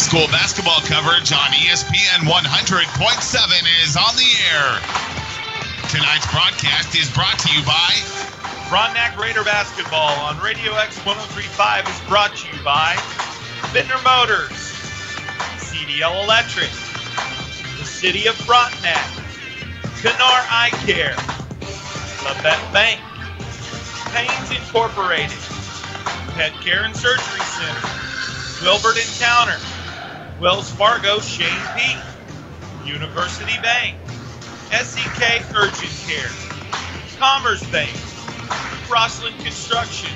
school basketball coverage on ESPN 100.7 is on the air. Tonight's broadcast is brought to you by Frontenac Raider basketball on Radio X 103.5 is brought to you by Bittner Motors, CDL Electric, the City of Frontenac, Canar Eye Care, Labette Bank, Paynes Incorporated, Pet Care and Surgery Center, Wilbert Encounter, Wells Fargo Shane Peak, University Bank, SEK Urgent Care, Commerce Bank, Rossland Construction,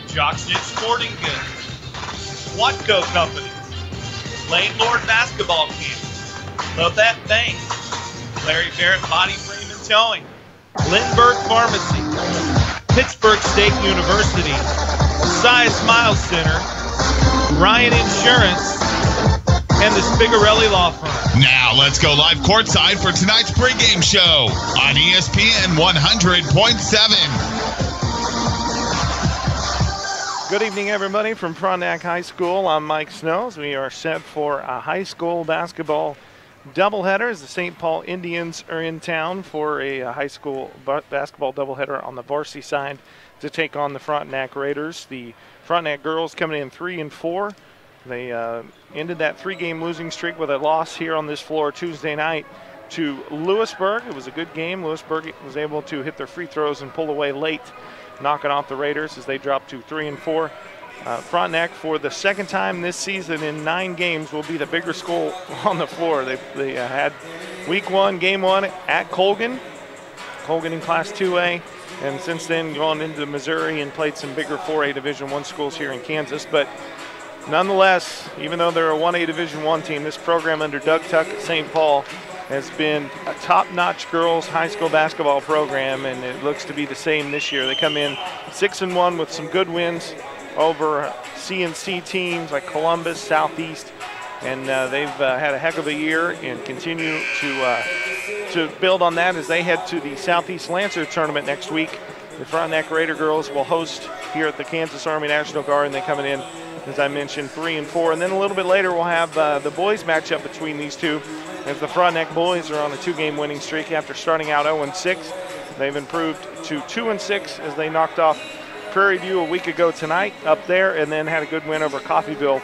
Jocksnet Sporting Goods, Watco Company, Lane Lord Basketball Campus, Labette Bank, Larry Barrett Body Frame and Towing, Lindbergh Pharmacy, Pittsburgh State University, Cy Smile Center, Ryan Insurance, and the Spigarelli Law Firm. Now let's go live courtside for tonight's pregame show on ESPN 100.7. Good evening, everybody, from Frontenac High School. I'm Mike Snows. We are set for a high school basketball doubleheader as the St. Paul Indians are in town for a high school basketball doubleheader on the varsity side to take on the Frontenac Raiders. The Frontenac girls coming in 3-4. They ended that three-game losing streak with a loss here on this floor Tuesday night to Lewisburg. It was a good game. Lewisburg was able to hit their free throws and pull away late, knocking off the Raiders as they dropped to 3-4. Frontenac, for the second time this season in 9 games, will be the bigger school on the floor. They had week 1, game 1 at Colgan in Class 2A, and since then gone into Missouri and played some bigger 4A Division I schools here in Kansas. But nonetheless, even though they're a 1A Division I team, this program under Doug Tuck at St. Paul has been a top-notch girls high school basketball program, and it looks to be the same this year. They come in 6-1 with some good wins over CNC teams like Columbus, Southeast, and they've had a heck of a year and continue to build on that as they head to the Southeast Lancer tournament next week. The Frontenac Raider girls will host here at the Kansas Army National Guard, and they coming in, as I mentioned, 3-4. And then a little bit later we'll have the boys matchup between these two, as the Frontenac boys are on a 2-game winning streak after starting out 0-6. They've improved to 2-6 as they knocked off Prairie View a week ago tonight up there, and then had a good win over Coffeyville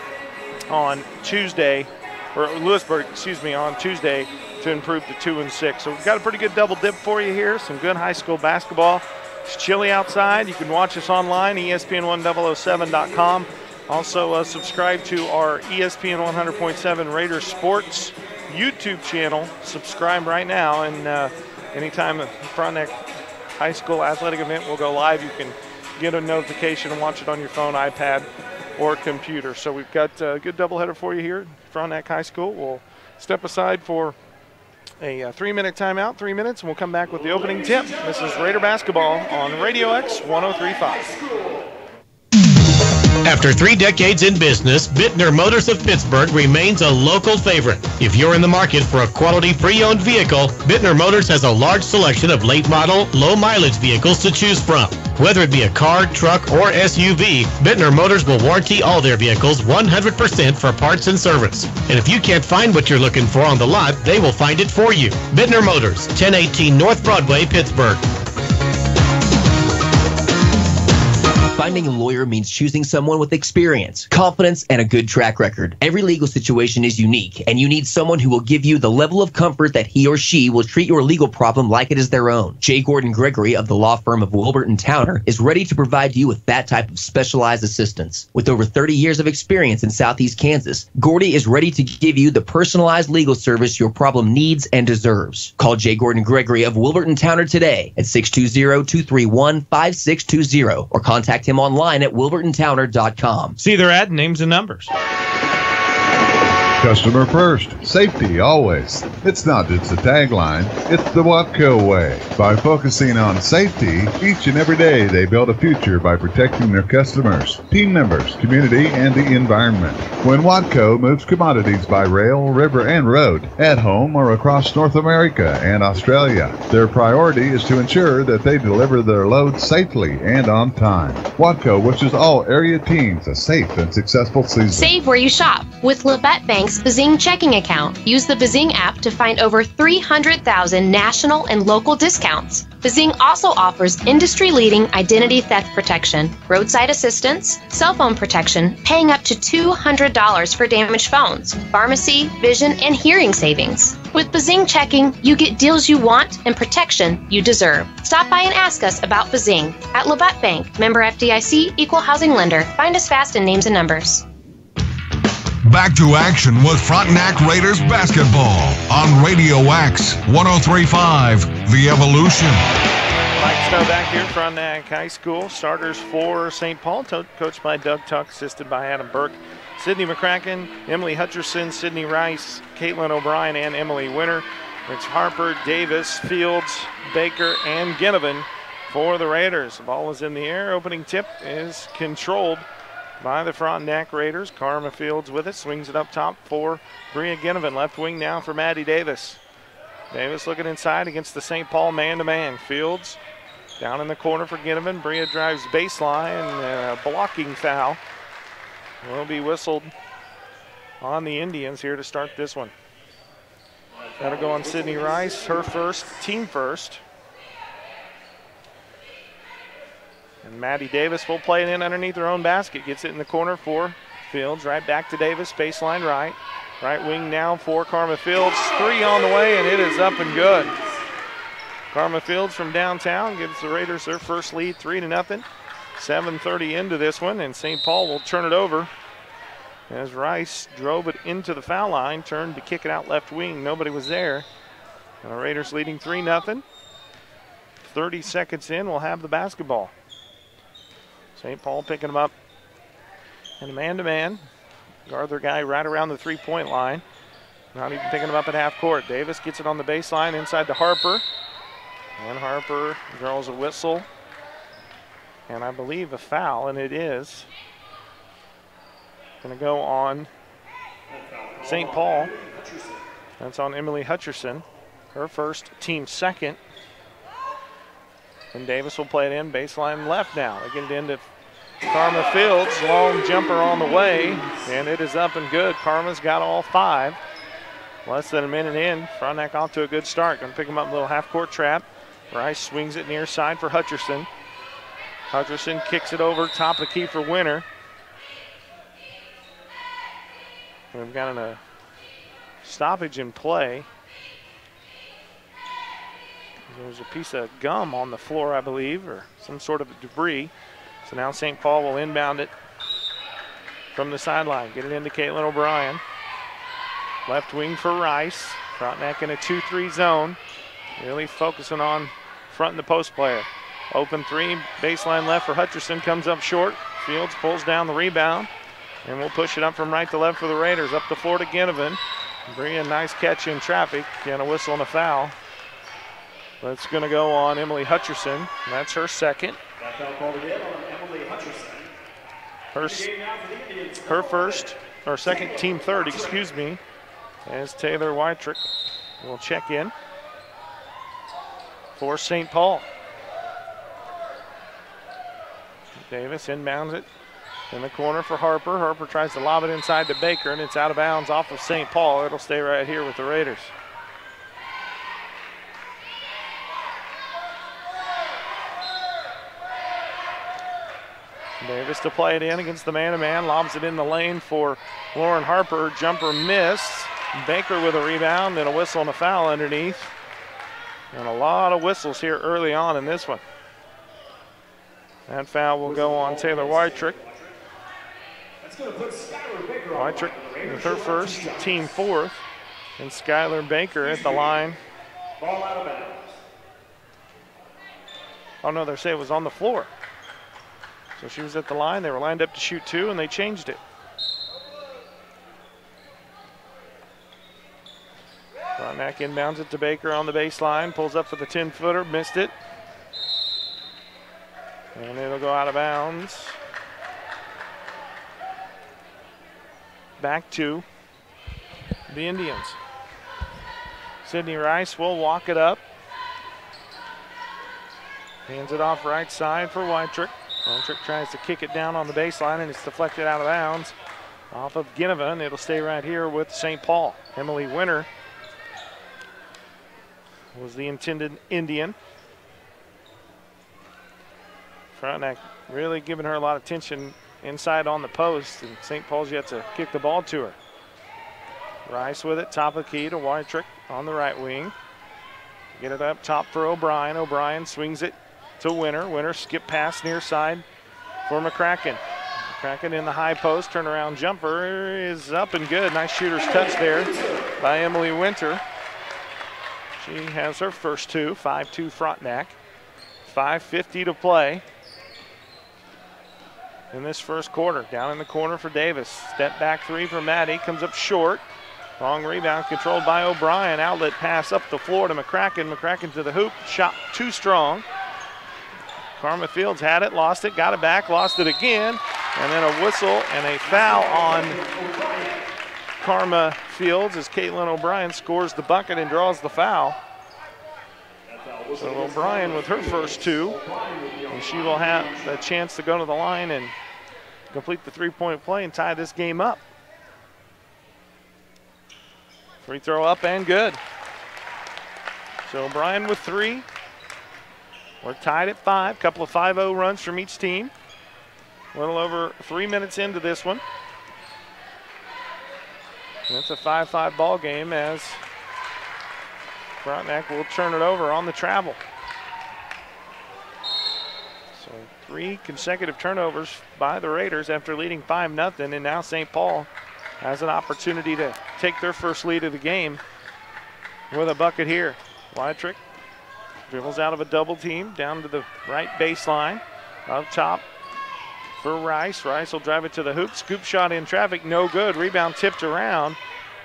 on Tuesday, or Lewisburg, on Tuesday, to improve to 2-6. So we've got a pretty good double dip for you here. Some good high school basketball. It's chilly outside. You can watch us online, ESPN1007.com. Also subscribe to our ESPN 100.7 Raiders Sports YouTube channel. Subscribe right now, and anytime a Frontenac High School athletic event will go live, you can get a notification and watch it on your phone, iPad, or computer. So we've got a good doubleheader for you here at Frontenac High School. We'll step aside for a 3-minute timeout, 3 minutes, and we'll come back with the opening tip. This is Raider basketball on Radio X 103.5. After 3 decades in business, Bittner Motors of Pittsburgh remains a local favorite. If you're in the market for a quality pre-owned vehicle, Bittner Motors has a large selection of late model, low mileage vehicles to choose from. Whether it be a car, truck, or SUV, Bittner Motors will warranty all their vehicles 100% for parts and service. And if you can't find what you're looking for on the lot, they will find it for you. Bittner Motors, 1018 North Broadway, Pittsburgh. Finding a lawyer means choosing someone with experience, confidence, and a good track record. Every legal situation is unique, and you need someone who will give you the level of comfort that he or she will treat your legal problem like it is their own. J. Gordon Gregory of the law firm of Wilbert & Towner is ready to provide you with that type of specialized assistance. With over 30 years of experience in Southeast Kansas, Gordy is ready to give you the personalized legal service your problem needs and deserves. Call J. Gordon Gregory of Wilbert & Towner today at 620-231-5620 or contact him online at wilburtontowner.com. See their ad, names and numbers. Customer first, safety always. It's not just a tagline, it's the Watco way. By focusing on safety, each and every day they build a future by protecting their customers, team members, community, and the environment. When Watco moves commodities by rail, river, and road, at home or across North America and Australia, their priority is to ensure that they deliver their loads safely and on time. Watco wishes all area teams a safe and successful season. Save where you shop with Labette Bank's Bazing checking account. Use the Bazing app to find over 300,000 national and local discounts. Bazing also offers industry-leading identity theft protection, roadside assistance, cell phone protection, paying up to $200 for damaged phones, pharmacy, vision, and hearing savings. With Bazing checking, you get deals you want and protection you deserve. Stop by and ask us about Bazing at Labette Bank, member FDIC, equal housing lender. Find us fast in names and numbers. Back to action with Frontenac Raiders basketball on Radio X 103.5, The Evolution. Mike Snow back here, Frontenac High School. Starters for St. Paul, coached by Doug Tuck, assisted by Adam Burke. Sydney McCracken, Emily Hutcherson, Sydney Rice, Caitlin O'Brien, and Emily Winter. It's Harper, Davis, Fields, Baker, and Ginnivan for the Raiders. The ball is in the air. Opening tip is controlled by the Frontenac Raiders. Karma Fields with it, swings it up top for Bria Ginnivan. Left wing now for Maddie Davis. Davis looking inside against the St. Paul man-to-man. Fields down in the corner for Ginnivan. Bria drives baseline, and a blocking foul will be whistled on the Indians here to start this one. That'll go on Sydney Rice, her first, team first. And Maddie Davis will play it in underneath her own basket. Gets it in the corner for Fields. Right back to Davis, baseline right. Right wing now for Karma Fields. Three on the way, and it is up and good. Karma Fields from downtown gives the Raiders their first lead, 3-0. 7:30 into this one, and St. Paul will turn it over as Rice drove it into the foul line, turned to kick it out left wing. Nobody was there. And the Raiders leading 3-0. 30 seconds in, we'll have the basketball. St. Paul picking them up in a man-to-man. Guard their guy right around the three-point line. Not even picking him up at half court. Davis gets it on the baseline inside to Harper. And Harper draws a whistle. And I believe a foul, and it is going to go on St. Paul. That's on Emily Hutcherson. Her first, team second. And Davis will play it in, baseline left now. They get it into Karma Fields, long jumper on the way, and it is up and good. Karma's got all five. Less than a minute in, Frontenac off to a good start. Going to pick him up a little half-court trap. Rice swings it near side for Hutcherson. Hutcherson kicks it over, top of the key for Winter. We've got a stoppage in play. There's a piece of gum on the floor, I believe, or some sort of debris. So now St. Paul will inbound it from the sideline. Get it into Caitlin O'Brien. Left wing for Rice. Frontenac in a 2-3 zone. Really focusing on fronting the post player. Open three, baseline left for Hutcherson. Comes up short. Fields pulls down the rebound. And we'll push it up from right to left for the Raiders. Up the floor to Ginnivan. Bria, nice catch in traffic. And a whistle and a foul. That's going to go on Emily Hutcherson. That's her second. That foul called again on Emily Hutcherson. Her first, or second, team third, excuse me, as Taylor Wytrick will check in for St. Paul. Davis inbounds it in the corner for Harper. Harper tries to lob it inside to Baker, and it's out of bounds off of St. Paul. It'll stay right here with the Raiders. Davis to play it in against the man-to-man. Lobs it in the lane for Lauren Harper. Jumper missed. Baker with a rebound and a whistle and a foul underneath. And a lot of whistles here early on in this one. That foul will go on Taylor Wytrick. Wytrick with her first, team fourth. And Skylar Baker at the line. Ball out of bounds. Oh no, they say it was on the floor. So she was at the line. They were lined up to shoot two, and they changed it. Frontenac inbounds it to Baker on the baseline. Pulls up for the 10-footer. Missed it. And it'll go out of bounds. Back to the Indians. Sydney Rice will walk it up. Hands it off right side for Wytrick. Wytrick tries to kick it down on the baseline, and it's deflected out of bounds off of Geneva, and it'll stay right here with St. Paul. Emily Winter was the intended Indian. Frontenac really giving her a lot of tension inside on the post, and St. Paul's yet to kick the ball to her. Rice with it, top of the key to Wytrick on the right wing. Get it up top for O'Brien. O'Brien swings it to Winter. Winter skip pass near side for McCracken. McCracken in the high post, turnaround jumper is up and good. Nice shooter's touch there by Emily Winter. She has her first two, 5-2 Frontenac. 5:50 to play in this first quarter. Down in the corner for Davis. Step back three for Maddie, comes up short. Long rebound controlled by O'Brien. Outlet pass up the floor to McCracken. McCracken to the hoop, shot too strong. Karma Fields had it, lost it, got it back, lost it again. And then a whistle and a foul on Karma Fields as Caitlin O'Brien scores the bucket and draws the foul. So O'Brien with her first two, and she will have a chance to go to the line and complete the three-point play and tie this game up. Free throw up and good. So O'Brien with three. We're tied at 5. Couple of 5-0 runs from each team. A little over 3 minutes into this one. And it's a 5-5 ball game as Frontenac will turn it over on the travel. So 3 consecutive turnovers by the Raiders after leading 5-0, and now St. Paul has an opportunity to take their first lead of the game with a bucket here. Wytrick dribbles out of a double team down to the right baseline. Up top for Rice. Rice will drive it to the hoop. Scoop shot in traffic, no good. Rebound tipped around.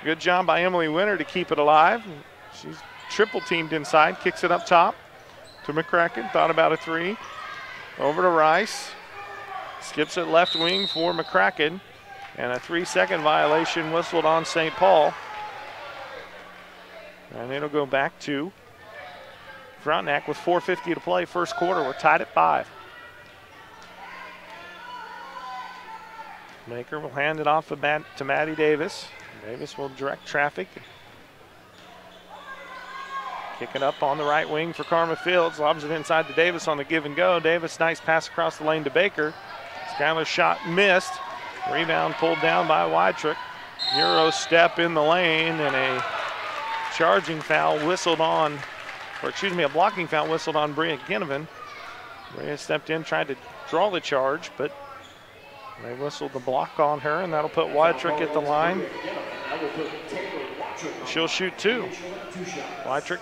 Good job by Emily Winter to keep it alive. She's triple teamed inside, kicks it up top to McCracken. Thought about a three. Over to Rice. Skips it left wing for McCracken. And a 3-second violation whistled on St. Paul. And it'll go back to Frontenac with 4:50 to play, first quarter. We're tied at 5. Baker will hand it off to Maddie Davis. Davis will direct traffic. Kick it up on the right wing for Karma Fields. Lobs it inside to Davis on the give and go. Davis, nice pass across the lane to Baker. Skyler's shot missed. Rebound pulled down by Wytrick. Euro step in the lane and a charging foul whistled on, or excuse me, a blocking foul whistled on Bria Ginnivan. Bria stepped in, tried to draw the charge, but they whistled the block on her, and that'll put Wytrick at the line. She'll shoot 2. Wytrick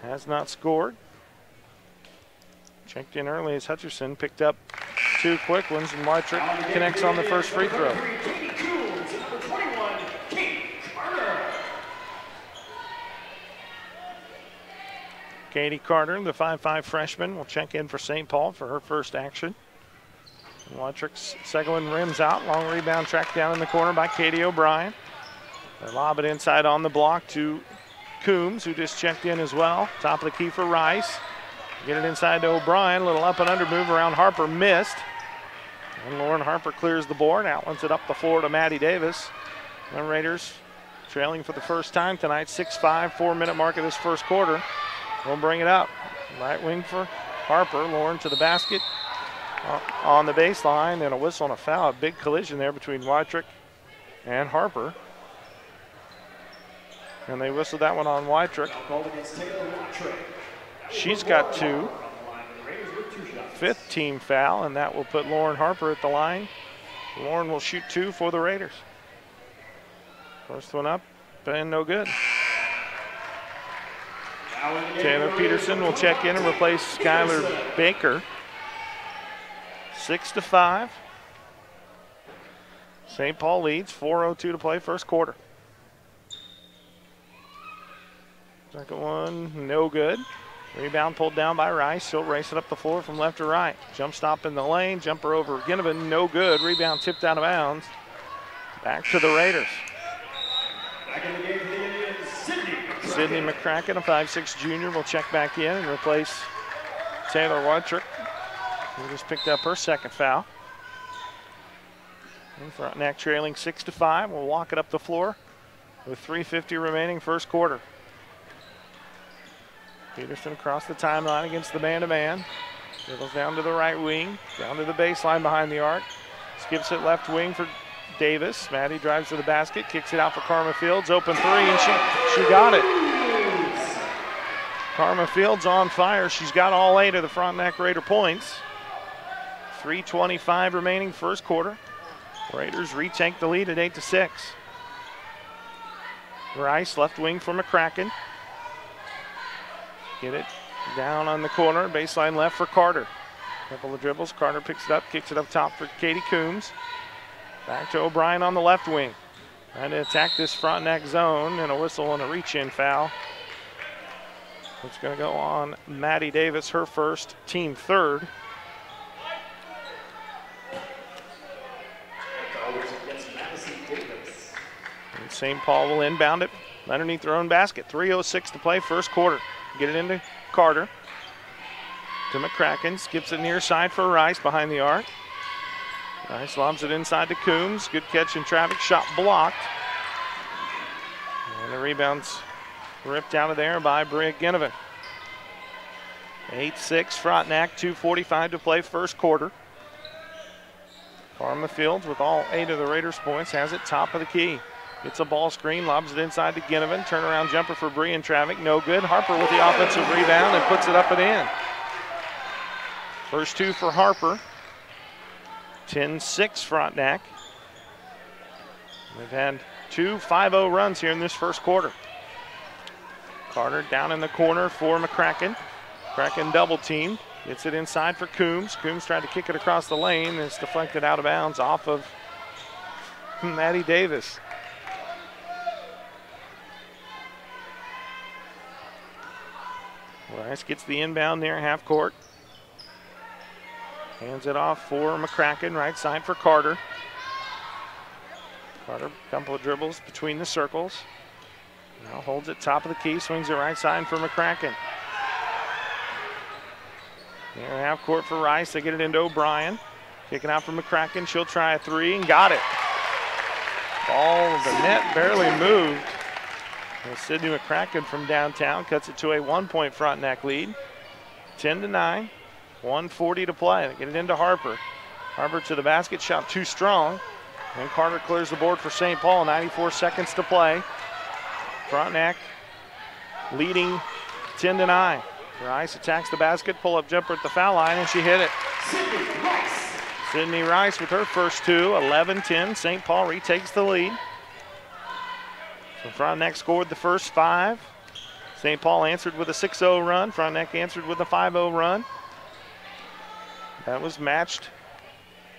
has not scored. Checked in early as Hutcherson picked up 2 quick ones, and Wytrick connects on the first free throw. Katie Carter, the 5'5" freshman, will check in for St. Paul for her first action. Wytrick's second one rims out. Long rebound tracked down in the corner by Katie O'Brien. They lob it inside on the block to Coombs, who just checked in as well. Top of the key for Rice. Get it inside to O'Brien. Little up and under move around Harper, missed. And Lauren Harper clears the board. Outlets it up the floor to Maddie Davis. The Raiders trailing for the first time tonight. 6-5, 4-minute mark of this first quarter. We'll bring it up. Right wing for Harper. Lauren to the basket on the baseline, and a whistle and a foul. A big collision there between Wytrick and Harper. And they whistled that one on Wytrick. She's got 2. 5th team foul, and that will put Lauren Harper at the line. Lauren will shoot 2 for the Raiders. First one up, and no good. Taylor Peterson will check in and replace Skylar Baker. 6-5. St. Paul leads, 4:02 to play, first quarter. Second one, no good. Rebound pulled down by Rice. She'll race it up the floor from left to right. Jump stop in the lane. Jumper over Ginnivan, no good. Rebound tipped out of bounds. Back to the Raiders. Back in the game for the Indians, Sydney McCracken, a 5'6" junior, will check back in and replace Taylor Wettrick, who just picked up her second foul. Frontenac trailing 6-5. We'll walk it up the floor with 3:50 remaining first quarter. Peterson across the timeline against the man-to-man. Dribbles down to the right wing, down to the baseline behind the arc. Skips it left wing for Davis. Maddie drives to the basket, kicks it out for Karma Fields. Open three, and she got it. Karma Fields on fire. She's got all 8 of the Frontenac Raider points. 3:25 remaining first quarter. Raiders retake the lead at 8-6. Rice left wing for McCracken. Get it down on the corner, baseline left for Carter. Couple of dribbles, Carter picks it up, kicks it up top for Katie Coombs. Back to O'Brien on the left wing. Trying to attack this Frontenac zone, and a whistle and a reach-in foul. It's going to go on Maddie Davis, her first, team third. And St. Paul will inbound it underneath their own basket. 3:06 to play, first quarter. Get it into Carter. To McCracken, skips it near side for Rice behind the arc. Rice lobs it inside to Coombs. Good catch in traffic, shot blocked. And the rebound's ripped out of there by Bria Ginnivan. 8-6 Frontenac, 2:45 to play first quarter. Karma Fields with all 8 of the Raiders' points has it top of the key. Gets a ball screen, lobs it inside to Ginnivan. Turnaround jumper for Bree in traffic, no good. Harper with the offensive rebound and puts it up and in. First 2 for Harper. 10-6 Frontenac. We've had 2 5-0 runs here in this first quarter. Carter down in the corner for McCracken. McCracken double teamed. Gets it inside for Coombs. Coombs tried to kick it across the lane, and it's deflected out of bounds off of Maddie Davis. Rice gets the inbound near half court. Hands it off for McCracken, right side for Carter. Carter, a couple of dribbles between the circles. Now holds it top of the key, swings it right side for McCracken. Near half court for Rice, they get it into O'Brien. Kicking out for McCracken, she'll try a 3 and got it. Ball, the net barely moved. And Sydney McCracken from downtown cuts it to a 1-point Frontenac lead. 10-9, 1:40 to play. They get it into Harper. Harper to the basket, shot too strong. And Carter clears the board for St. Paul, 94 seconds to play. Frontenac leading 10-9. Rice attacks the basket, pull-up jumper at the foul line, and she hit it. Sydney Rice with her first 2, 11-10. St. Paul retakes the lead. So Frontenac scored the first 5. St. Paul answered with a 6-0 run. Frontenac answered with a 5-0 run. That was matched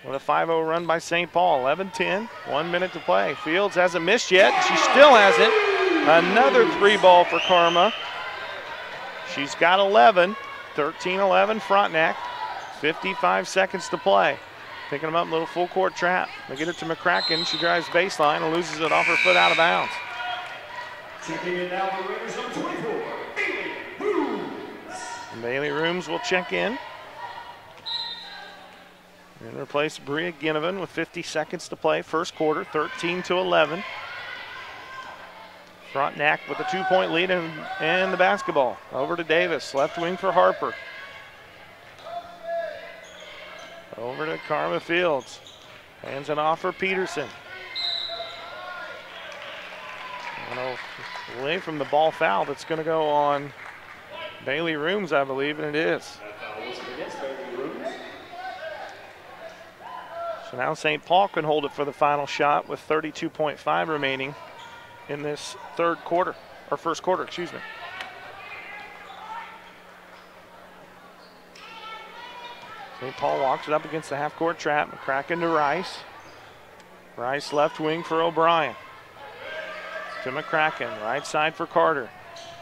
with a 5-0 run by St. Paul. 11-10, 1 minute to play. Fields hasn't missed yet. She still hasn't. Another 3-ball for Karma. She's got 11. 13-11 Frontenac. 55 seconds to play. Picking them up, little full court trap. They get it to McCracken. She drives baseline and loses it off her foot out of bounds. Checking in now for Raiders number 24, Bailey Rooms. Bailey Rooms will check in and replace Bria Ginnivan with 50 seconds to play. First quarter, 13-11. Frontenac with a 2-point lead and the basketball. Over to Davis, left wing for Harper. Over to Karma Fields. Hands it off for Peterson. Away from the ball foul that's going to go on Bailey Rooms, I believe, and it is. That foul was against Bailey Rooms. So now St. Paul can hold it for the final shot with 32.5 remaining in this third quarter, or first quarter, excuse me. St. Paul walks it up against the half-court trap. McCracken to Rice. Rice left wing for O'Brien. To McCracken, right side for Carter.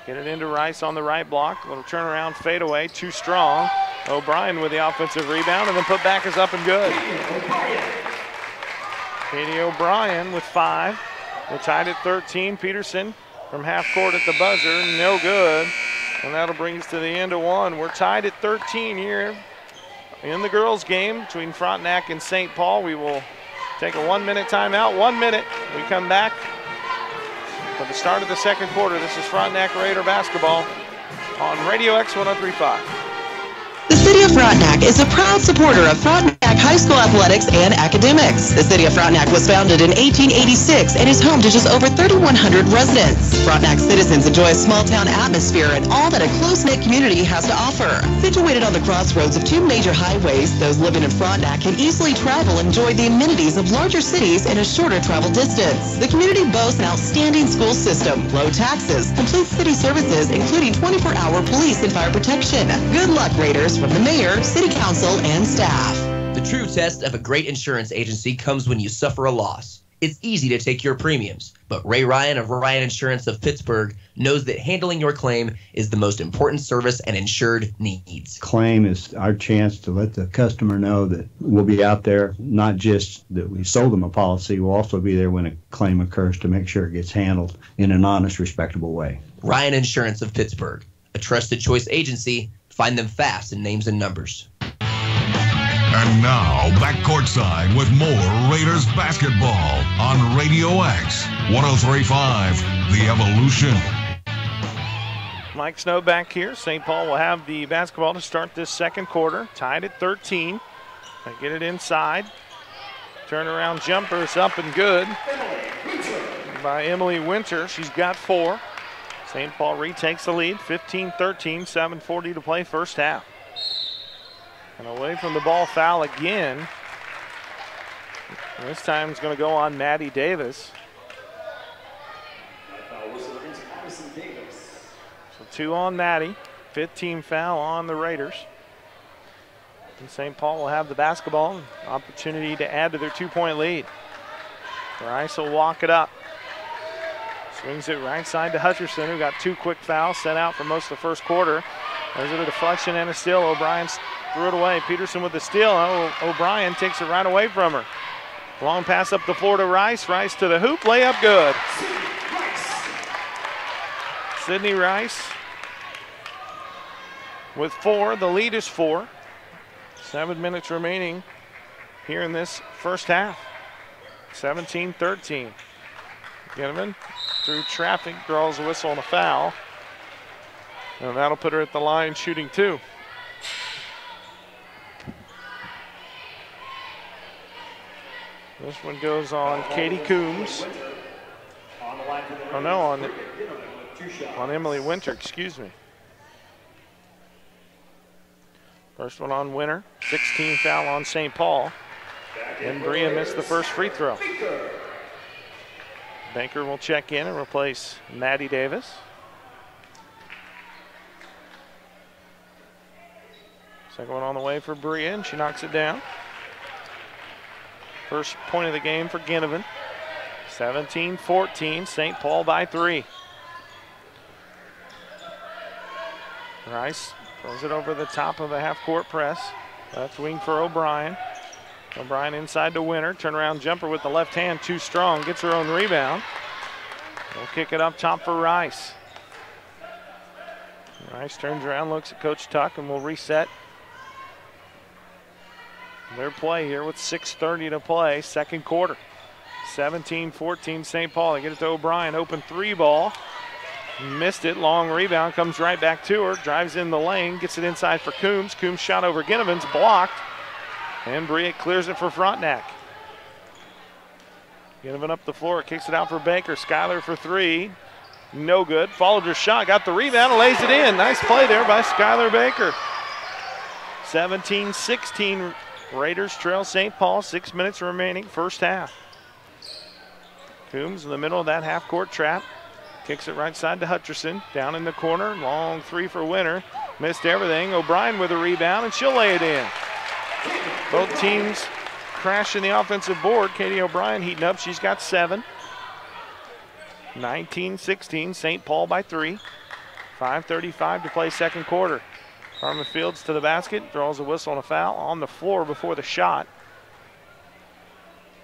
Get it into Rice on the right block. Little turnaround fadeaway, too strong. O'Brien with the offensive rebound, and then put back is up and good. Katie O'Brien with 5. We're tied at 13. Peterson from half court at the buzzer, no good. And that'll bring us to the end of one. We're tied at 13 here in the girls' game between Frontenac and St. Paul. We will take a 1-minute timeout. 1 minute. We come back for the start of the second quarter. This is Frontenac Raider basketball on Radio X 103.5. The City of Frontenac is a proud supporter of Frontenac High School athletics and academics. The City of Frontenac was founded in 1886 and is home to just over 3,100 residents. Frontenac citizens enjoy a small-town atmosphere and all that a close-knit community has to offer. Situated on the crossroads of 2 major highways, those living in Frontenac can easily travel and enjoy the amenities of larger cities in a shorter travel distance. The community boasts an outstanding school system, low taxes, complete city services, including 24-hour police and fire protection. Good luck, Raiders, from the mayor, city council, and staff. The true test of a great insurance agency comes when you suffer a loss. It's easy to take your premiums, but Ray Ryan of Ryan Insurance of Pittsburgh knows that handling your claim is the most important service an insured needs. Claim is our chance to let the customer know that we'll be out there, not just that we sold them a policy, we'll also be there when a claim occurs to make sure it gets handled in an honest, respectable way. Ryan Insurance of Pittsburgh, a trusted choice agency. Find them fast in names and numbers. And now, back courtside with more Raiders basketball on Radio X 103.5, The Evolution. Mike Snow back here. St. Paul will have the basketball to start this second quarter. Tied at 13. They get it inside. Turnaround jumper is up and good by Emily Winter. She's got 4. St. Paul retakes the lead, 15-13, 7:40 to play first half. And away from the ball, foul again. And this time it's going to go on Maddie Davis. So 2 on Maddie, 15 foul on the Raiders. And St. Paul will have the basketball, an opportunity to add to their 2-point lead. Rice will walk it up. Swings it right side to Hutcherson, who got 2 quick fouls, sent out for most of the first quarter. There's a deflection and a steal. O'Brien threw it away. Peterson with the steal. O'Brien takes it right away from her. Long pass up the floor to Rice. Rice to the hoop. Layup good. Sydney Rice with 4. The lead is 4. 7 minutes remaining here in this first half. 17-13. Ginneman through traffic, draws a whistle and a foul. And that'll put her at the line shooting 2. This one goes on Katie Coombs. Oh no, on Emily Winter, excuse me. First one on Winter, 16 foul on St. Paul. And Bria missed the first free throw. Banker will check in and replace Maddie Davis. Second one on the way for Bria, and she knocks it down. First point of the game for Ginnevan. 17-14, St. Paul by 3. Rice throws it over the top of a half-court press. Left wing for O'Brien. O'Brien inside to Winter. Turnaround jumper with the left hand, too strong. Gets her own rebound. We'll kick it up top for Rice. Rice turns around, looks at Coach Tuck, and will reset their play here with 6:30 to play, second quarter. 17-14 St. Paul. They get it to O'Brien. Open 3 ball. Missed it. Long rebound. Comes right back to her. Drives in the lane. Gets it inside for Coombs. Coombs shot over Ginnevan's. Blocked. And Bria clears it for Frontenac. Ginnevan up the floor. Kicks it out for Baker. Skyler for 3. No good. Followed her shot. Got the rebound and lays it in. Nice play there by Skyler Baker. 17-16. Raiders trail St. Paul. 6 minutes remaining. First half. Coombs in the middle of that half-court trap. Kicks it right side to Hutcherson. Down in the corner. Long 3 for Winter. Missed everything. O'Brien with a rebound, and she'll lay it in. Both teams crashing the offensive board. Katie O'Brien heating up. She's got 7. 19-16. St. Paul by 3. 5:35 to play second quarter. Karma Fields to the basket, draws a whistle and a foul on the floor before the shot.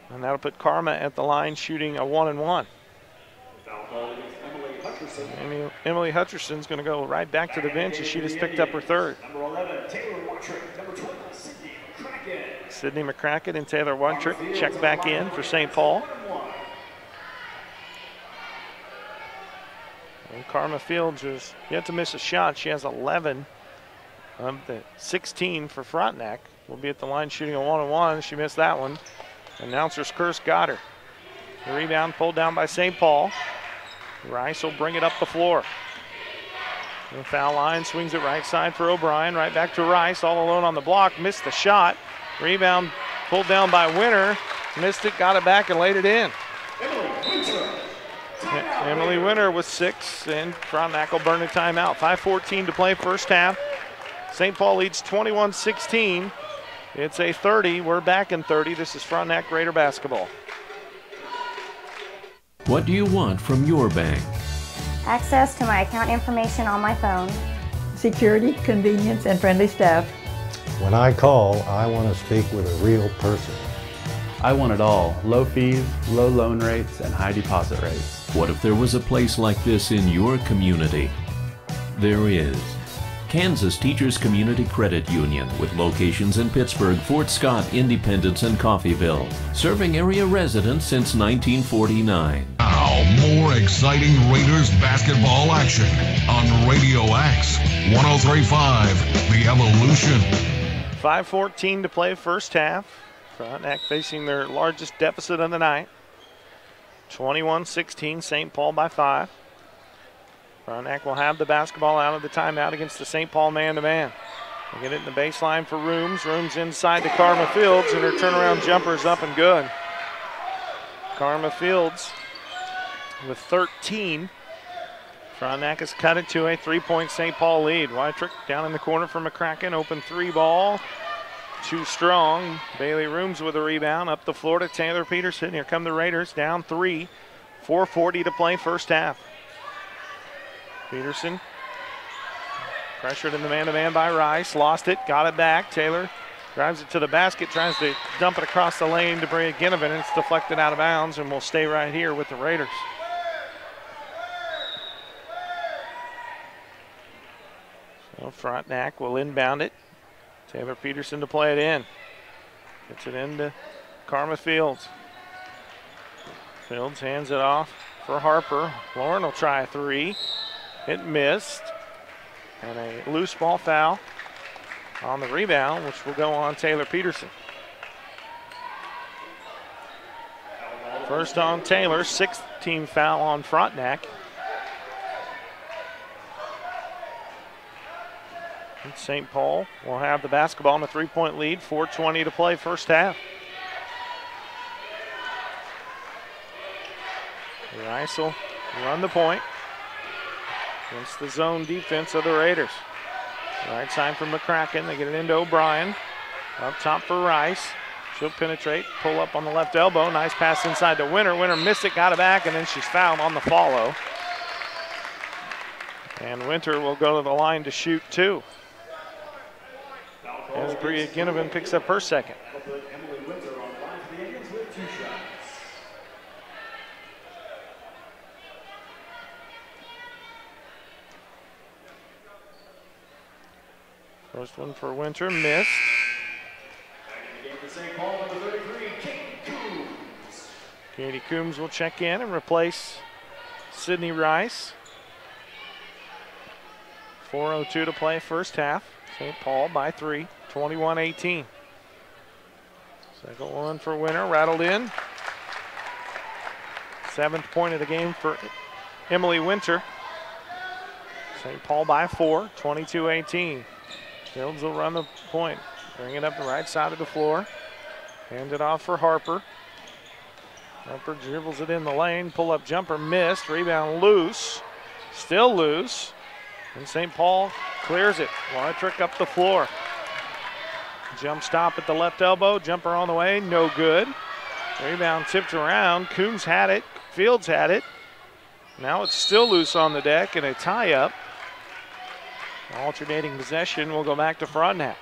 And that'll put Karma at the line shooting a 1-and-1. Emily Hutcherson's going to go right back to the bench as she just picked up her third. Number 11, Taylor Watrick. Number 12, Sydney McCracken. Sydney McCracken and Taylor Watrick check back in for St. Paul. And Karma Fields is yet to miss a shot. She has 11 of the 16 for Frontenac. Will be at the line shooting a 1-and-1. She missed that one. Announcer's curse got her. The rebound pulled down by St. Paul. Rice will bring it up the floor. The foul line, swings it right side for O'Brien. Right back to Rice, all alone on the block. Missed the shot. Rebound pulled down by Winter. Missed it, got it back, and laid it in. Emily Winter with 6, and Frontenac will burn a timeout. 5:14 to play first half. St. Paul leads 21-16. It's a 30. We're back in 30. This is Frontenac Raider basketball. What do you want from your bank? Access to my account information on my phone. Security, convenience, and friendly staff. When I call, I want to speak with a real person. I want it all. Low fees, low loan rates, and high deposit rates. What if there was a place like this in your community? There is. Kansas Teachers Community Credit Union, with locations in Pittsburgh, Fort Scott, Independence, and Coffeyville, serving area residents since 1949. Now, more exciting Raiders basketball action on Radio X 103.5, The Evolution. 5:14 to play first half. Frontenac facing their largest deficit of the night. 21-16, St. Paul by 5. Frontenac will have the basketball out of the timeout against the St. Paul man-to-man. They get it in the baseline for Rooms. Rooms inside to Karma Fields, and her turnaround jumper is up and good. Karma Fields with 13. Frontenac has cut it to a 3-point St. Paul lead. Wytrick down in the corner for McCracken. Open 3 ball. Too strong. Bailey Rooms with a rebound. Up the floor to Taylor Peterson. Here come the Raiders. Down 3. 4:40 to play first half. Peterson pressured in the man-to-man by Rice. Lost it. Got it back. Taylor drives it to the basket. Tries to dump it across the lane to Bria Ginnivan. And it's deflected out of bounds and will stay right here with the Raiders. So Frontenac will inbound it. Taylor Peterson to play it in. Gets it into Karma Fields. Fields hands it off for Harper. Lauren will try a 3. It missed. And a loose ball foul on the rebound, which will go on Taylor Peterson. First on Taylor, 6th team foul on Frontenac. St. Paul will have the basketball in a 3-point lead. 4:20 to play first half. Rice will run the point against the zone defense of the Raiders. Right side for McCracken. They get it into O'Brien. Up top for Rice. She'll penetrate, pull up on the left elbow. Nice pass inside to Winter. Winter missed it, got it back, and then she's fouled on the follow. And Winter will go to the line to shoot 2. As Bria Ginnivan picks up her second. Emily Winter on the line for the Indians with 2 shots. First one for Winter, missed. Back in the game for St. Paul, number 33, Katie Coombs. Katie Coombs will check in and replace Sydney Rice. 4:02 to play first half. St. Paul by 3, 21-18. Second one for Winter, rattled in. 7th point of the game for Emily Winter. St. Paul by 4, 22-18. Fields will run the point. Bring it up the right side of the floor. Hand it off for Harper. Harper dribbles it in the lane. Pull-up jumper missed. Rebound loose. Still loose. And St. Paul clears it. Wytrick up the floor. Jump stop at the left elbow. Jumper on the way. No good. Rebound tipped around. Coombs had it. Fields had it. Now it's still loose on the deck and a tie-up. Alternating possession will go back to Frontenac.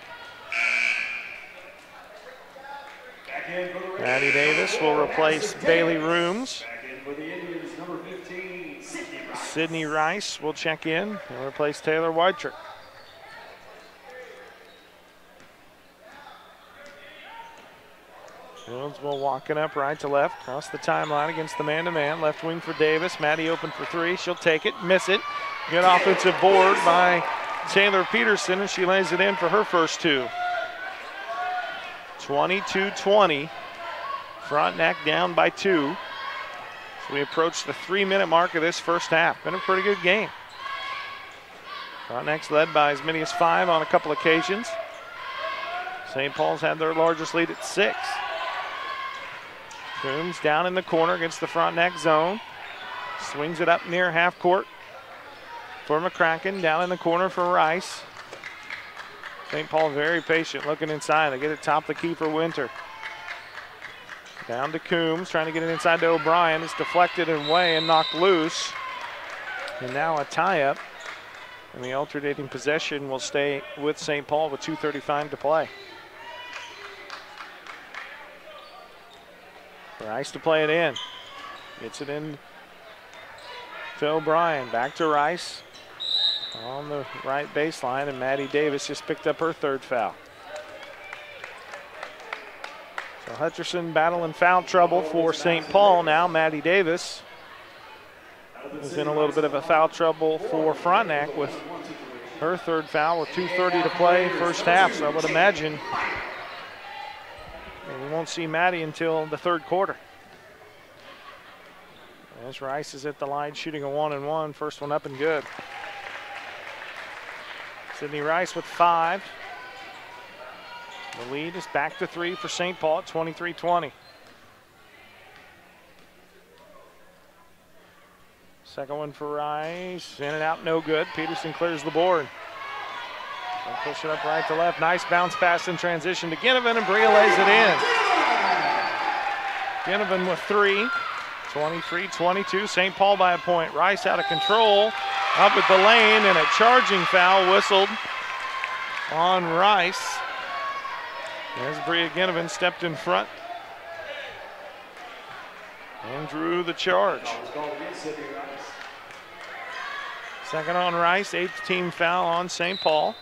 Maddie Davis will replace Bailey Rooms. Sydney Rice will check in and replace Taylor Whitrick. Fields will walk it up right to left, across the timeline against the man-to-man. Left wing for Davis. Maddie open for three. She'll take it, miss it. Good offensive board by Taylor Peterson, and she lays it in for her first two. 22-20. Frontenac down by 2. So we approach the 3-minute mark of this first half. Been a pretty good game. Frontenac's led by as many as 5 on a couple occasions. St. Paul's had their largest lead at 6. Coombs down in the corner against the Frontenac zone. Swings it up near half court for McCracken. Down in the corner for Rice. St. Paul very patient, looking inside. They get it top the key for Winter. Down to Coombs, trying to get it inside to O'Brien. It's deflected away and knocked loose. And now a tie-up. And the alternating possession will stay with St. Paul with 2:35 to play. Rice to play it in. Gets it in to O'Brien. Back to Rice on the right baseline, and Maddie Davis just picked up her 3rd foul. So Hutcherson battling foul trouble for St. Paul. Now Maddie Davis is in a little bit of a foul trouble for Frontenac with her 3rd foul with 2:30 to play first half. So I would imagine we won't see Maddie until the 3rd quarter. As Rice is at the line shooting a 1-and-1. First one up and good. Sydney Rice with 5. The lead is back to 3 for St. Paul at 23-20. Second one for Rice. In and out, no good. Peterson clears the board. They'll push it up right to left. Nice bounce pass in transition to Ginnivan, and Bria lays it in. Ginnivan with 3. 23-22. St. Paul by a point. Rice out of control. Up at the lane, and a charging foul whistled on Rice. As Bria Ginnivan stepped in front and drew the charge. Second on Rice, 8th team foul on St. Paul.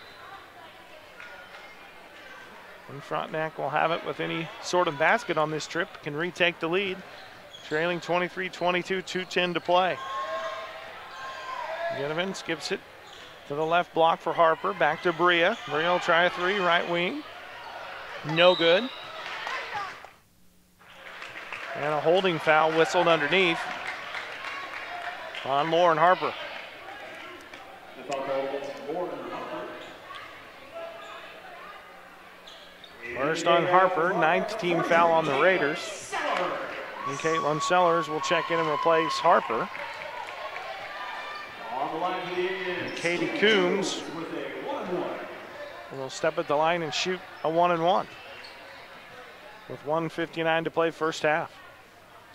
And Frontenac will have it with any sort of basket on this trip, can retake the lead. Trailing 23-22, 2:10 to play. Ginnivan skips it to the left block for Harper. Back to Bria. Bria will try a 3, right wing. No good. And a holding foul whistled underneath on Lauren Harper. First on Harper, 9th team foul on the Raiders. And Caitlin Sellers will check in and replace Harper. And Katie Coombs will step at the line and shoot a 1-and-1 with 1:59 to play first half.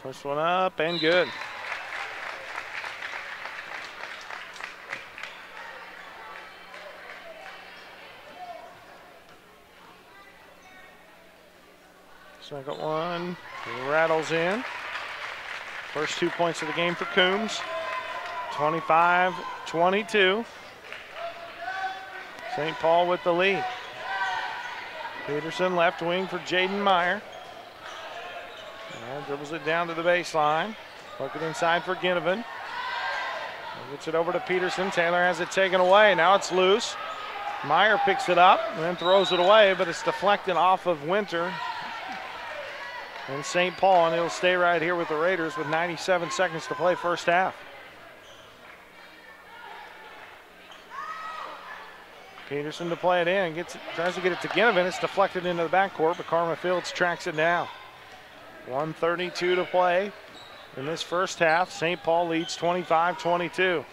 First one up and good. Second one rattles in. First 2 points of the game for Coombs. 25-22. St. Paul with the lead. Peterson left wing for Jaden Meyer. And dribbles it down to the baseline. Look it inside for Ginnivan. Gets it over to Peterson. Taylor has it taken away. Now it's loose. Meyer picks it up and then throws it away, but it's deflected off of Winter and St. Paul, and it'll stay right here with the Raiders with 97 seconds to play first half. Peterson to play it in, tries to get it to Ginnivan. It's deflected into the backcourt, but Karma Fields tracks it down. 1:32 to play in this first half. St. Paul leads 25-22.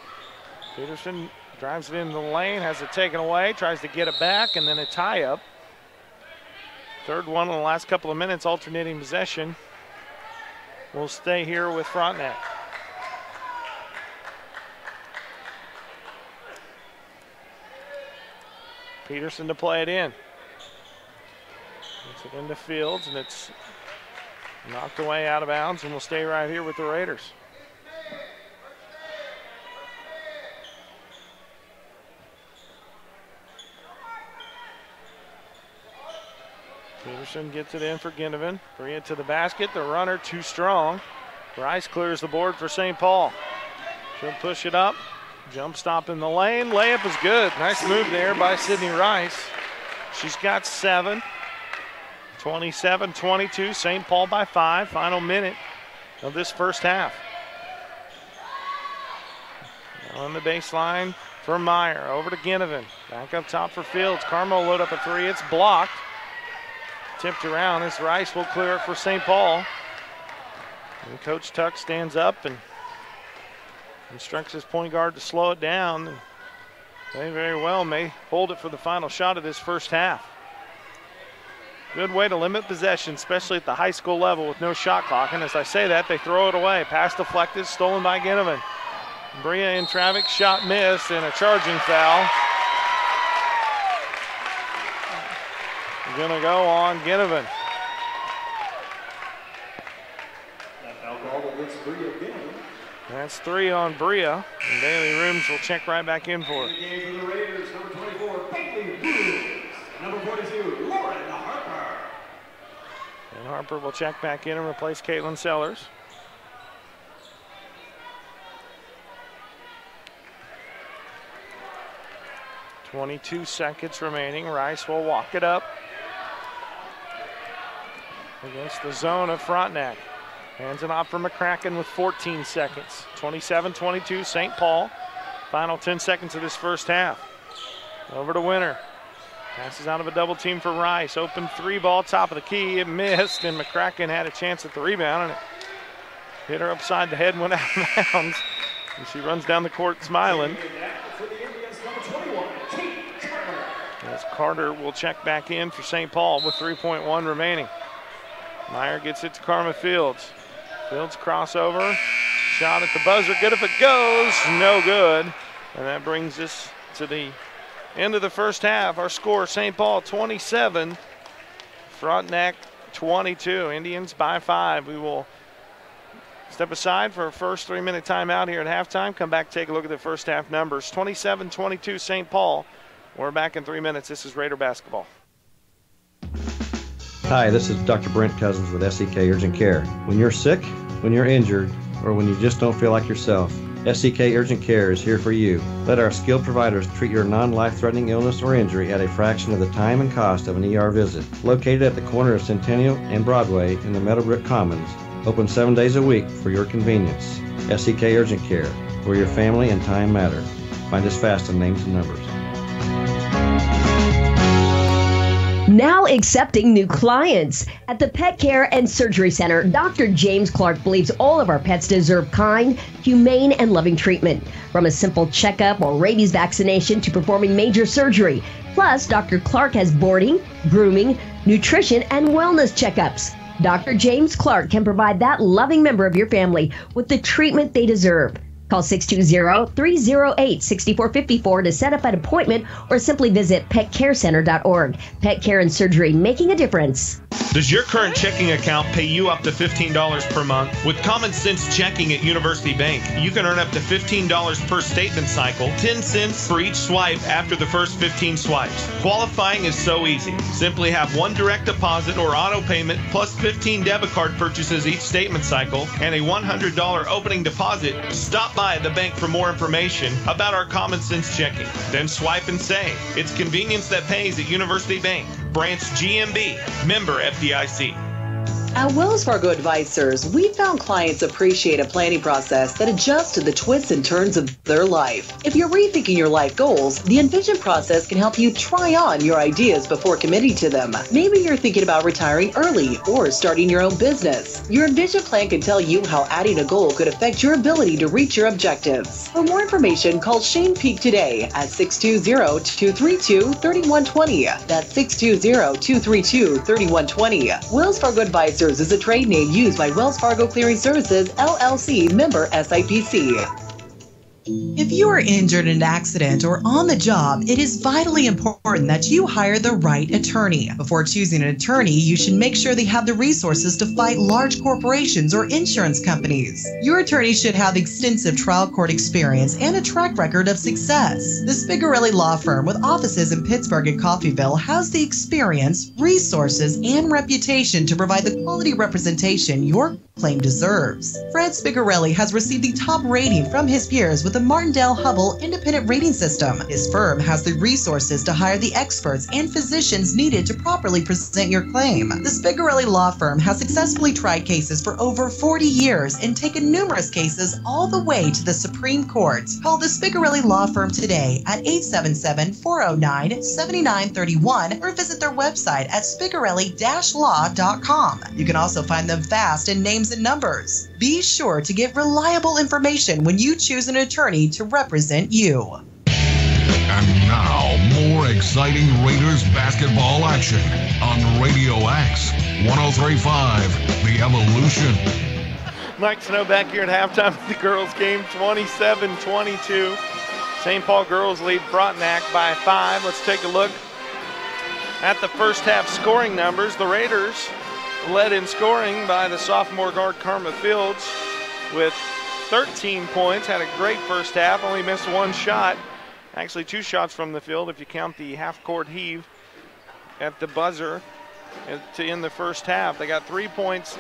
Peterson drives it into the lane, has it taken away, tries to get it back, and then a tie-up. Third one in the last couple of minutes, alternating possession. We'll stay here with Frontenac. Peterson to play it in. Gets it into Fields, and it's knocked away out of bounds, and will stay right here with the Raiders. Peterson gets it in for Ginnivan. Bring it to the basket. The runner too strong. Rice clears the board for St. Paul. She'll push it up. Jump stop in the lane. Layup is good. Nice move there by Sydney Rice. She's got 7. 27-22. St. Paul by 5. Final minute of this first half. On the baseline for Meyer. Over to Ginnivan. Back up top for Fields. Carmo load up a 3. It's blocked. Tipped around as Rice will clear it for St. Paul. And Coach Tuck stands up and instructs his point guard to slow it down. They very well may hold it for the final shot of this first half. Good way to limit possession, especially at the high school level with no shot clock. And as I say that, they throw it away. Pass deflected, stolen by Ginnivan. Bria in traffic, shot missed, and a charging foul. Gonna go on Ginnivan. That foul call against Bria Ginnivan. That's 3 on Bria, and Bailey Rooms will check right back in for it. The game for the Raiders, number 24, Bailey Rooms. Number 42, Lauren Harper. And Harper will check back in and replace Caitlin Sellers. .22 seconds remaining. Rice will walk it up against the zone of Frontenac. Hands it off for McCracken with 14 seconds. 27-22, St. Paul. Final 10 seconds of this first half. Over to Winter. Passes out of a double team for Rice. Open 3 ball, top of the key. It missed, and McCracken had a chance at the rebound, and it hit her upside the head and went out of bounds. And she runs down the court smiling. As Carter will check back in for St. Paul with 3.1 remaining. Meyer gets it to Karma Fields. Fields crossover. Shot at the buzzer. Good if it goes. No good. And that brings us to the end of the first half. Our score, St. Paul 27, Frontenac 22. Indians by 5. We will step aside for a first 3-minute timeout here at halftime. Come back, take a look at the first half numbers. 27-22 St. Paul. We're back in 3 minutes. This is Raider basketball. Hi, this is Dr. Brent Cousins with SEK Urgent Care. When you're sick, when you're injured, or when you just don't feel like yourself, SEK Urgent Care is here for you. Let our skilled providers treat your non-life-threatening illness or injury at a fraction of the time and cost of an ER visit. Located at the corner of Centennial and Broadway in the Meadowbrook Commons. Open 7 days a week for your convenience. SEK Urgent Care, where your family and time matter. Find us fast on names and numbers. Now accepting new clients. At the Pet Care and Surgery Center, Dr. James Clark believes all of our pets deserve kind, humane, and loving treatment. From a simple checkup or rabies vaccination to performing major surgery. Plus, Dr. Clark has boarding, grooming, nutrition, and wellness checkups. Dr. James Clark can provide that loving member of your family with the treatment they deserve. Call 620-308-6454 to set up an appointment or simply visit petcarecenter.org. Pet Care and Surgery, making a difference. Does your current checking account pay you up to $15 per month? With Common Sense Checking at University Bank, you can earn up to $15 per statement cycle, 10 cents for each swipe after the first 15 swipes. Qualifying is so easy. Simply have one direct deposit or auto payment plus 15 debit card purchases each statement cycle and a $100 opening deposit. Stop by the bank for more information about our Common Sense Checking. Then swipe and save. It's convenience that pays at University Bank. Branch GMB. Member FDIC. At Wells Fargo Advisors, we found clients appreciate a planning process that adjusts to the twists and turns of their life. If you're rethinking your life goals, the Envision process can help you try on your ideas before committing to them. Maybe you're thinking about retiring early or starting your own business. Your Envision plan can tell you how adding a goal could affect your ability to reach your objectives. For more information, call Shane Peak today at 620-232-3120. That's 620-232-3120. Wells Fargo Advisors is a trade name used by Wells Fargo Clearing Services, LLC, member SIPC. If you are injured in an accident or on the job, it is vitally important that you hire the right attorney. Before choosing an attorney, you should make sure they have the resources to fight large corporations or insurance companies. Your attorney should have extensive trial court experience and a track record of success. The Spigarelli Law Firm, with offices in Pittsburgh and Coffeyville, has the experience, resources, and reputation to provide the quality representation your claim deserves. Fred Spigarelli has received the top rating from his peers with the Martindale-Hubbell Independent Rating System. His firm has the resources to hire the experts and physicians needed to properly present your claim. The Spigarelli Law Firm has successfully tried cases for over 40 years and taken numerous cases all the way to the Supreme Court. Call the Spigarelli Law Firm today at 877-409-7931 or visit their website at spigarelli-law.com. You can also find them fast in names and numbers. Be sure to get reliable information when you choose an attorney to represent you. And now, more exciting Raiders basketball action on Radio X 103.5, The Evolution. Mike Snow back here at halftime of the girls' game, 27-22. St. Paul girls lead Frontenac by 5. Let's take a look at the first half scoring numbers. The Raiders led in scoring by the sophomore guard Karma Fields with 13 points. Had a great first half, only missed one shot. Actually 2 shots from the field if you count the half-court heave at the buzzer to end the first half. They got 3 points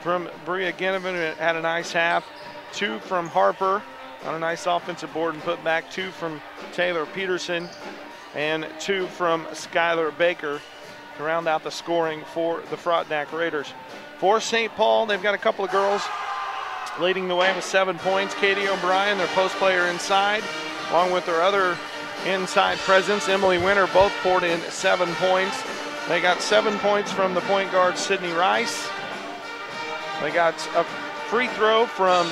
from Bria Ginnivan, who had a nice half, 2 from Harper on a nice offensive board and put back, 2 from Taylor Peterson, and 2 from Skylar Baker to round out the scoring for the Frontenac Raiders. For St. Paul, they've got a couple of girls leading the way with 7 points. Katie O'Brien, their post player inside, along with their other inside presence, Emily Winter, both poured in 7 points. They got 7 points from the point guard Sydney Rice. They got a free throw from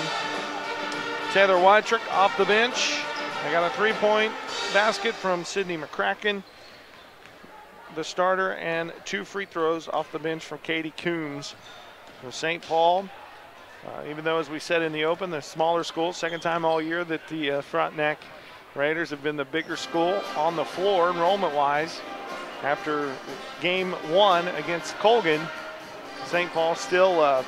Taylor Wytrick off the bench. They got a 3-point basket from Sydney McCracken, the starter, and 2 free throws off the bench from Katie Coombs. For St. Paul, even though, as we said in the open, the smaller school, second time all year that the Frontenac Raiders have been the bigger school on the floor enrollment-wise. After game 1 against Colgan, St. Paul still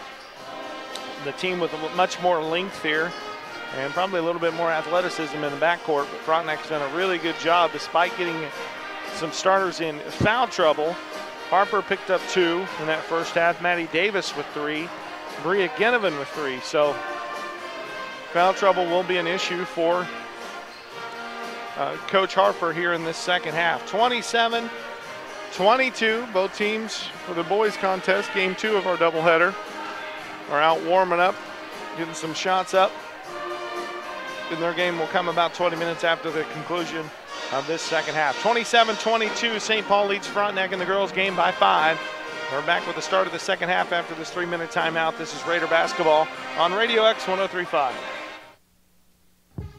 the team with much more length here and probably a little bit more athleticism in the backcourt. But Frontenac's done a really good job despite getting some starters in foul trouble. Harper picked up 2 in that first half. Maddie Davis with 3. Bria Ginnivan with 3. So foul trouble will be an issue for Coach Harper here in this second half. 27-22, both teams for the boys contest, game 2 of our doubleheader, are out warming up, getting some shots up. And their game will come about 20 minutes after the conclusion of this second half. 27-22, St. Paul leads Frontenac in the girls' game by 5. We're back with the start of the second half after this 3-minute timeout. This is Raider basketball on Radio X 103.5.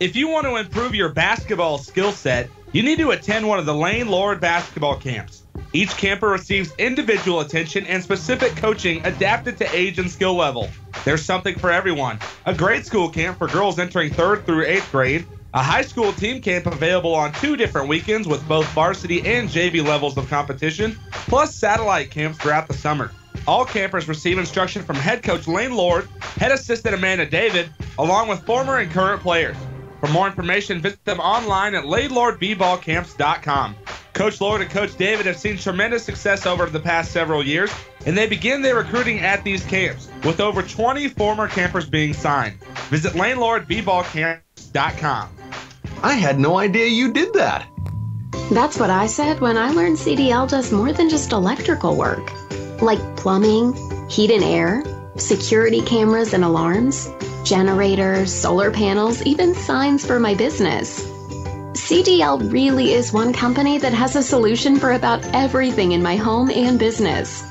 If you want to improve your basketball skill set, you need to attend one of the Lane Lord basketball camps. Each camper receives individual attention and specific coaching adapted to age and skill level. There's something for everyone. A grade school camp for girls entering 3rd through 8th grade, a high school team camp available on 2 different weekends with both varsity and JV levels of competition, plus satellite camps throughout the summer. All campers receive instruction from head coach Lane Lord, head assistant Amanda David, along with former and current players. For more information, visit them online at LaneLordBballCamps.com. Coach Lord and Coach David have seen tremendous success over the past several years, and they begin their recruiting at these camps, with over 20 former campers being signed. Visit LaneLordBballCamps.com. I had no idea you did that. That's what I said when I learned CDL does more than just electrical work, like plumbing, heat and air, security cameras and alarms, generators, solar panels, even signs for my business. CDL really is one company that has a solution for about everything in my home and business.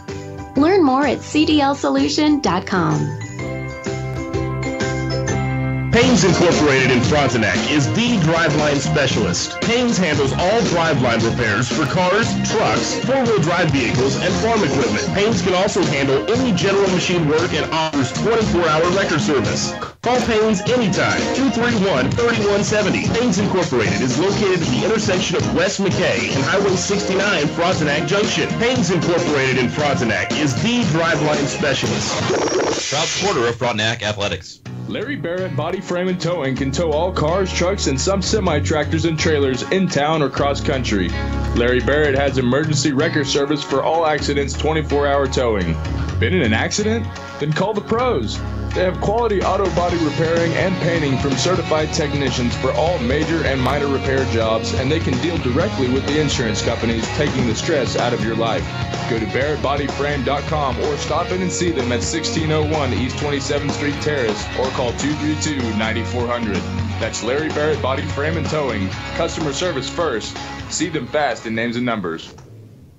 Learn more at cdlsolution.com. Paynes Incorporated in Frontenac is the driveline specialist. Paynes handles all driveline repairs for cars, trucks, four-wheel drive vehicles, and farm equipment. Paynes can also handle any general machine work and offers 24-hour wrecker service. Call Paynes anytime, 231-3170. Paynes Incorporated is located at the intersection of West McKay and Highway 69 Frontenac Junction. Paynes Incorporated in Frontenac is the driveline specialist. Proud supporter of Frontenac Athletics. Larry Barrett Body Frame and Towing can tow all cars, trucks, and some semi-tractors and trailers in town or cross country. Larry Barrett has emergency wrecker service for all accidents, 24-hour towing. Been in an accident? Then call the pros. They have quality auto body repairing and painting from certified technicians for all major and minor repair jobs, and they can deal directly with the insurance companies, taking the stress out of your life. Go to barrettbodyframe.com or stop in and see them at 1601 East 27th Street Terrace or call 232-9400. That's Larry Barrett Body Frame and Towing. Customer service first. See them fast in names and numbers.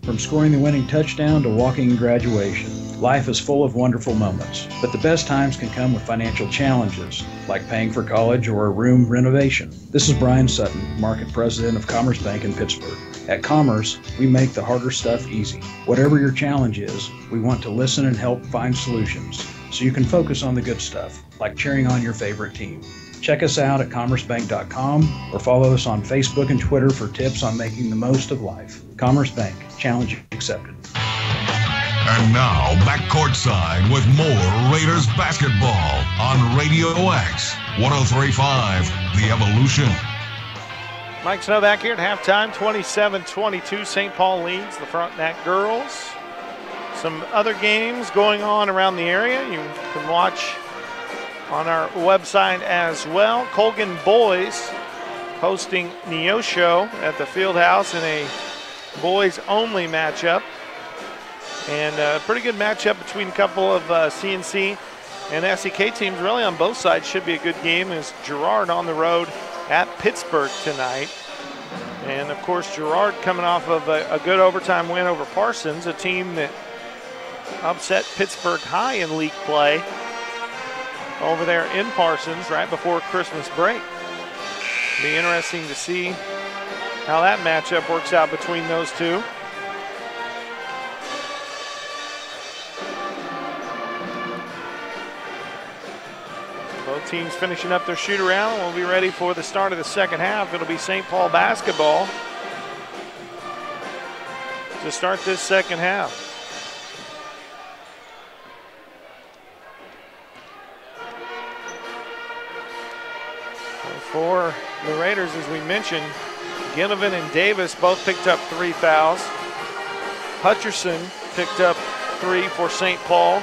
From scoring the winning touchdown to walking in graduation, life is full of wonderful moments. But the best times can come with financial challenges, like paying for college or a room renovation. This is Brian Sutton, Market President of Commerce Bank in Pittsburgh. At Commerce, we make the harder stuff easy. Whatever your challenge is, we want to listen and help find solutions so you can focus on the good stuff, like cheering on your favorite team. Check us out at commercebank.com or follow us on Facebook and Twitter for tips on making the most of life. Commerce Bank, challenge accepted. And now, back courtside with more Raiders basketball on Radio X, 103.5, The Evolution. Mike Snow back here at halftime, 27-22. St. Paul leads the Frontenac girls. Some other games going on around the area you can watch on our website as well. Colgan boys hosting Neosho at the Fieldhouse in a boys-only matchup. And a pretty good matchup between a couple of CNC and SEK teams. Really on both sides should be a good game as Girard on the road at Pittsburgh tonight. And of course Girard coming off of a good overtime win over Parsons, a team that upset Pittsburgh High in league play over there in Parsons right before Christmas break. Be interesting to see how that matchup works out between those two. Both teams finishing up their shoot around. We'll be ready for the start of the second half. It'll be St. Paul basketball to start this second half. For the Raiders, as we mentioned, Ginnivan and Davis both picked up 3 fouls. Hutcherson picked up 3 for St. Paul,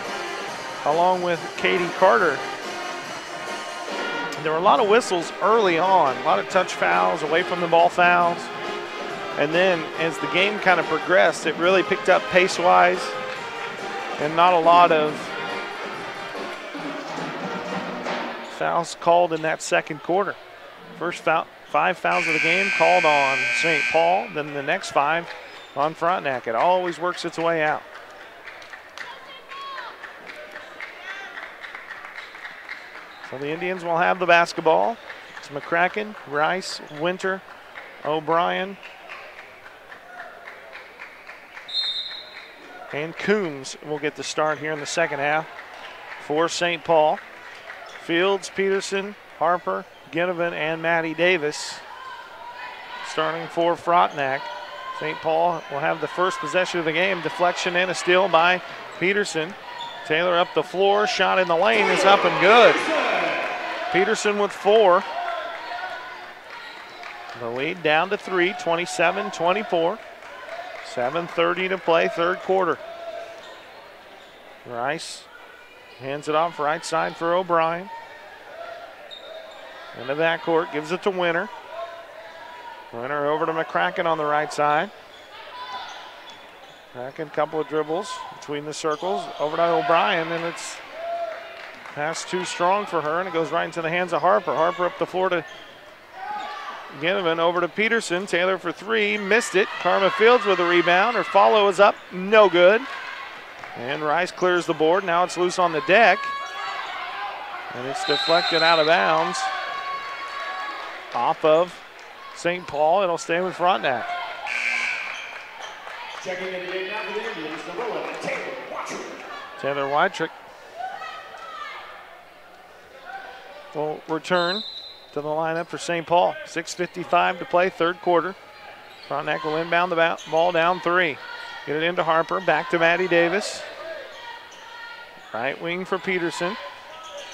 along with Katie Carter. There were a lot of whistles early on, a lot of touch fouls, away from the ball fouls. And then as the game kind of progressed, it really picked up pace-wise and not a lot of fouls called in that second quarter. First 5 fouls of the game called on St. Paul, then the next 5 on Frontenac. It always works its way out. So the Indians will have the basketball. It's McCracken, Rice, Winter, O'Brien, and Coombs will get the start here in the second half for St. Paul. Fields, Peterson, Harper, Ginnivan, and Maddie Davis starting for Frontenac. St. Paul will have the first possession of the game. Deflection and a steal by Peterson. Taylor up the floor, shot in the lane is up and good. Peterson with 4. The lead down to 3, 27-24. 7:30 to play, third quarter. Rice hands it off right side for O'Brien. Into backcourt, gives it to Winter. Winter over to McCracken on the right side. McCracken, couple of dribbles between the circles. Over to O'Brien, and it's pass too strong for her, and it goes right into the hands of Harper. Harper up the floor to Ginnivan, over to Peterson. Taylor for 3, missed it. Karma Fields with a rebound. Her follow is up, no good. And Rice clears the board. Now it's loose on the deck. And it's deflected out of bounds off of St. Paul. It'll stay with Frontenac. Checking in the game now for the Indians, number 11, Taylor Wattrick. Taylor Wattrick will return to the lineup for St. Paul. 6:55 to play, third quarter. Frontenac will inbound the ball down 3. Get it into Harper, back to Maddie Davis. Right wing for Peterson.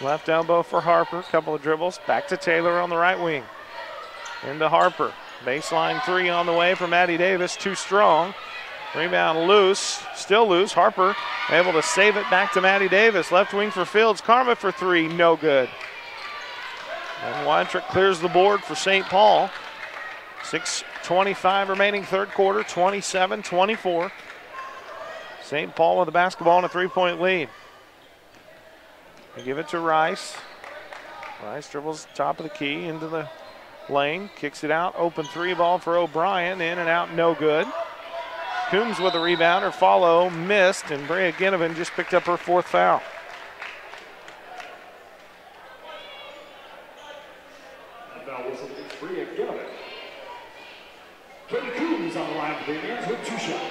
Left elbow for Harper, couple of dribbles. Back to Taylor on the right wing. Into Harper. Baseline 3 on the way for Maddie Davis, too strong. Rebound loose, still loose. Harper able to save it back to Maddie Davis. Left wing for Fields. Karma for 3, no good. And Wattrick clears the board for St. Paul. 6:25 remaining third quarter, 27-24. St. Paul with the basketball and a 3-point lead. They give it to Rice. Rice dribbles top of the key into the lane, kicks it out. Open 3 ball for O'Brien, in and out, no good. Coombs with a rebound. Her follow missed, and Brea Ginnivan just picked up her 4th foul. And foul whistle is Brea Ginnivan. Katie Coombs on the line for the Indians with 2 shots.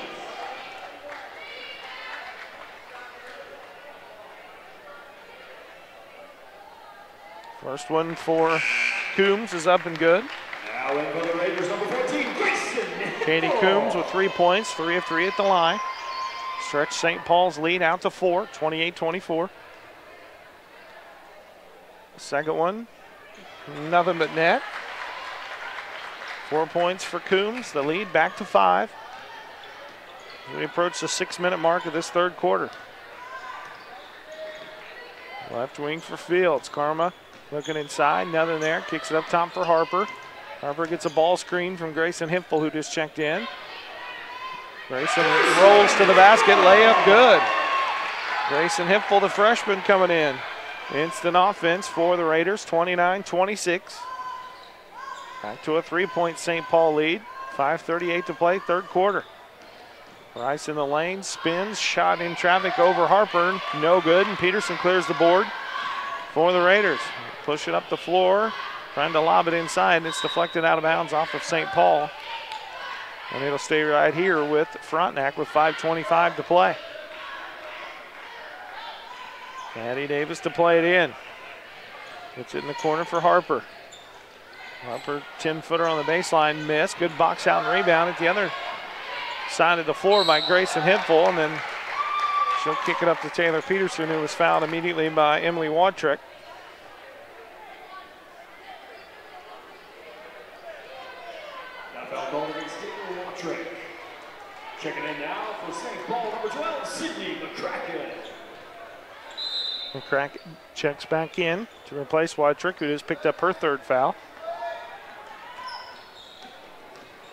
First one for Coombs is up and good. Now in for the Raiders, number 14, Grayson. Katie Coombs with 3 points, 3 of 3 at the line. Stretch St. Paul's lead out to 4, 28-24. Second one, nothing but net. 4 points for Coombs, the lead back to 5. We approach the 6-minute mark of this third quarter. Left wing for Fields. Karma looking inside, nothing there. Kicks it up top for Harper. Harper gets a ball screen from Grayson Himpel, who just checked in. Grayson rolls to the basket, layup good. Grayson Himpel, the freshman, coming in. Instant offense for the Raiders, 29-26. Back to a 3-point St. Paul lead. 5:38 to play, third quarter. Rice in the lane, spins, shot in traffic over Harper, no good, and Peterson clears the board for the Raiders. Push it up the floor, trying to lob it inside, and it's deflected out of bounds off of St. Paul. And it'll stay right here with Frontenac with 5:25 to play. Maddie Davis to play it in. Puts it in the corner for Harper. Harper, 10-footer on the baseline, miss. Good box out and rebound at the other side of the floor by Grayson Himpel, and then she'll kick it up to Taylor Peterson, who was fouled immediately by Emily Wattrick. That foul called against Taylor Wattrick. Checking in now for St. Paul, number 12, Sydney McCracken. McCracken checks back in to replace Wattrick, who just picked up her 3rd foul.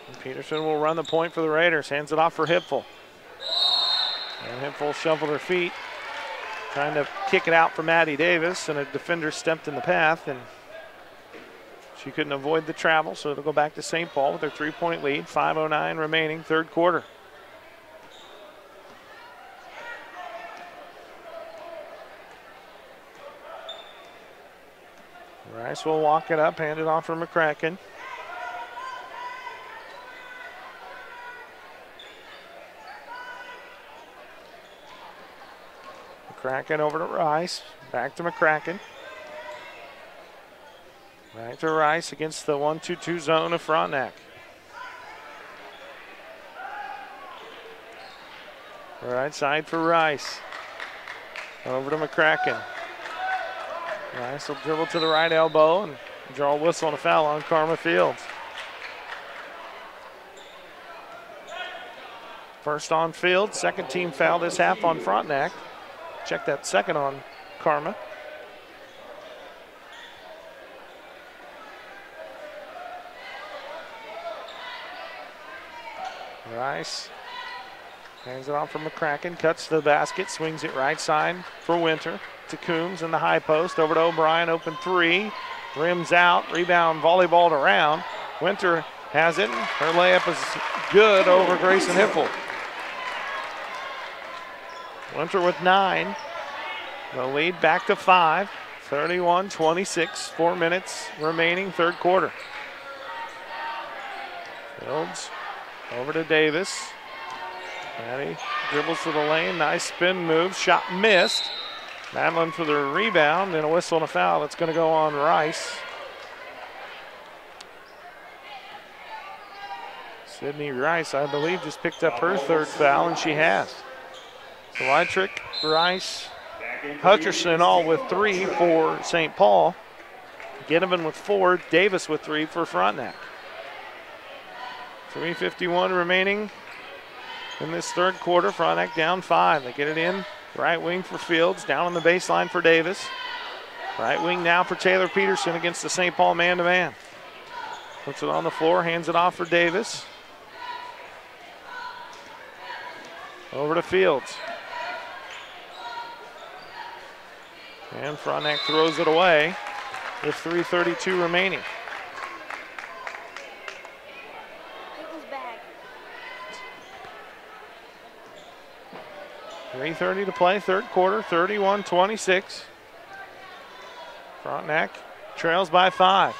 And Peterson will run the point for the Raiders. Hands it off for Himpel. And Himpel shuffled her feet, trying to kick it out for Maddie Davis, and a defender stepped in the path, and she couldn't avoid the travel, so it'll go back to St. Paul with their 3-point lead. 5:09 remaining, third quarter. Rice will walk it up, hand it off for McCracken. McCracken over to Rice, back to McCracken. Back to Rice against the 1-2-2 zone of Frontenac. Right side for Rice. Over to McCracken. Rice will dribble to the right elbow and draw a whistle and a foul on Karma Fields. First on Fields, second team foul this half on Frontenac. Check that second on Karma. Rice hands it off for McCracken, cuts to the basket, swings it right side for Winter. To Coombs in the high post, over to O'Brien, open 3, rims out, rebound volleyballed around. Winter has it, her layup is good over Grayson Himpel. Winter with 9, the lead back to 5, 31-26, 4 minutes remaining, third quarter. Fields over to Davis. Maddie dribbles to the lane, nice spin move, shot missed. Madeline for the rebound and a whistle and a foul that's going to go on Rice. Sydney Rice, I believe, just picked up her third foul, and she has. So Wytrick, Rice, Hutcherson all with 3 for St. Paul. Ginnivan with 4, Davis with 3 for Frontenac. 3:51 remaining in this third quarter. Frontenac down 5. They get it in. Right wing for Fields, down on the baseline for Davis. Right wing now for Taylor Peterson against the St. Paul man-to-man. Puts it on the floor, hands it off for Davis. Over to Fields. And Frontenac throws it away with 3:32 remaining. 3:30 to play, third quarter, 31-26. Frontenac trails by 5.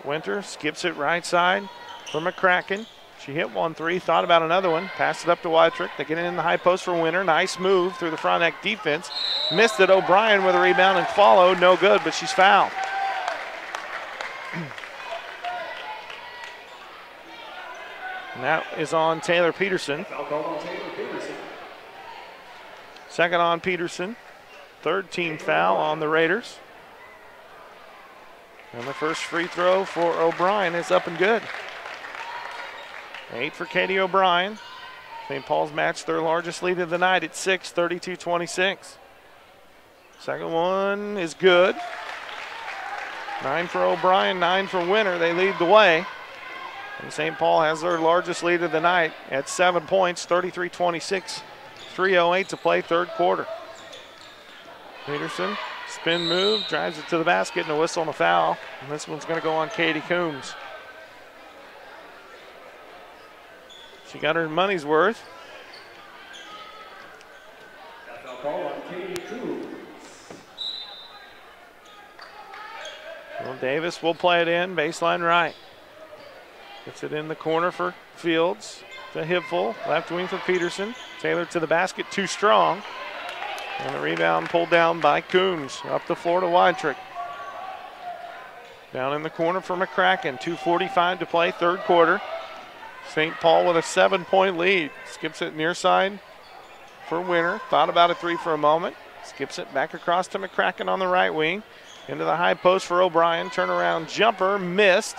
Winter skips it right side for McCracken. She hit 1-3, thought about another one, passed it up to Wytrick. They get it in the high post for Winter. Nice move through the Frontenac defense. Missed it. O'Brien with a rebound and followed. No good, but she's fouled. And that is on Taylor Peterson. Second on Peterson. Third team foul on the Raiders. And the first free throw for O'Brien is up and good. 8 for Katie O'Brien. St. Paul's matched their largest lead of the night at 6, 32-26. Second one is good. 9 for O'Brien, 9 for Winter. They lead the way. And St. Paul has their largest lead of the night at 7 points, 33-26. 3:08 to play, third quarter. Peterson, spin move, drives it to the basket, and a whistle and a foul. And this one's going to go on Katie Coombs. She got her money's worth. Well, Davis will play it in, baseline right. Gets it in the corner for Fields. To Hipful, left wing for Peterson. Taylor to the basket, too strong. And the rebound pulled down by Coombs. Up the floor to Wytrick. Down in the corner for McCracken. 2:45 to play, third quarter. St. Paul with a 7-point lead. Skips it near side for Winter. Thought about a 3 for a moment. Skips it back across to McCracken on the right wing. Into the high post for O'Brien. Turnaround jumper, missed.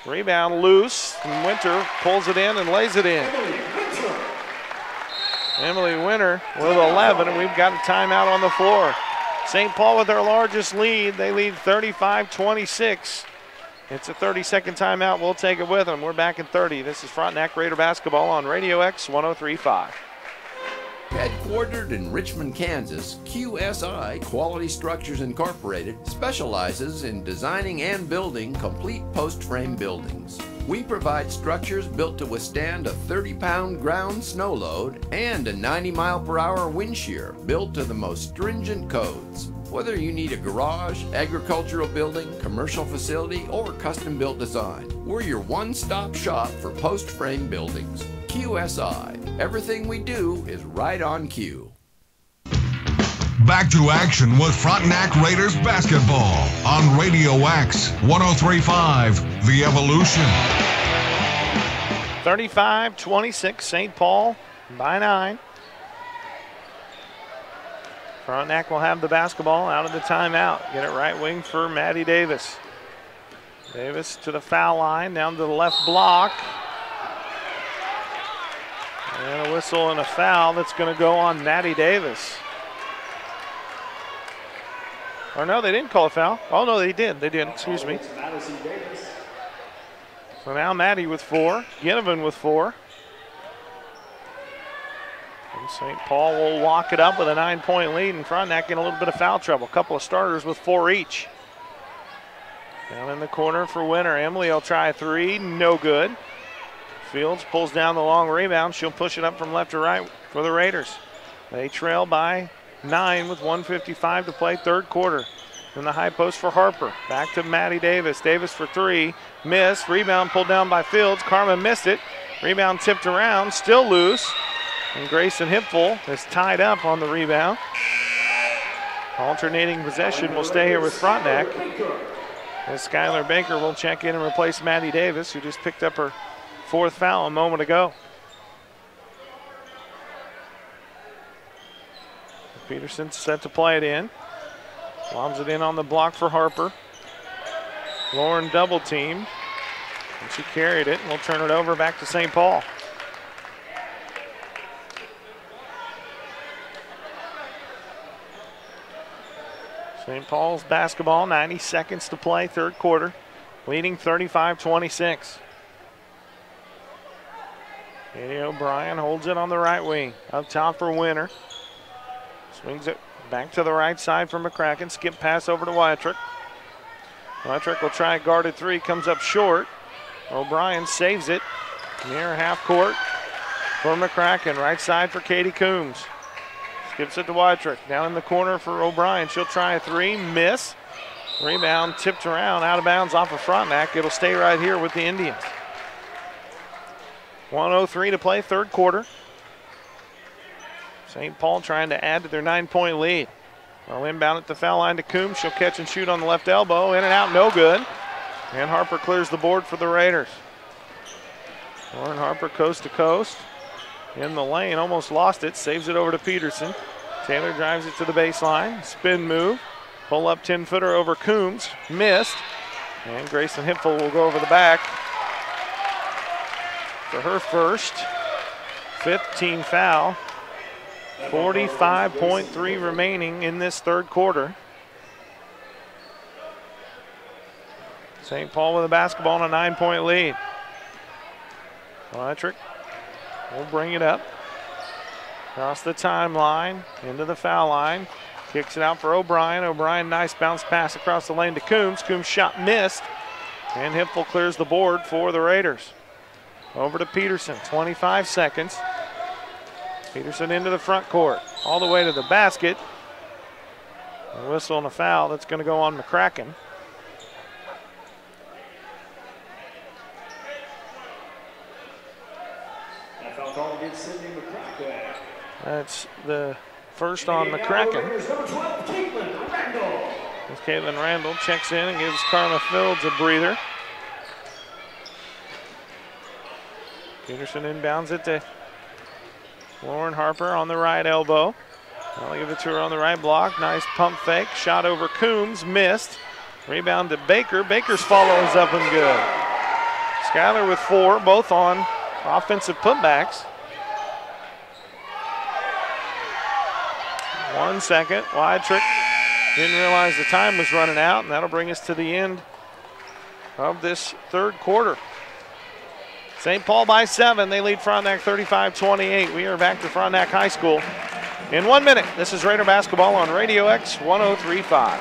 Rebound loose, and Winter pulls it in and lays it in. Emily Winter with 11, and we've got a timeout on the floor. St. Paul with their largest lead. They lead 35-26. It's a 30-second timeout. We'll take it with them. We're back in 30. This is Frontenac Raider basketball on Radio X 103.5. Headquartered in Richmond, Kansas, QSI Quality Structures Incorporated specializes in designing and building complete post-frame buildings. We provide structures built to withstand a 30-pound ground snow load and a 90-mile-per-hour wind shear built to the most stringent codes. Whether you need a garage, agricultural building, commercial facility, or custom-built design, we're your one-stop shop for post-frame buildings. QSI. Everything we do is right on cue. Back to action with Frontenac Raiders basketball on Radio X 103.5, The Evolution. 35-26, St. Paul by 9. Frontenac will have the basketball out of the timeout. Get it right wing for Maddie Davis. Davis to the foul line, down to the left block. And a whistle and a foul that's going to go on Maddie Davis. Or no, they didn't call a foul. Oh, no, they did. They did, excuse me. So now Maddie with 4, Ginnivan with 4. And St. Paul will lock it up with a 9-point lead, and Frontenac in a little bit of foul trouble. A couple of starters with 4 each. Down in the corner for Winter. Emily will try a 3, no good. Fields pulls down the long rebound. She'll push it up from left to right for the Raiders. They trail by 9 with 1:55 to play, third quarter. In the high post for Harper. Back to Maddie Davis. Davis for three. Miss. Rebound pulled down by Fields. Karma missed it. Rebound tipped around. Still loose. And Grayson Hipful is tied up on the rebound. Alternating possession will stay here with Frontenac. As Skylar Baker will check in and replace Maddie Davis, who just picked up her fourth foul a moment ago. Peterson's set to play it in. Lobs it in on the block for Harper. Lauren double teamed. And she carried it, and we'll turn it over back to St. Paul. St. Paul's basketball, 90 seconds to play, third quarter. Leading 35-26. Katie O'Brien holds it on the right wing. Up top for Winter. Swings it back to the right side for McCracken. Skip pass over to Wyattrick. Wyattrick will try a guarded three. Comes up short. O'Brien saves it. Near half court for McCracken. Right side for Katie Coombs. Skips it to Wyattrick. Down in the corner for O'Brien. She'll try a three. Miss. Rebound tipped around. Out of bounds off of Frontenac. It'll stay right here with the Indians. 1:03 to play, third quarter. St. Paul trying to add to their 9-point lead. Well, inbound at the foul line to Coombs. She'll catch and shoot on the left elbow. In and out, no good. And Harper clears the board for the Raiders. Lauren Harper coast to coast. In the lane, almost lost it. Saves it over to Peterson. Taylor drives it to the baseline. Spin move. Pull up 10-footer over Coombs. Missed. And Grayson Hipful will go over the back for her first. 15 foul. 45.3 remaining in this third quarter. St. Paul with a basketball and a 9-point lead. Wyattrick will bring it up. Across the timeline, into the foul line. Kicks it out for O'Brien. O'Brien, nice bounce pass across the lane to Coombs. Coombs shot missed. And Hipful clears the board for the Raiders. Over to Peterson, 25 seconds. Peterson into the front court, all the way to the basket. A whistle and a foul that's going to go on McCracken. That foul call against Sydney McCracken. That's the first on McCracken. Number 12, Caitlin Randall. As Caitlin Randall checks in and gives Karma Fields a breather. Peterson inbounds it to Lauren Harper on the right elbow. I'll give it to her on the right block. Nice pump fake. Shot over Coombs. Missed. Rebound to Baker. Baker's follow is up and good. Skyler with 4, both on offensive putbacks. 1 second. Wyattrick didn't realize the time was running out, and that'll bring us to the end of this third quarter. St. Paul by 7. They lead Frontenac 35-28. We are back to Frontenac High School in 1 minute. This is Raider basketball on Radio X 103.5.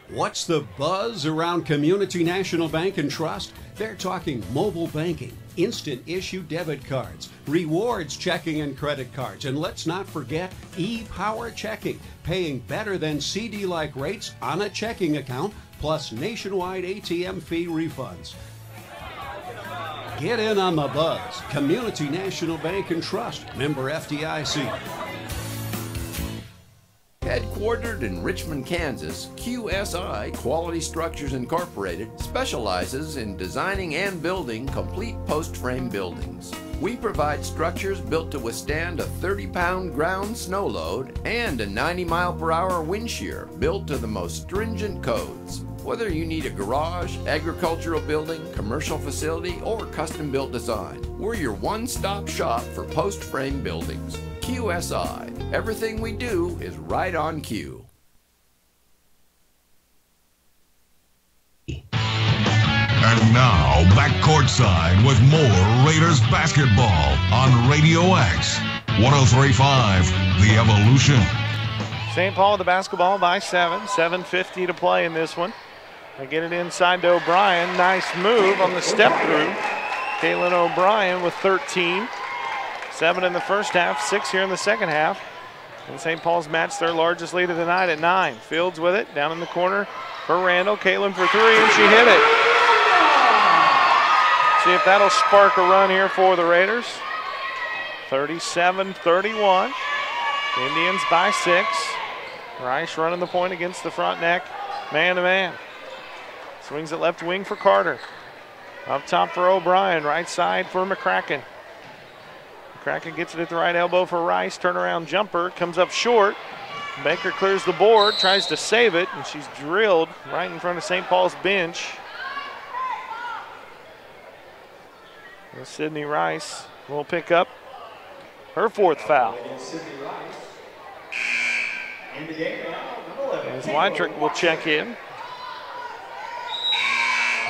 What's the buzz around Community National Bank and Trust? They're talking mobile banking, instant issue debit cards, rewards checking and credit cards, and let's not forget e-power checking, paying better than CD-like rates on a checking account, plus nationwide ATM fee refunds. Get in on the buzz. Community National Bank and Trust, member FDIC. Headquartered in Richmond, Kansas, QSI Quality Structures Incorporated specializes in designing and building complete post-frame buildings. We provide structures built to withstand a 30-pound ground snow load and a 90-mile-per-hour wind shear built to the most stringent codes. Whether you need a garage, agricultural building, commercial facility, or custom-built design, we're your one-stop shop for post-frame buildings. QSI. Everything we do is right on cue. And now, back courtside with more Raiders basketball on Radio X. 103.5, The Evolution. St. Paul with the basketball by 7. 7:50 to play in this one. They get it inside to O'Brien. Nice move on the step through. Kaylin O'Brien with 13. 7 in the first half, 6 here in the second half. And St. Paul's matched their largest lead of the night at 9. Fields with it, down in the corner for Randall. Caitlin for 3, and she hit it. See if that'll spark a run here for the Raiders. 37-31. Indians by 6. Rice running the point against the Frontenac man-to-man. Swings it left wing for Carter. Up top for O'Brien, right side for McCracken. McCracken gets it at the right elbow for Rice. Turnaround jumper, comes up short. Baker clears the board, tries to save it, and she's drilled right in front of St. Paul's bench. And Sydney Rice will pick up her 4th foul. As Weidrich will check in,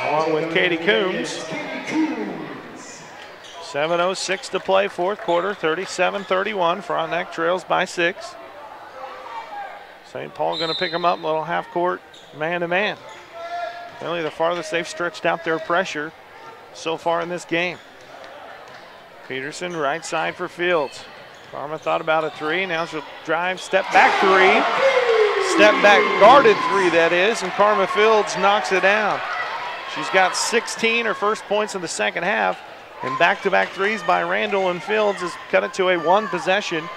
along with Katie Coombs. 7:06 to play, 4th quarter, 37-31. Frontenac trails by 6. St. Paul going to pick them up, little half-court man-to-man. Really the farthest they've stretched out their pressure so far in this game. Peterson, right side for Fields. Karma thought about a 3, now she'll drive, step back 3. Step back guarded 3, that is, and Karma Fields knocks it down. She's got 16, her first points in the second half, and back-to-back threes by Randall and Fields has cut it to a 1-possession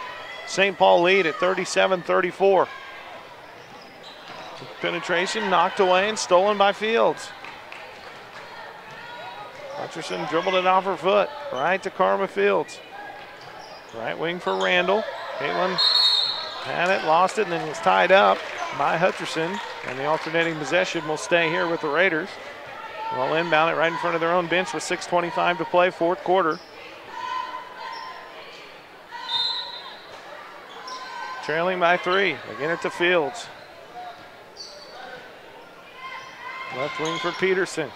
St. Paul lead at 37-34. Penetration knocked away and stolen by Fields. Hutcherson dribbled it off her foot, right to Karma Fields. Right wing for Randall. Caitlin had it, lost it, and then was tied up by Hutcherson. And the alternating possession will stay here with the Raiders. They'll inbound it right in front of their own bench with 6:25 to play, 4th quarter. Trailing by 3. Again it to Fields. Left wing for Peterson.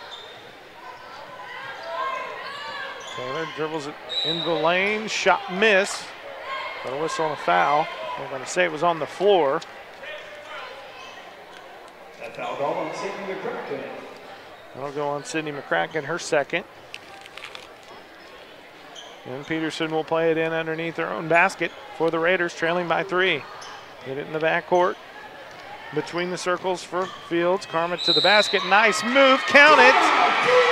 Taylor dribbles it into the lane. Shot miss. Got a whistle on a foul. We're going to say it was on the floor. That foul called on Sydney McCracken. That'll go on Sydney McCracken, her 2nd. And Peterson will play it in underneath their own basket for the Raiders, trailing by 3. Get it in the backcourt. Between the circles for Fields. Karma to the basket. Nice move. Count it.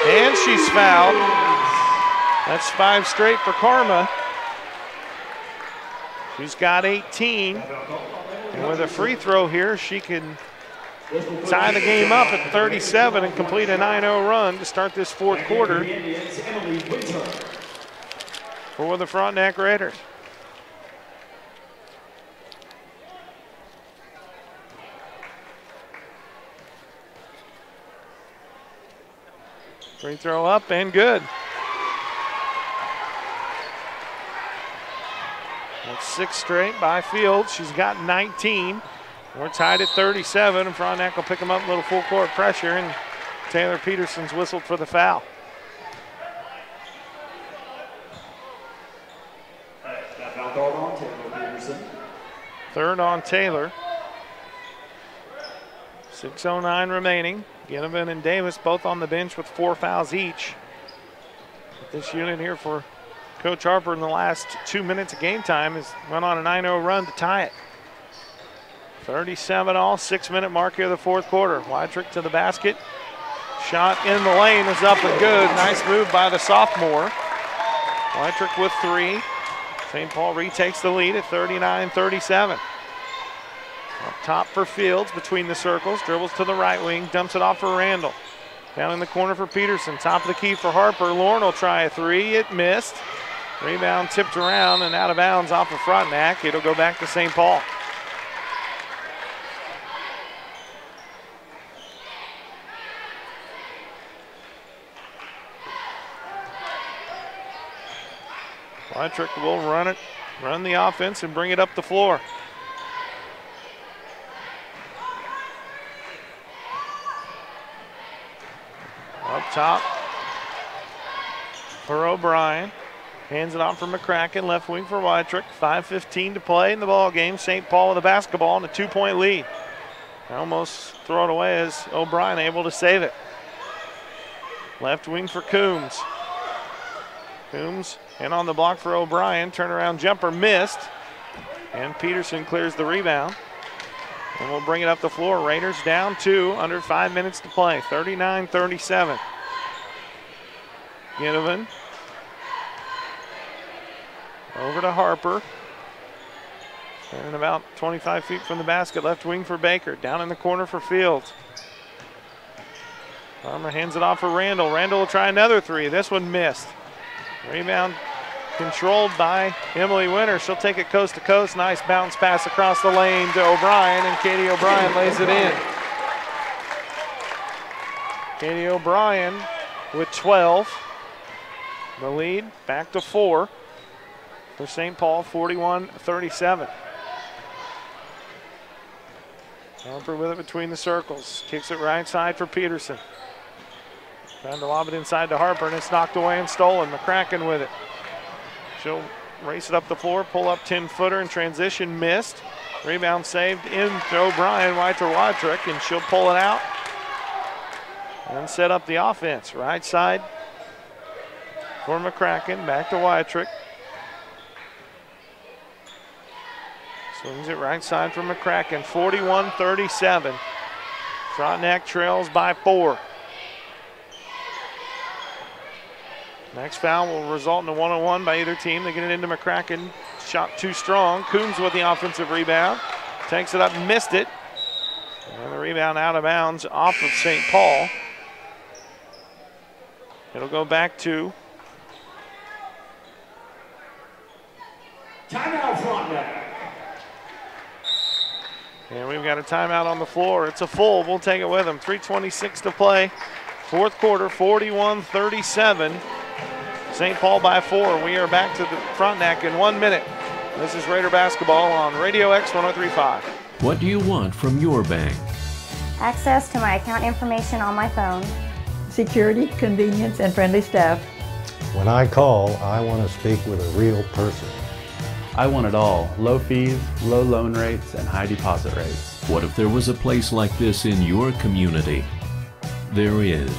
And she's fouled. That's 5 straight for Karma. She's got 18. And with a free throw here, she can tie the game up at 37 and complete a 9-0 run to start this 4th quarter for the Frontenac Raiders. Free throw up and good. That's 6 straight by Fields. She's got 19. We're tied at 37, and Frontenac will pick them up, a little full court pressure, and Taylor Peterson's whistled for the foul. That foul called on Taylor Peterson. 3rd on Taylor. 6:09 remaining. Ginnivan and Davis both on the bench with 4 fouls each. This unit here for Coach Harper in the last 2 minutes of game time has went on a 9-0 run to tie it. 37 all, 6-minute mark here of the 4th quarter. Weidrich to the basket. Shot in the lane is up and good. Nice move by the sophomore. Weidrich with 3. St. Paul retakes the lead at 39-37. Up top for Fields between the circles. Dribbles to the right wing. Dumps it off for Randall. Down in the corner for Peterson. Top of the key for Harper. Lauren will try a 3. It missed. Rebound tipped around and out of bounds off of Frontenac. It'll go back to St. Paul. Weidrich will run the offense and bring it up the floor. Up top for O'Brien. Hands it off for McCracken. Left wing for Weidrich. 5:15 to play in the ball game. St. Paul with the basketball and a 2-point lead. Almost throw it away as O'Brien able to save it. Left wing for Coombs. Coombs in on the block for O'Brien. Turnaround jumper missed. And Peterson clears the rebound. And we'll bring it up the floor. Raiders down 2, under 5 minutes to play. 39-37. Ginnivan. Over to Harper. And about 25 feet from the basket. Left wing for Baker. Down in the corner for Fields. Farmer hands it off for Randall. Randall will try another three. This one missed. Rebound controlled by Emily Winter. She'll take it coast to coast. Nice bounce pass across the lane to O'Brien, and Katie O'Brien lays it in. Katie O'Brien with 12. The lead back to 4 for St. Paul, 41-37. Harper with it between the circles. Kicks it right side for Peterson. Trying to lob it inside to Harper, and it's knocked away and stolen. McCracken with it. She'll race it up the floor, pull up 10-footer in transition, missed. Rebound saved in to O'Brien, wide to Wadrick, and she'll pull it out and set up the offense. Right side for McCracken, back to Wadrick. Swings it right side for McCracken, 41-37. Frontenac trails by 4. Next foul will result in a 1-on-1 by either team. They get it into McCracken. Shot too strong. Coombs with the offensive rebound. Takes it up, missed it. And the rebound out of bounds off of St. Paul. It'll go back to timeout Frontenac. And we've got a timeout on the floor. It's a full. We'll take it with them. 3:26 to play. Fourth quarter, 41-37. St. Paul by 4. We are back to the Frontenac in 1 minute. This is Raider basketball on Radio X 103.5. What do you want from your bank? Access to my account information on my phone. Security, convenience, and friendly staff. When I call, I want to speak with a real person. I want it all. Low fees, low loan rates, and high deposit rates. What if there was a place like this in your community? There is.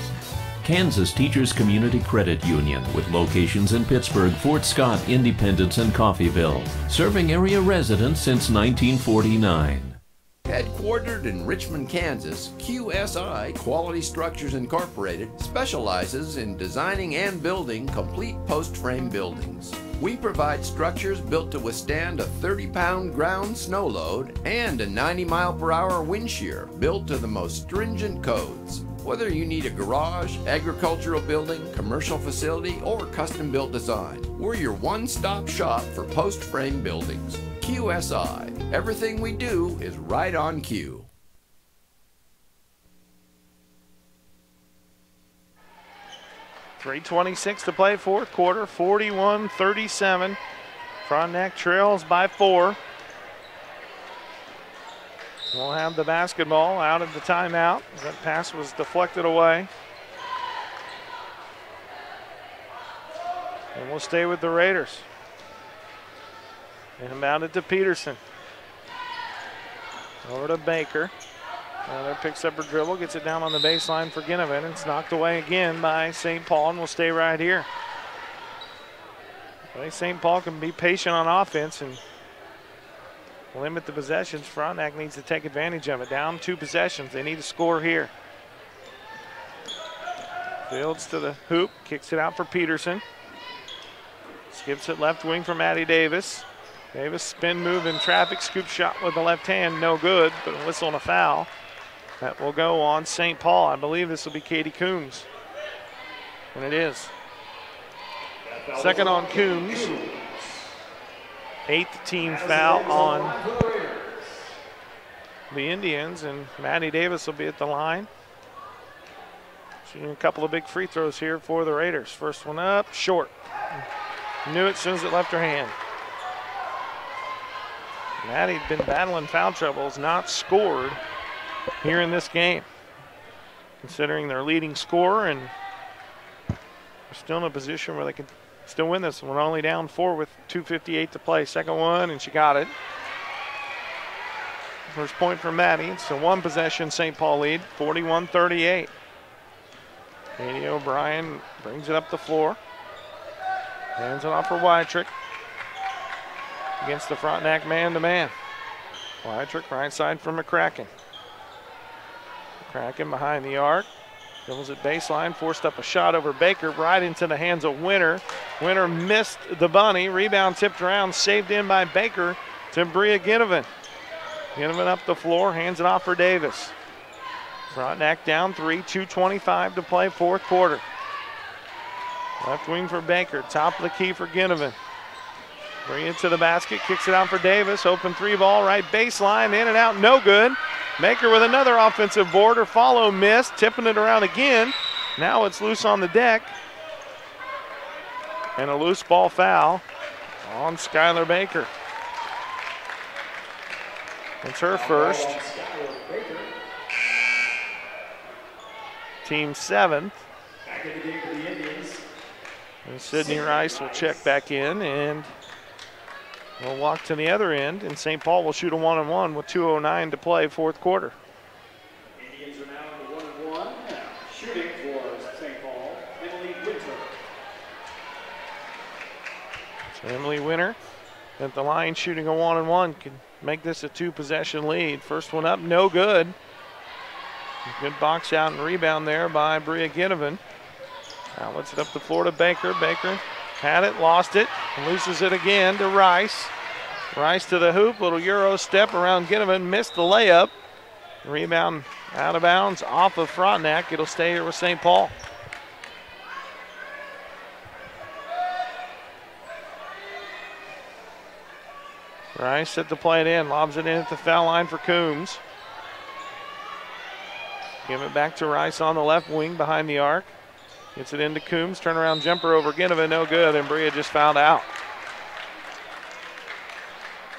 Kansas Teachers Community Credit Union with locations in Pittsburgh, Fort Scott, Independence, and Coffeyville, serving area residents since 1949. Headquartered in Richmond, Kansas, QSI Quality Structures Incorporated specializes in designing and building complete post-frame buildings. We provide structures built to withstand a 30-pound ground snow load and a 90-mile-per-hour wind shear built to the most stringent codes. Whether you need a garage, agricultural building, commercial facility, or custom-built design, we're your one-stop shop for post-frame buildings. QSI. Everything we do is right on cue. .326 to play, fourth quarter, 41-37. Frontenac trails by 4. We'll have the basketball out of the timeout. That pass was deflected away. And we'll stay with the Raiders. Inbounded to Peterson. Over to Baker. There picks up her dribble, gets it down on the baseline for Ginnivan. It's knocked away again by St. Paul, and will stay right here. St. Paul can be patient on offense and limit the possessions. Frontenac needs to take advantage of it. Down 2 possessions. They need to score here. Fields to the hoop, kicks it out for Peterson. Skips it left wing for Maddie Davis. Davis spin move in traffic, scoop shot with the left hand, no good, but a whistle and a foul. That will go on St. Paul. I believe this will be Katie Coombs. And it is. Second on Coombs. 8th team foul on the Indians, and Maddie Davis will be at the line. Shooting a couple of big free throws here for the Raiders. First one up, short. Knew it as soon as it left her hand. Maddie'd been battling foul trouble, has not scored here in this game, considering their leading scorer, and they're still in a position where they can still win this. We're only down 4 with 2:58 to play. Second one, and she got it. First point for Maddie. It's a 1 possession St. Paul lead, 41-38. Katie O'Brien brings it up the floor. Hands it off for Wytrick. Against the Frontenac man-to-man. Wytrick right side for McCracken. McCracken behind the arc. Dribbles at baseline, forced up a shot over Baker, right into the hands of Winter. Winter missed the bunny. Rebound tipped around, saved in by Baker to Bria Ginnivan. Ginnivan up the floor, hands it off for Davis. Frontenac down 3, 2:25 to play, fourth quarter. Left wing for Baker, top of the key for Ginnivan. Bring it to the basket, kicks it out for Davis. Open three ball, right baseline, in and out, no good. Baker with another offensive board. Her follow missed, tipping it around again. Now it's loose on the deck. And a loose ball foul on Skylar Baker. It's her first. Team 7th. And Sydney Rice will check back in, and we'll walk to the other end, and St. Paul will shoot a 1-on-1 with 2:09 to play, fourth quarter. Indians are now in the 1-1. Shooting for St. Paul, Emily Winter. So Emily Winter at the line shooting a 1-on-1 can make this a 2-possession lead. First one up, no good. Good box out and rebound there by Bria Ginnivan. Now lets it up the floor to Baker. Baker had it, lost it, and loses it again to Rice. Rice to the hoop, little Euro step around Ginnivan, missed the layup. Rebound out of bounds off of Frontenac. It'll stay here with St. Paul. Rice set to play it in, lobs it in at the foul line for Coombs. Give it back to Rice on the left wing behind the arc. Gets it into Coombs, turnaround jumper over Ginnivan, no good, and Bria just fouled out.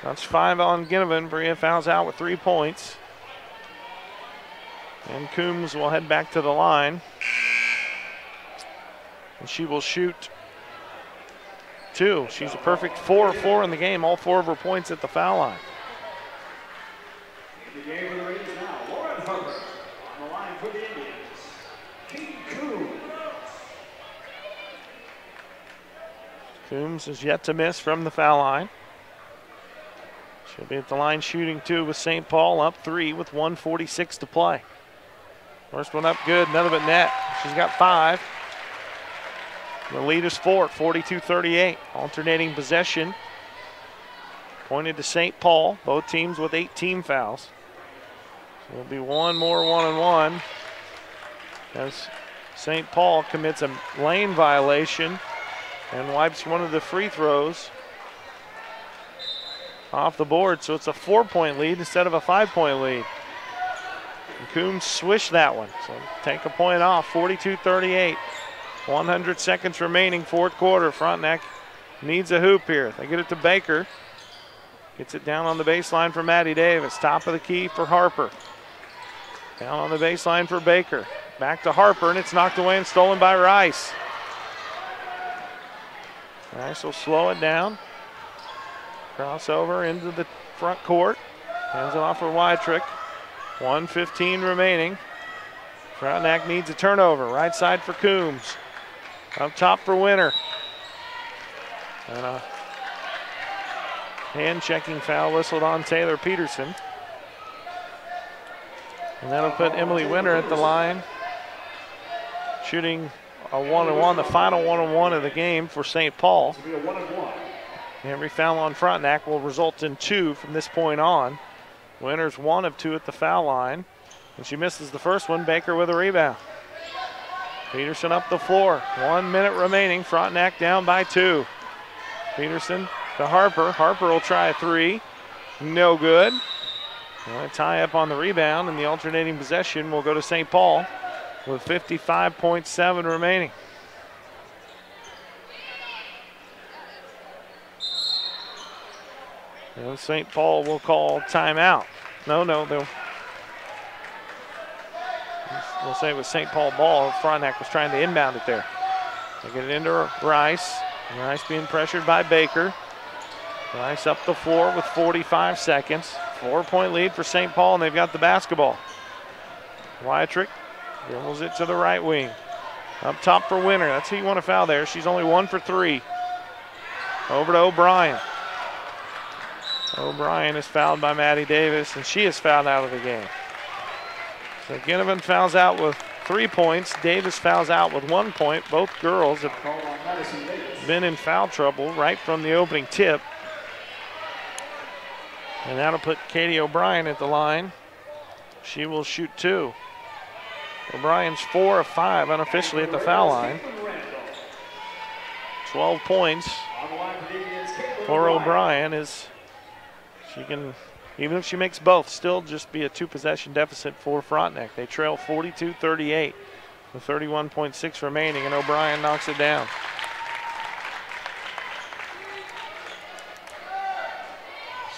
That's 5 on Ginnivan. Bria fouls out with 3 points. And Coombs will head back to the line. And she will shoot 2. She's a perfect 4 of 4 in the game, all 4 of her points at the foul line. In the game for the Raiders now, Lauren Harper on the line for the Indians. King Coombs. Coombs is yet to miss from the foul line. She'll be at the line shooting 2 with St. Paul, up 3 with 1:46 to play. First one up good, none of it net. She's got 5. The lead is 4, 42-38. Alternating possession. Pointed to St. Paul, both teams with 8 team fouls. So it'll be one more 1-on-1 as St. Paul commits a lane violation and wipes one of the free throws off the board. So it's a 4-point lead instead of a 5-point lead. And Coombs swished that one. So take a point off, 42-38. 100 seconds remaining, fourth quarter. Frontenac needs a hoop here. They get it to Baker. Gets it down on the baseline for Maddie Davis. Top of the key for Harper. Down on the baseline for Baker. Back to Harper, and it's knocked away and stolen by Rice. Rice will slow it down. Crossover into the front court. Hands it off for Wytrick. 1:15 remaining. Frontenac needs a turnover. Right side for Coombs. Up top for Winter. And a hand-checking foul whistled on Taylor Peterson. And that'll put Emily Winter at the line, shooting a 1-on-1, the final 1-on-1 of the game for St. Paul. Every foul on Frontenac will result in 2 from this point on. Winter's 1 of 2 at the foul line. And she misses the first one. Baker with a rebound. Peterson up the floor. 1 minute remaining. Frontenac down by 2. Peterson to Harper. Harper will try a 3. No good. Well, a tie up on the rebound, and the alternating possession will go to St. Paul with 55.7 remaining. And St. Paul will call timeout. No, we'll say it was St. Paul ball. Frontenac was trying to inbound it there. They get it into Rice. Rice being pressured by Baker. Rice up the floor with 45 seconds. 4-point lead for St. Paul, and they've got the basketball. Wytrick dribbles it to the right wing. Up top for Winter. That's who you want to foul there. She's only 1 for 3. Over to O'Brien. O'Brien is fouled by Maddie Davis, and she is fouled out of the game. So Ginnivan fouls out with 3 points. Davis fouls out with 1 point. Both girls have been in foul trouble right from the opening tip. And that'll put Katie O'Brien at the line. She will shoot 2. O'Brien's 4 of 5 unofficially at the foul line. 12 points for O'Brien is she can, even if she makes both, still just be a 2-possession deficit for Frontenac. They trail 42-38 with 31.6 remaining, and O'Brien knocks it down.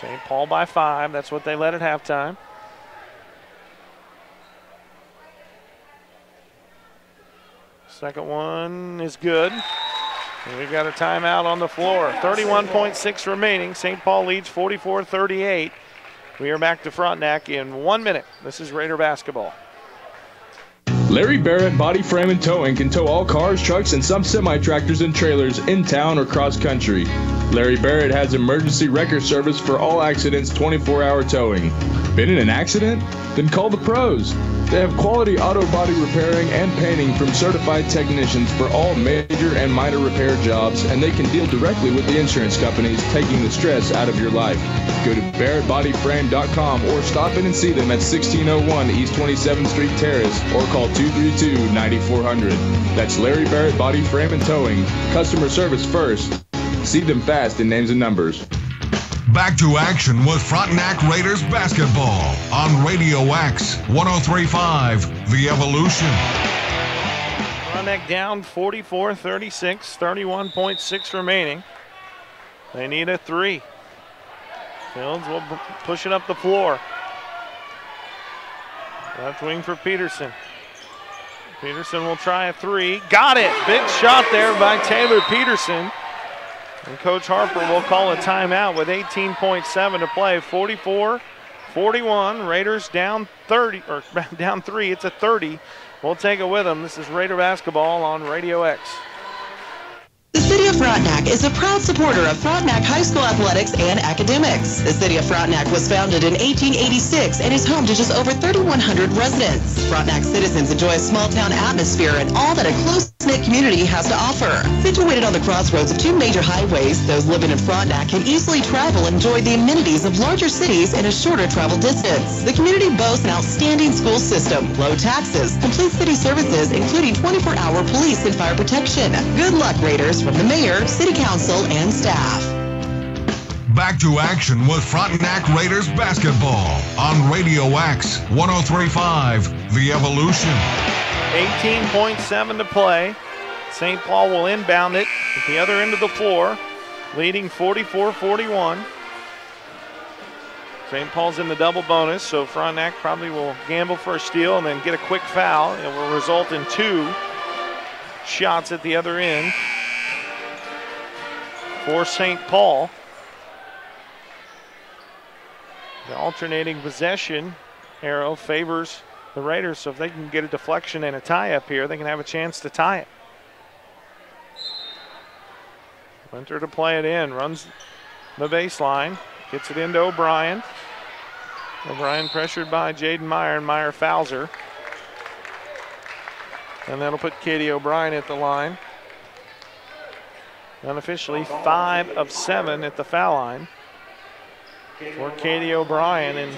St. Paul by 5. That's what they led at halftime. Second one is good. And we've got a timeout on the floor. 31.6 remaining. St. Paul leads 44-38. We are back to Frontenac in 1 minute. This is Raider basketball. Larry Barrett Body Frame and Towing can tow all cars, trucks, and some semi-tractors and trailers in town or cross country. Larry Barrett has emergency wrecker service for all accidents, 24-hour towing. Been in an accident? Then call the pros. They have quality auto body repairing and painting from certified technicians for all major and minor repair jobs, and they can deal directly with the insurance companies, taking the stress out of your life. Go to barrettbodyframe.com or stop in and see them at 1601 East 27th Street Terrace or call 232-9400. That's Larry Barrett Body Frame and Towing. Customer service first. See them fast in names and numbers. Back to action with Frontenac Raiders basketball on Radio X 103.5 The Evolution. Frontenac down 44-36, 31.6 remaining. They need a 3. Fields will push it up the floor. Left wing for Peterson. Peterson will try a 3. Got it! Big shot there by Taylor Peterson. And Coach Harper will call a timeout with 18.7 to play. 44-41. Raiders down 30 or down 3. It's a 30. We'll take it with them. This is Raider basketball on Radio X. The City of Frontenac is a proud supporter of Frontenac High School athletics and academics. The City of Frontenac was founded in 1886 and is home to just over 3,100 residents. Frontenac citizens enjoy a small-town atmosphere and all that a close-knit community has to offer. Situated on the crossroads of 2 major highways, those living in Frontenac can easily travel and enjoy the amenities of larger cities in a shorter travel distance. The community boasts an outstanding school system, low taxes, complete city services, including 24-hour police and fire protection. Good luck, Raiders, from the mayor, city council, and staff. Back to action with Frontenac Raiders basketball on Radio X 103.5 The Evolution. 18.7 to play. St. Paul will inbound it at the other end of the floor, leading 44-41. St. Paul's in the double bonus, so Frontenac probably will gamble for a steal and then get a quick foul. It will result in 2 shots at the other end for St. Paul. The alternating possession arrow favors the Raiders, so if they can get a deflection and a tie up here, they can have a chance to tie it. Winter to play it in, runs the baseline, gets it into O'Brien. O'Brien pressured by Jaden Meyer, and Meyer fouls her. And that'll put Katie O'Brien at the line. Unofficially 5 of 7 at the foul line for Katie O'Brien, and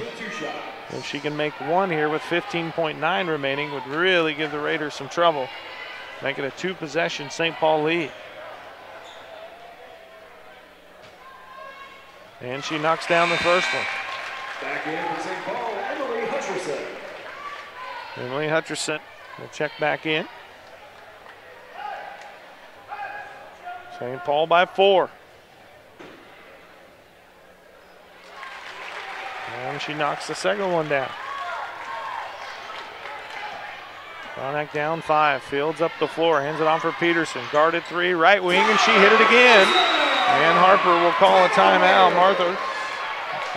if she can make 1 here with 15.9 remaining, would really give the Raiders some trouble, make it a 2-possession St. Paul lead. And she knocks down the first one. Back in for St. Paul, Emily Hutcherson. Emily Hutcherson will check back in. St. Paul by 4. And she knocks the second one down. Frontenac down 5. Fields up the floor. Hands it off for Peterson. Guarded 3. Right wing, and she hit it again. And Harper will call a timeout. Martha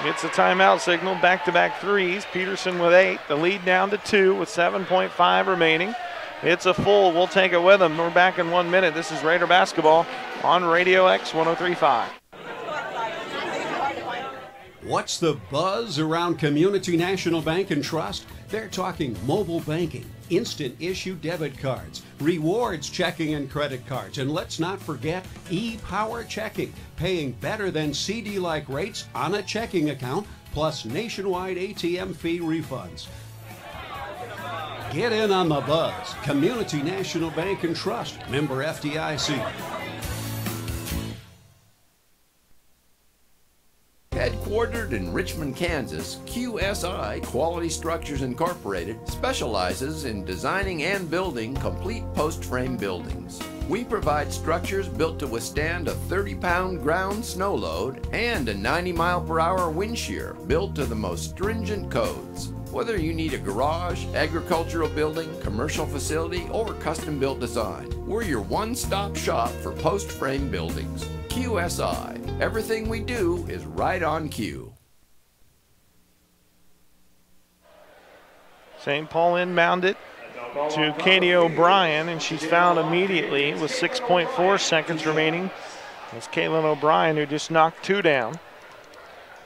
gets a timeout signal. Back-to-back threes. Peterson with 8. The lead down to 2 with 7.5 remaining. It's a full. We'll take it with them. We're back in 1 minute. This is Raider basketball on Radio X 103.5. What's the buzz around Community National Bank and Trust? They're talking mobile banking, instant issue debit cards, rewards checking and credit cards, and let's not forget e-power checking, paying better than CD-like rates on a checking account, plus nationwide ATM fee refunds. Get in on the buzz. Community National Bank and Trust, member FDIC. Headquartered in Richmond, Kansas, QSI Quality Structures Incorporated specializes in designing and building complete post-frame buildings. We provide structures built to withstand a 30-pound ground snow load and a 90-mile-per-hour wind shear built to the most stringent codes. Whether you need a garage, agricultural building, commercial facility, or custom-built design, we're your one-stop shop for post-frame buildings. QSI. Everything we do is right on cue. St. Paul inbound it to Katie O'Brien, and she's fouled immediately with 6.4 seconds remaining. It's Caitlin O'Brien who just knocked 2 down.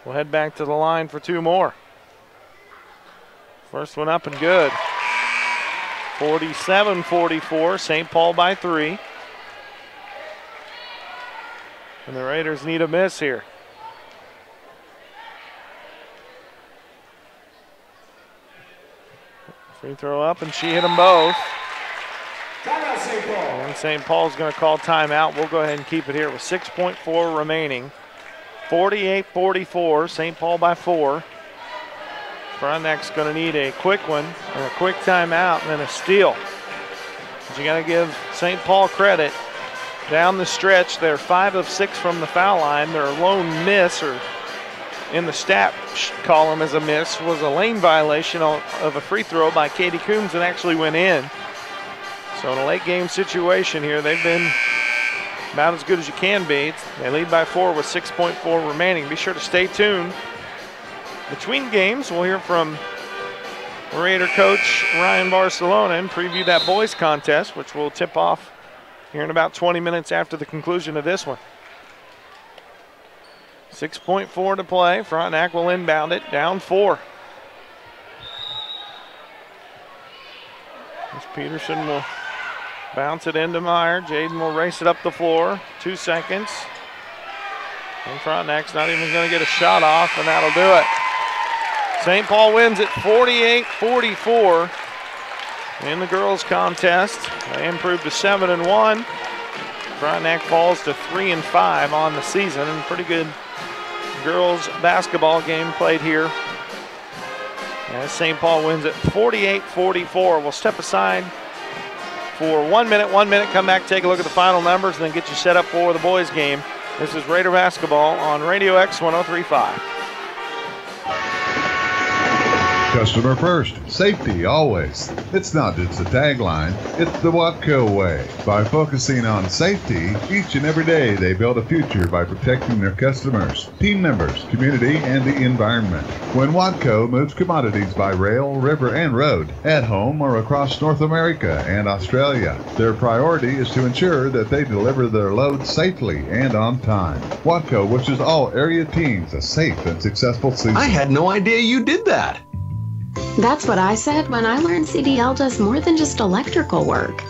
We'll head back to the line for 2 more. First one up and good. 47-44, St. Paul by 3. And the Raiders need a miss here. Free throw up, and she hit them both. And St. Paul's going to call timeout. We'll go ahead and keep it here with 6.4 remaining. 48-44, St. Paul by 4. Frontec's going to need a quick one and a quick timeout and then a steal. But you got to give St. Paul credit. Down the stretch, they're 5 of 6 from the foul line. Their lone miss, or in the stat column as a miss, was a lane violation of a free throw by Katie Coombs that actually went in. So in a late game situation here, they've been about as good as you can be. They lead by 4 with 6.4 remaining. Be sure to stay tuned. Between games, we'll hear from Raider coach Ryan Barcelona and preview that boys contest, which will tip off here in about 20 minutes after the conclusion of this one. 6.4 to play. Frontenac will inbound it, down 4. As Peterson will bounce it into Meyer. Jaden will race it up the floor. 2 seconds. And Frontenac's not even going to get a shot off, and that'll do it. St. Paul wins it 48-44. In the girls' contest, they improved to 7-1. Frontenac falls to 3-5 on the season, and pretty good girls' basketball game played here. As St. Paul wins it 48-44. We'll step aside for 1 minute. 1 minute, come back, take a look at the final numbers, and then get you set up for the boys' game. This is Raider basketball on Radio X 103.5. Customer first, safety always. It's not just a tagline, it's the Watco way. By focusing on safety, each and every day they build a future by protecting their customers, team members, community, and the environment. When Watco moves commodities by rail, river, and road, at home or across North America and Australia, their priority is to ensure that they deliver their loads safely and on time. Watco wishes all area teams a safe and successful season. I had no idea you did that. That's what I said when I learned CDL does more than just electrical work.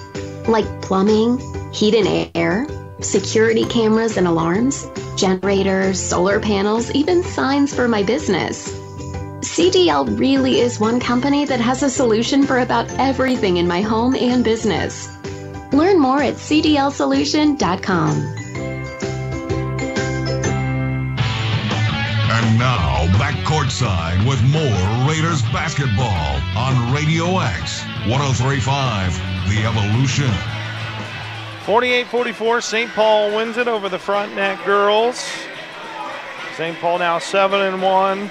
Like plumbing, heat and air, security cameras and alarms, generators, solar panels, even signs for my business. CDL really is one company that has a solution for about everything in my home and business. Learn more at cdlsolution.com. And now, back courtside with more Raiders basketball on Radio X 103.5, The Evolution. 48-44, St. Paul wins it over the Frontenac girls. St. Paul now 7-1.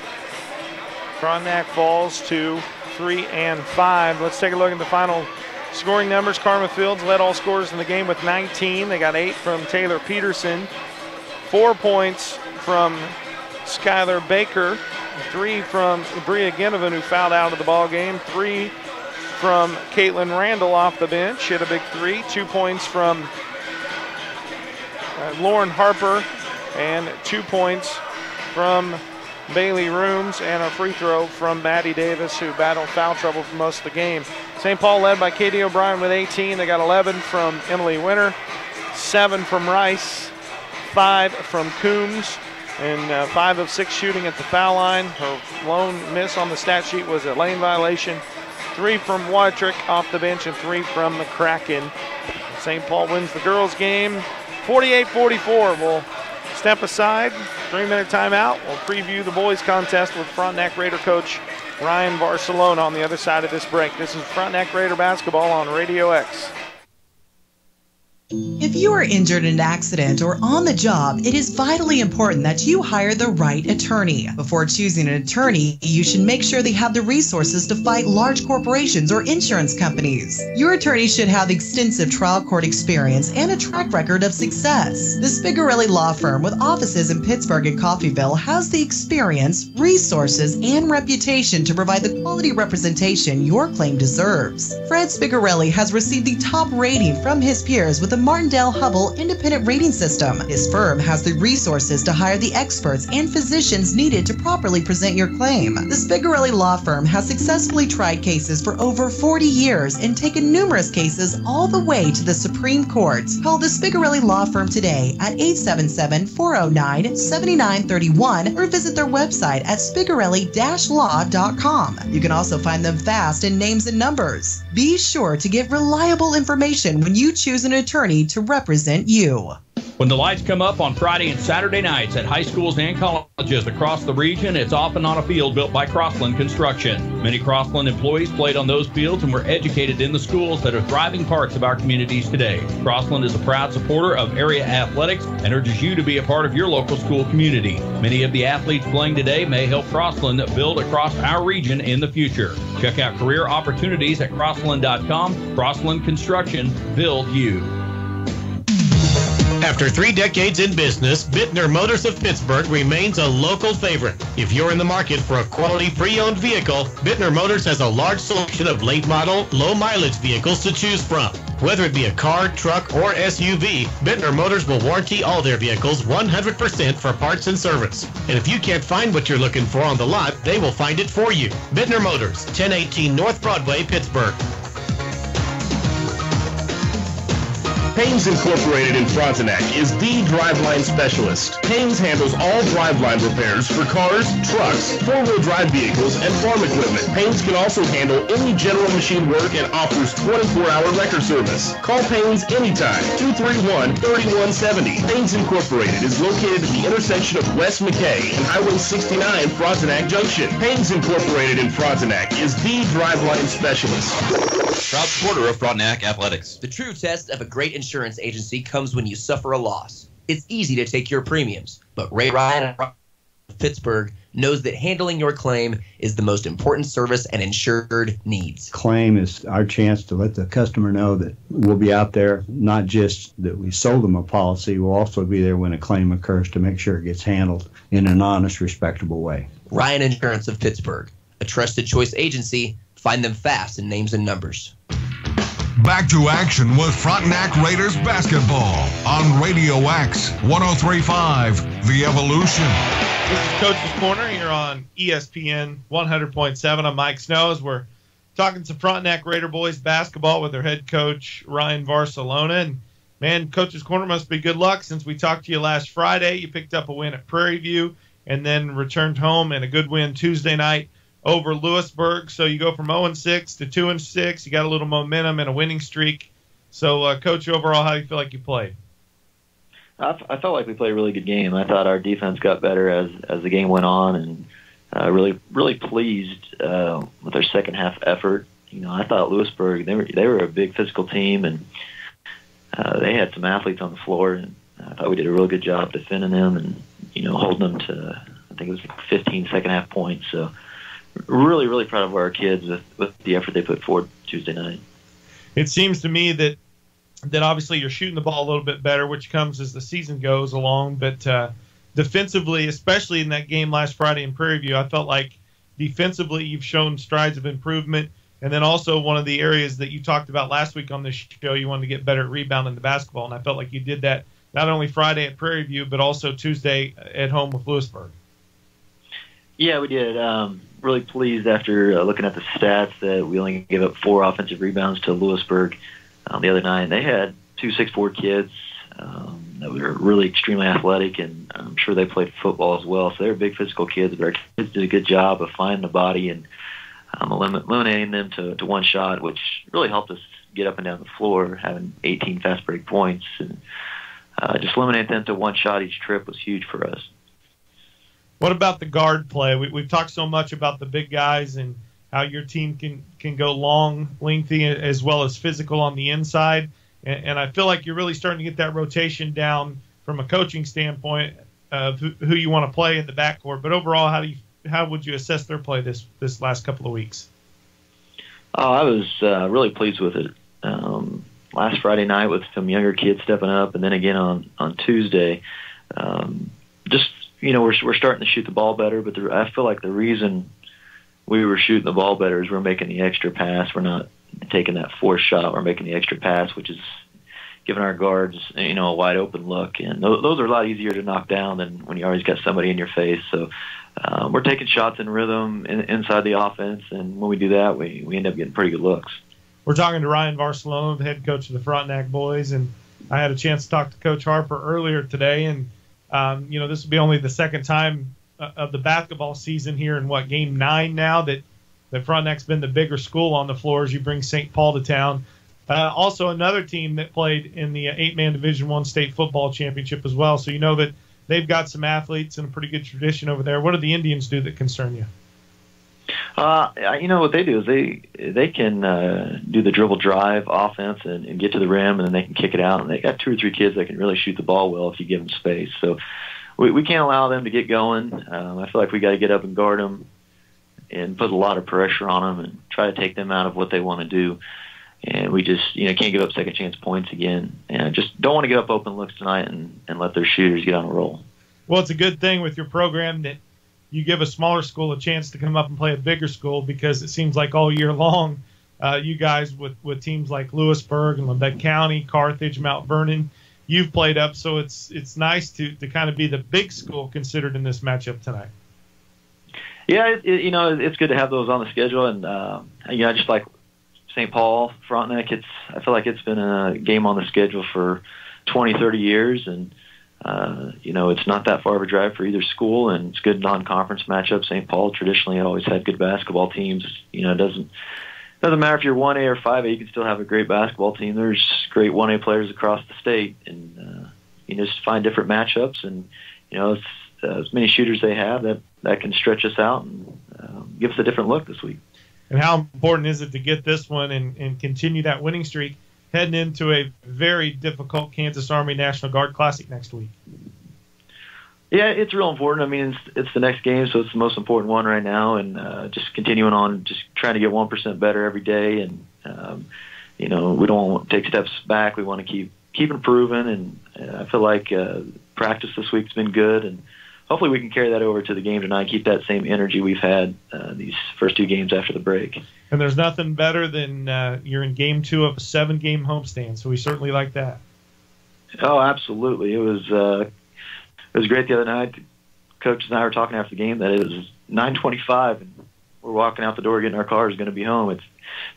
Frontenac falls to 3-5. Let's take a look at the final scoring numbers. Karma Fields led all scorers in the game with 19. They got 8 from Taylor Peterson, 4 points from Skylar Baker, 3 from Bria Ginnivan, who fouled out of the ball game, 3 from Caitlin Randall off the bench, hit a big 3, 2 points from Lauren Harper, and 2 points from Bailey Rooms, and a free throw from Maddie Davis, who battled foul trouble for most of the game. St. Paul led by Katie O'Brien with 18. They got 11 from Emily Winter, 7 from Rice, 5 from Coombs, and 5 of 6 shooting at the foul line. Her lone miss on the stat sheet was a lane violation. 3 from Watrick off the bench and 3 from the Kraken. St. Paul wins the girls' game 48-44. We'll step aside, 3-minute timeout. We'll preview the boys' contest with Frontenac Raider coach Ryan Barcelona on the other side of this break. This is Frontenac Raider basketball on Radio X. If you are injured in an accident or on the job, it is vitally important that you hire the right attorney. Before choosing an attorney, you should make sure they have the resources to fight large corporations or insurance companies. Your attorney should have extensive trial court experience and a track record of success. The Spigarelli Law Firm, with offices in Pittsburgh and Coffeyville, has the experience, resources, and reputation to provide the quality representation your claim deserves. Fred Spigarelli has received the top rating from his peers with the Martindale-Hubbell Independent Rating System. His firm has the resources to hire the experts and physicians needed to properly present your claim. The Spigarelli Law Firm has successfully tried cases for over 40 years and taken numerous cases all the way to the Supreme Court. Call the Spigarelli Law Firm today at 877-409-7931 or visit their website at spigarelli-law.com. You can also find them fast in names and numbers. Be sure to get reliable information when you choose an attorney to represent you. When the lights come up on Friday and Saturday nights at high schools and colleges across the region, it's often on a field built by Crossland Construction. Many Crossland employees played on those fields and were educated in the schools that are thriving parts of our communities today. Crossland is a proud supporter of area athletics and urges you to be a part of your local school community. Many of the athletes playing today may help Crossland build across our region in the future. Check out career opportunities at crossland.com. Crossland Construction, build you. After 3 decades in business, Bittner Motors of Pittsburgh remains a local favorite. If you're in the market for a quality pre-owned vehicle, Bittner Motors has a large selection of late model, low mileage vehicles to choose from. Whether it be a car, truck, or SUV, Bittner Motors will warranty all their vehicles 100% for parts and service. And if you can't find what you're looking for on the lot, they will find it for you. Bittner Motors, 1018 North Broadway, Pittsburgh. Paynes Incorporated in Frontenac is the driveline specialist. Paynes handles all driveline repairs for cars, trucks, four-wheel drive vehicles, and farm equipment. Paynes can also handle any general machine work and offers 24-hour wrecker service. Call Paynes anytime, 231-3170. Paynes Incorporated is located at the intersection of West McKay and Highway 69 Frontenac Junction. Paynes Incorporated in Frontenac is the driveline specialist. Proud supporter of Frontenac Athletics. The true test of a great insurance agency comes when you suffer a loss. It's easy to take your premiums, but Ray Ryan of Pittsburgh knows that handling your claim is the most important service an insured needs. Claim is our chance to let the customer know that we'll be out there, not just that we sold them a policy, we'll also be there when a claim occurs to make sure it gets handled in an honest, respectable way. Ryan Insurance of Pittsburgh, a trusted choice agency. Find them fast in names and numbers. Back to action with Frontenac Raiders basketball on Radio X 103.5 The Evolution. This is Coach's Corner here on ESPN 100.7. I'm Mike Snows. We're talking some Frontenac Raider boys basketball with their head coach Ryan Barcelona. And man, Coach's Corner must be good luck since we talked to you last Friday. You picked up a win at Prairie View and then returned home and a good win Tuesday night over Lewisburg. So you go from 0-6 to 2-6. You got a little momentum and a winning streak. So, Coach, overall, how do you feel like you played? I felt like we played a really good game. I thought our defense got better as the game went on, and really pleased with our second half effort. You know, I thought Lewisburg, they were a big physical team, and they had some athletes on the floor, and I thought we did a really good job defending them and, you know, holding them to, I think it was like 15 second half points. So really, really proud of our kids with the effort they put forward Tuesday night. It seems to me that obviously you're shooting the ball a little bit better, which comes as the season goes along. But defensively, especially in that game last Friday in Prairie View, I felt like defensively you've shown strides of improvement. And then also one of the areas that you talked about last week on this show, you wanted to get better at rebounding the basketball. And I felt like you did that not only Friday at Prairie View, but also Tuesday at home with Lewisburg. Yeah, we did. Really pleased after looking at the stats that we only gave up 4 offensive rebounds to Lewisburg the other night. They had 2 6'4" kids that were really extremely athletic, and I'm sure they played football as well. So they're big physical kids, but our kids did a good job of finding the body and eliminating them to one shot, which really helped us get up and down the floor, having 18 fast break points. And just eliminating them to one shot each trip was huge for us. What about the guard play? We've talked so much about the big guys and how your team can go long, lengthy, as well as physical on the inside. And I feel like you're really starting to get that rotation down from a coaching standpoint of who you want to play in the backcourt. But overall, how would you assess their play this last couple of weeks? Oh, I was really pleased with it. Last Friday night with some younger kids stepping up, and then again on Tuesday. We're starting to shoot the ball better, but I feel like the reason we were shooting the ball better is we're making the extra pass. We're not taking that forced shot. We're making the extra pass, which is giving our guards, a wide open look. And those are a lot easier to knock down than when you always got somebody in your face. So we're taking shots in rhythm inside the offense, and when we do that, we end up getting pretty good looks. We're talking to Ryan Barcelona, the head coach of the Frontenac boys, and I had a chance to talk to Coach Harper earlier today, and this will be only the second time of the basketball season here in game 9 now that Frontenac's been the bigger school on the floor as you bring St. Paul to town. Also another team that played in the 8-man Division I state football championship as well. So you know that they've got some athletes and a pretty good tradition over there. What do the Indians do that concern you? What they do is they can do the dribble drive offense and get to the rim, and then they can kick it out. And they got 2 or 3 kids that can really shoot the ball well if you give them space. So we can't allow them to get going. I feel like we got to get up and guard them and put a lot of pressure on them and try to take them out of what they want to do. And we just can't give up second chance points again. And just don't want to give up open looks tonight and let their shooters get on a roll. Well, it's a good thing with your program that you give a smaller school a chance to come up and play a bigger school, because it seems like all year long you guys with teams like Lewisburg and Lebec County, Carthage, Mount Vernon, you've played up. So it's nice to kind of be the big school considered in this matchup tonight. Yeah, it's good to have those on the schedule. And, just like St. Paul, Frontenac, I feel like it's been a game on the schedule for 20, 30 years. And, it's not that far of a drive for either school, and it's good non-conference matchup. St. Paul traditionally always had good basketball teams. It doesn't matter if you're 1A or 5A, you can still have a great basketball team. There's great 1A players across the state, and just find different matchups, and it's as many shooters they have that can stretch us out and give us a different look this week. And how important is it to get this one and continue that winning streak heading into a very difficult Kansas Army National Guard Classic next week? Yeah, it's real important. I mean, it's the next game, so it's the most important one right now, and just continuing on, just trying to get 1% better every day, and we don't want to take steps back. We want to keep improving, and I feel like practice this week's been good, and hopefully we can carry that over to the game tonight, keep that same energy we've had these first 2 games after the break. And there's nothing better than you're in game 2 of a 7-game homestand, so we certainly like that. Oh, absolutely. It was great the other night. Coach and I were talking after the game that it was 9:25, and we're walking out the door getting our cars going to be home. It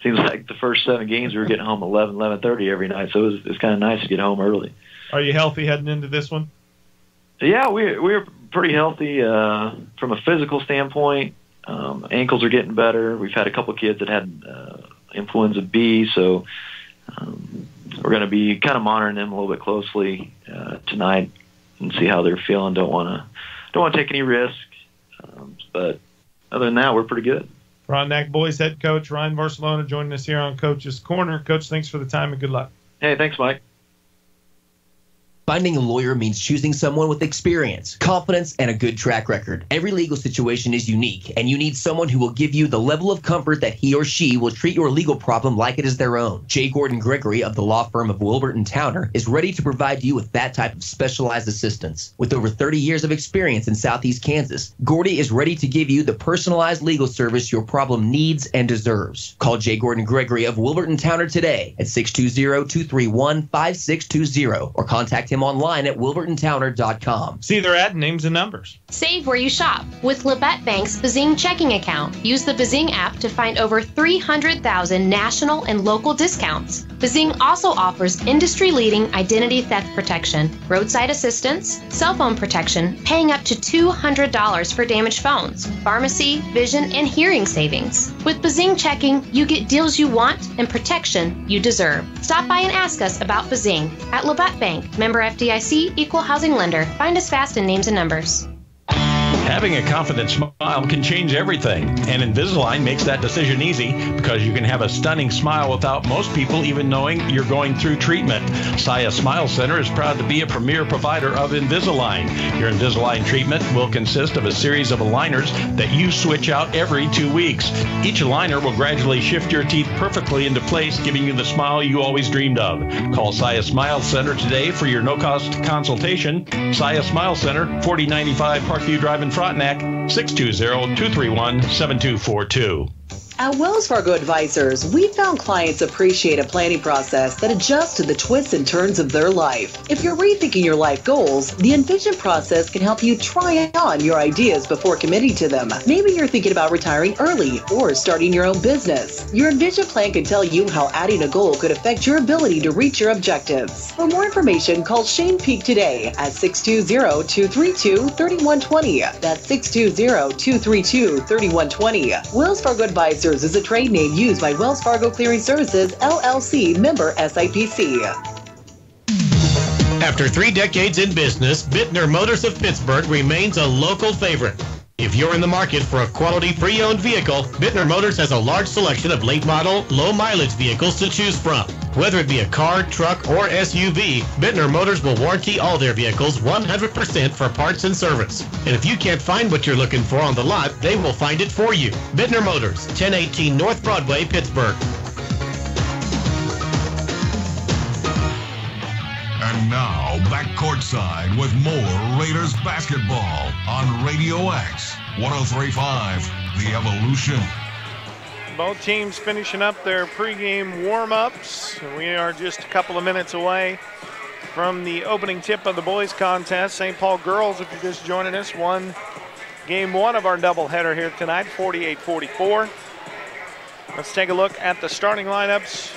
seems like the first 7 games we were getting home 11:30 every night, so it was kind of nice to get home early. Are you healthy heading into this one? Yeah, we're pretty healthy from a physical standpoint. Ankles are getting better. We've had a couple kids that had influenza B, so we're going to be kind of monitoring them a little bit closely tonight and see how they're feeling. Don't want to take any risk, but other than that, we're pretty good. Frontenac boys head coach Ryan Barcelona joining us here on Coach's Corner. Coach, thanks for the time and good luck. Hey, thanks, Mike. Finding a lawyer means choosing someone with experience, confidence, and a good track record. Every legal situation is unique, and you need someone who will give you the level of comfort that he or she will treat your legal problem like it is their own. J. Gordon Gregory of the law firm of Wilbert & Towner is ready to provide you with that type of specialized assistance. With over 30 years of experience in Southeast Kansas, Gordy is ready to give you the personalized legal service your problem needs and deserves. Call J. Gordon Gregory of Wilbert & Towner today at 620-231-5620 or contact him him online at wilburtontowner.com. See their ad names and numbers. Save where you shop with Labette Bank's Bazing checking account. Use the Bazing app to find over 300,000 national and local discounts. Bazing also offers industry-leading identity theft protection, roadside assistance, cell phone protection, paying up to $200 for damaged phones, pharmacy, vision, and hearing savings. With Bazing checking, you get deals you want and protection you deserve. Stop by and ask us about Bazing at Labette Bank, member FDIC, equal housing lender. Find us fast in names and numbers. Having a confident smile can change everything, and Invisalign makes that decision easy because you can have a stunning smile without most people even knowing you're going through treatment. Saya Smile Center is proud to be a premier provider of Invisalign. Your Invisalign treatment will consist of a series of aligners that you switch out every 2 weeks. Each aligner will gradually shift your teeth perfectly into place, giving you the smile you always dreamed of. Call Saya Smile Center today for your no-cost consultation. Saya Smile Center, 4095 Parkview Drive in Frontenac, 620-231-7242. At Wells Fargo Advisors, we found clients appreciate a planning process that adjusts to the twists and turns of their life. If you're rethinking your life goals, the Envision process can help you try on your ideas before committing to them. Maybe you're thinking about retiring early or starting your own business. Your Envision plan can tell you how adding a goal could affect your ability to reach your objectives. For more information, call Shane Peak today at 620-232-3120. That's 620-232-3120. Wells Fargo Advisors is a trade name used by Wells Fargo Clearing Services, LLC, member SIPC. After 3 decades in business, Bittner Motors of Pittsburgh remains a local favorite. If you're in the market for a quality pre-owned vehicle, Bittner Motors has a large selection of late model, low mileage vehicles to choose from. Whether it be a car, truck, or SUV, Bittner Motors will warranty all their vehicles 100% for parts and service. And if you can't find what you're looking for on the lot, they will find it for you. Bittner Motors, 1018 North Broadway, Pittsburgh. And now, back courtside with more Raiders basketball on Radio X, 103.5, The Evolution. Both teams finishing up their pregame warm-ups. We are just a couple of minutes away from the opening tip of the boys contest. St. Paul girls, if you're just joining us, won game 1 of our doubleheader here tonight, 48-44. Let's take a look at the starting lineups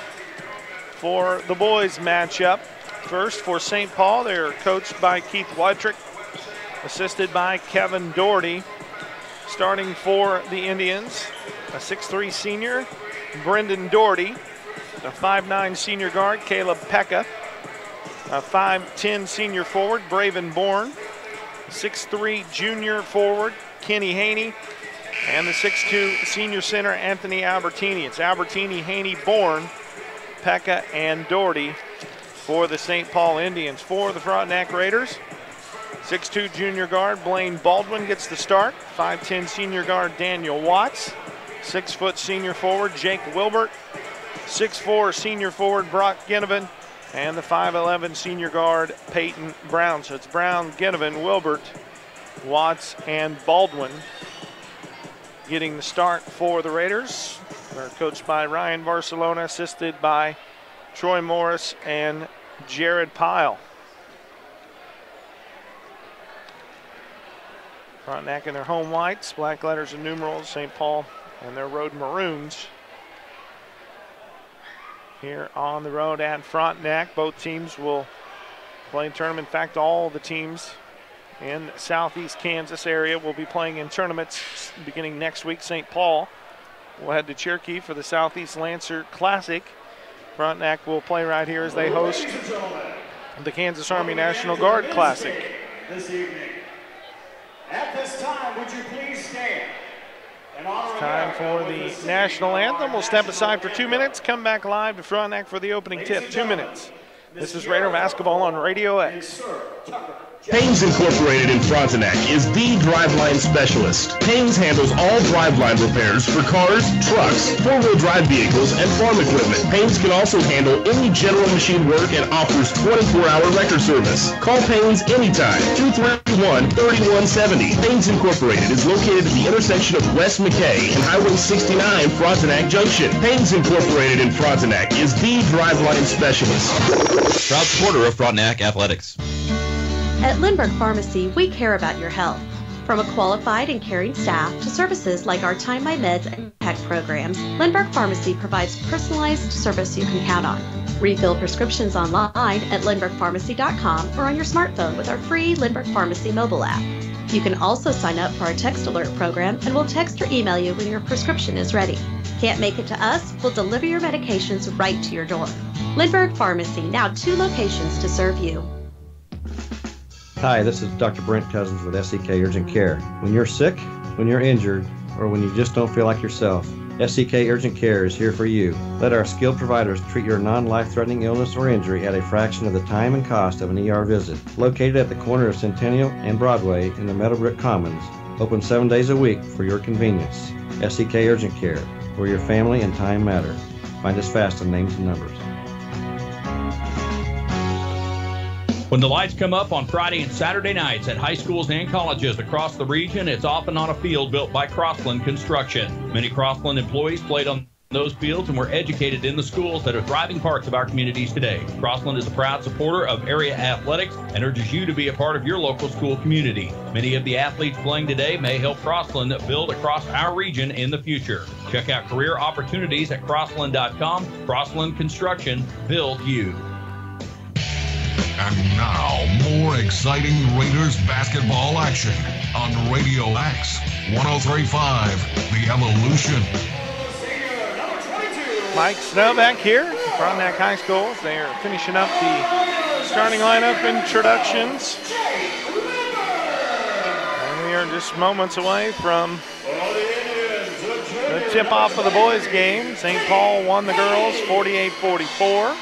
for the boys matchup. First, for St. Paul, they're coached by Keith Whitrick, assisted by Kevin Doherty. Starting for the Indians, a 6'3 senior, Brendan Doherty, a 5'9 senior guard, Caleb Pekka, a 5'10 senior forward, Braven Bourne, 6'3 junior forward, Kenny Haney, and the 6'2 senior center, Anthony Albertini. It's Albertini, Haney, Bourne, Pekka, and Doherty for the St. Paul Indians. For the Frontenac Raiders, 6'2 junior guard Blaine Baldwin gets the start. 5'10 senior guard Daniel Watts. 6 foot senior forward Jake Wilbert. 6'4 senior forward Brock Ginnivan. And the 5'11 senior guard Peyton Brown. So it's Brown, Ginnivan, Wilbert, Watts, and Baldwin getting the start for the Raiders. They're coached by Ryan Barcelona, assisted by Troy Morris and Jared Pyle. Frontenac in their home whites, black letters and numerals, St. Paul and their road maroons. Here on the road at Frontenac, both teams will play in tournament. In fact, all the teams in southeast Kansas area will be playing in tournaments beginning next week. St. Paul will head to Cherokee for the Southeast Lancer Classic. Frontenac will play right here as they host the Kansas Army National Guard Classic. This evening. At this time, would you please stand? It's time for the national anthem. We'll step aside for 2 minutes, come back live to Frontenac for the opening tip. 2 minutes. This is Raider Basketball on Radio X. Haynes Incorporated in Frontenac is the driveline specialist. Haynes handles all driveline repairs for cars, trucks, four-wheel drive vehicles, and farm equipment. Haynes can also handle any general machine work and offers 24-hour record service. Call Haynes anytime, 231-3170. Haynes Incorporated is located at the intersection of West McKay and Highway 69 Frontenac Junction. Haynes Incorporated in Frontenac is the driveline specialist. Proud supporter of Frontenac Athletics. At Lindbergh Pharmacy, we care about your health. From a qualified and caring staff to services like our Time My Meds and PEC programs, Lindbergh Pharmacy provides personalized service you can count on. Refill prescriptions online at lindberghpharmacy.com or on your smartphone with our free Lindbergh Pharmacy mobile app. You can also sign up for our text alert program and we'll text or email you when your prescription is ready. Can't make it to us? We'll deliver your medications right to your door. Lindbergh Pharmacy, now 2 locations to serve you. Hi, this is Dr. Brent Cousins with SEK Urgent Care. When you're sick, when you're injured, or when you just don't feel like yourself, SEK Urgent Care is here for you. Let our skilled providers treat your non-life-threatening illness or injury at a fraction of the time and cost of an ER visit. Located at the corner of Centennial and Broadway in the Meadowbrook Commons. Open 7 days a week for your convenience. SEK Urgent Care, where your family and time matter. Find us fast on names and numbers. When the lights come up on Friday and Saturday nights at high schools and colleges across the region, it's often on a field built by Crossland Construction. Many Crossland employees played on those fields and were educated in the schools that are thriving parts of our communities today. Crossland is a proud supporter of area athletics and urges you to be a part of your local school community. Many of the athletes playing today may help Crossland build across our region in the future. Check out career opportunities at crossland.com. Crossland Construction, build you. And now, more exciting Raiders basketball action on Radio X 103.5, The Evolution. Mike Snow back here at Frontenac High School. They are finishing up the starting lineup introductions. And we are just moments away from the tip-off of the boys' game. St. Paul won the girls 48-44.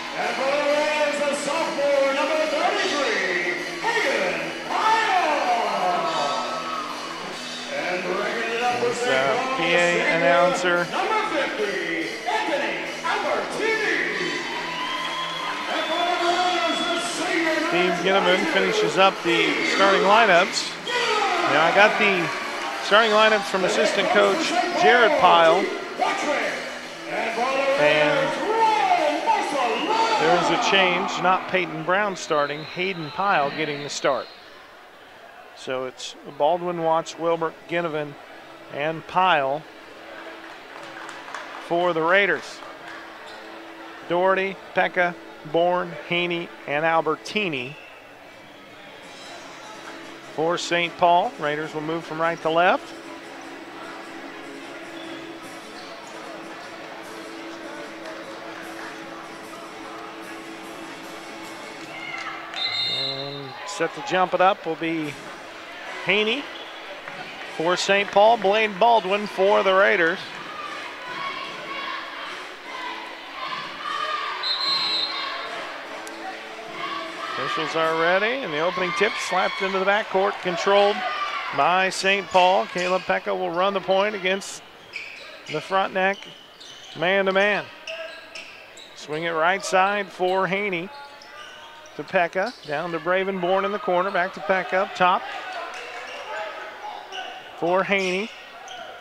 PA announcer Steve Ginneman finishes up the starting lineups. Now I got the starting lineups from assistant coach Jared Pyle, and there is a change, not Peyton Brown starting, Hayden Pyle getting the start. So it's Baldwin, Watts, Wilbert, Ginnevan, and Pyle for the Raiders. Doherty, Pekka, Bourne, Haney, and Albertini for St. Paul. Raiders will move from right to left. And set to jump it up will be Haney for St. Paul. Blaine Baldwin for the Raiders. Officials are ready, and the opening tip slapped into the backcourt, controlled by St. Paul. Caleb Pekka will run the point against the Frontenac man-to-man. Swing it right side for Haney to Pekka, down to Bravenborn in the corner, back to Pekka up top for Haney.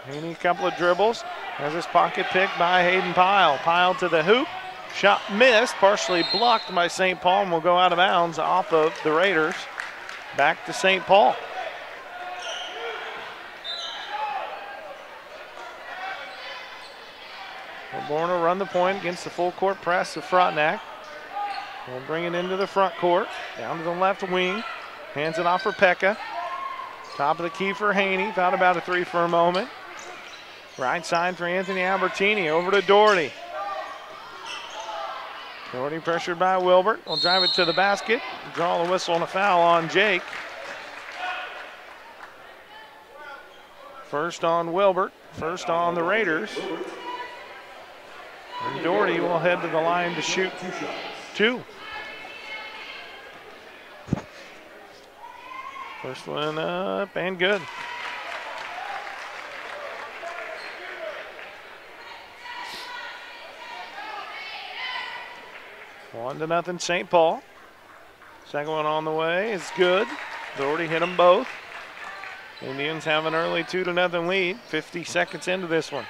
Haney, a couple of dribbles, has his pocket picked by Hayden Pyle. Pyle to the hoop. Shot missed, partially blocked by St. Paul, and will go out of bounds off of the Raiders. Back to St. Paul. Born will run the point against the full court press of Frontenac. We'll bring it into the front court, down to the left wing. Hands it off for Pekka. Top of the key for Haney. Thought about a three for a moment. Right side for Anthony Albertini. Over to Doherty. Doherty pressured by Wilbert. Will drive it to the basket. Draw the whistle and a foul on Jake. First on Wilbert. First on the Raiders. And Doherty will head to the line to shoot two. First one up and good. One to nothing, St. Paul. Second one on the way is good. Doherty hit them both. Indians have an early 2-0 lead. 50 seconds into this one.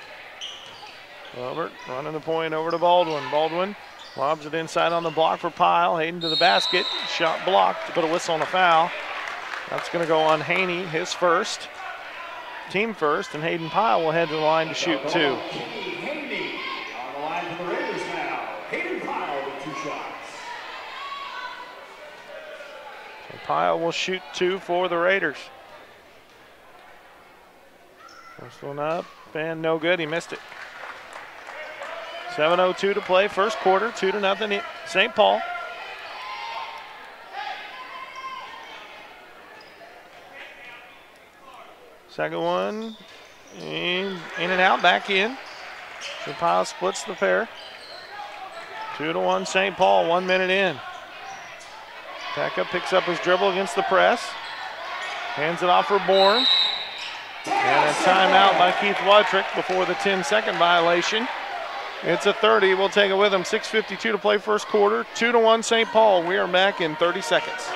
Wilbert running the point over to Baldwin. Baldwin lobs it inside on the block for Pyle. Hayden to the basket. Shot blocked, but a whistle on a foul. That's going to go on Haney, his first. Team first, and Hayden Pyle will head to the line to shoot two. Haney on the line for the Raiders now. Hayden Pyle with 2 shots. So Pyle will shoot 2 for the Raiders. First one up and no good. He missed it. 7:02 to play, first quarter, 2-0 St. Paul. Second one, in and out, back in. So Pyle splits the pair. 2-1 St. Paul, 1 minute in. Pekka picks up his dribble against the press. Hands it off for Bourne. And a timeout by Keith Wadrick before the 10-second violation. It's a 30. We'll take it with him. 6:52 to play first quarter. 2-1 St. Paul. We are back in 30 seconds.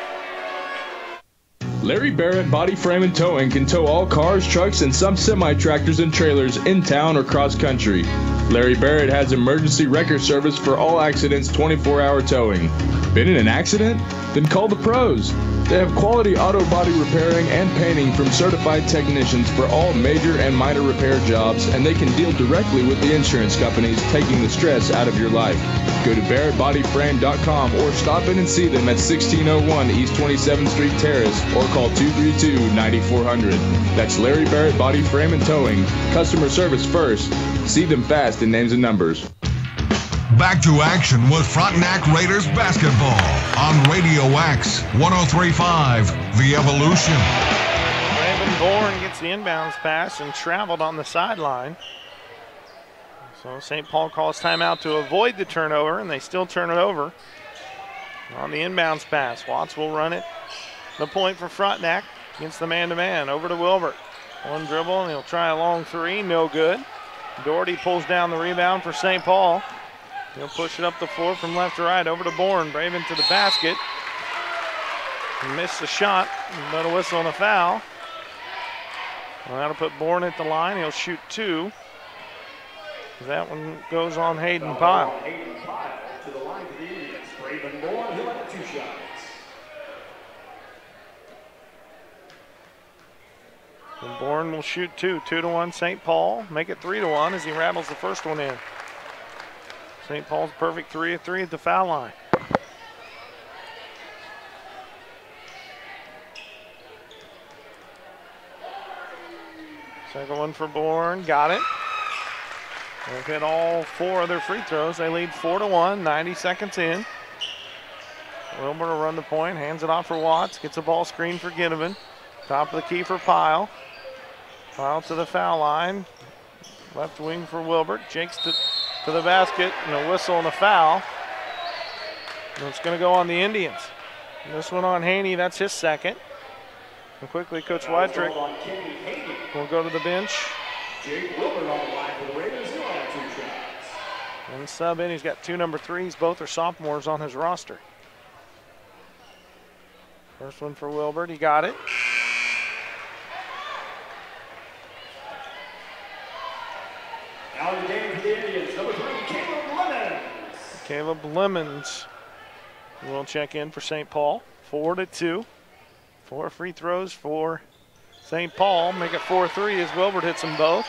Larry Barrett Body Frame and Towing can tow all cars, trucks, and some semi-tractors and trailers in town or cross country. Larry Barrett has emergency wrecker service for all accidents, 24-hour towing. Been in an accident? Then call the pros. They have quality auto body repairing and painting from certified technicians for all major and minor repair jobs, and they can deal directly with the insurance companies, taking the stress out of your life. Go to barrettbodyframe.com or stop in and see them at 1601 East 27th Street Terrace or call 232-9400. That's Larry Barrett Body Frame and Towing. Customer service first. See them fast in names and numbers. Back to action with Frontenac Raiders basketball on Radio X 103.5 The Evolution. Raven Bourne gets the inbounds pass and traveled on the sideline. So St. Paul calls timeout to avoid the turnover, and they still turn it over on the inbounds pass. Watts will run it. The point for Frontenac against the man-to-man. Over to Wilbert. One dribble, and he'll try a long three. No good. Doherty pulls down the rebound for St. Paul. He'll push it up the floor from left to right. Over to Bourne. Braven to the basket. He missed the shot, but a whistle and a foul. Well, that'll put Bourne at the line. He'll shoot 2. That one goes on Hayden Pyle. Hayden Pyle to the line for the Indians. Braven Bourne, he'll have 2 shots. And Bourne will shoot 2. 2-1 St. Paul. Make it 3-1 as he rattles the first one in. St. Paul's perfect 3 of 3 at the foul line. Second one for Bourne. Got it. They've hit all 4 of their free throws. They lead 4-1, 90 seconds in. Wilbur will run the point, hands it off for Watts, gets a ball screen for Ginnivan. Top of the key for Pyle. Pyle to the foul line. Left wing for Wilbert. Jakes to the basket, and a whistle and a foul. And it's going to go on the Indians. And this one on Haney, that's his second. And quickly, Coach Wadrick will go to the bench. Jake Wilbert on the line for the Raiders. He'll have 2 shots. And sub in, he's got 2 number 3s. Both are sophomores on his roster. First one for Wilbert, he got it. Now in the game for the Indians, number 3, Caleb Lemons. Caleb Lemons will check in for St. Paul. 4-2. 4 free throws for St. Paul. Make it 4-3 as Wilbert hits them both.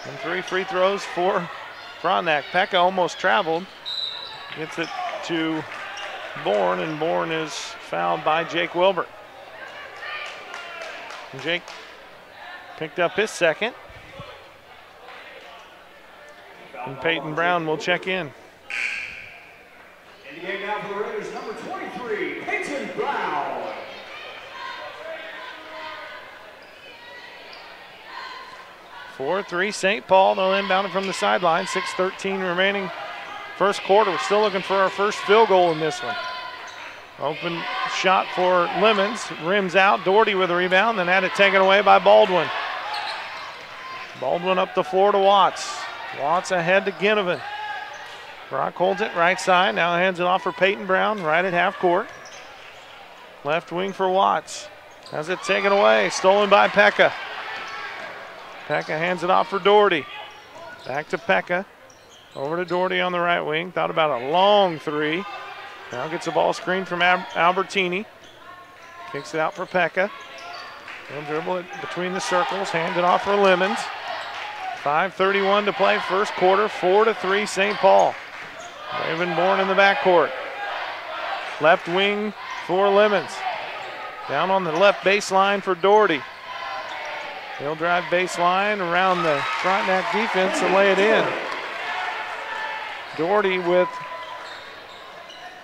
And 3 free throws for Frontenac. Pekka almost traveled. Gets it to Bourne, and Bourne is fouled by Jake Wilbert. And Jake picked up his second. And Peyton Brown will check in. In the game now for the Raiders, number 23, Peyton Brown. Four, 3 St. Paul. They'll inbound it from the sideline. 6:13 remaining first quarter. We're still looking for our first field goal in this one. Open shot for Lemons. Rims out. Doherty with a rebound, then had it taken away by Baldwin. Baldwin up the floor to Watts. Watts ahead to Ginnivan. Brock holds it right side. Now hands it off for Peyton Brown right at half court. Left wing for Watts. Has it taken away. Stolen by Pekka. Pekka hands it off for Doherty. Back to Pekka. Over to Doherty on the right wing. Thought about a long three. Now gets a ball screen from Albertini. Kicks it out for Pekka. He'll dribble it between the circles. Hand it off for Lemons. 5:31 to play first quarter. 4-3 St. Paul. Ravenborn in the backcourt. Left wing for Lemons. Down on the left baseline for Doherty. He'll drive baseline around the Frontenac defense and lay it in. Doherty with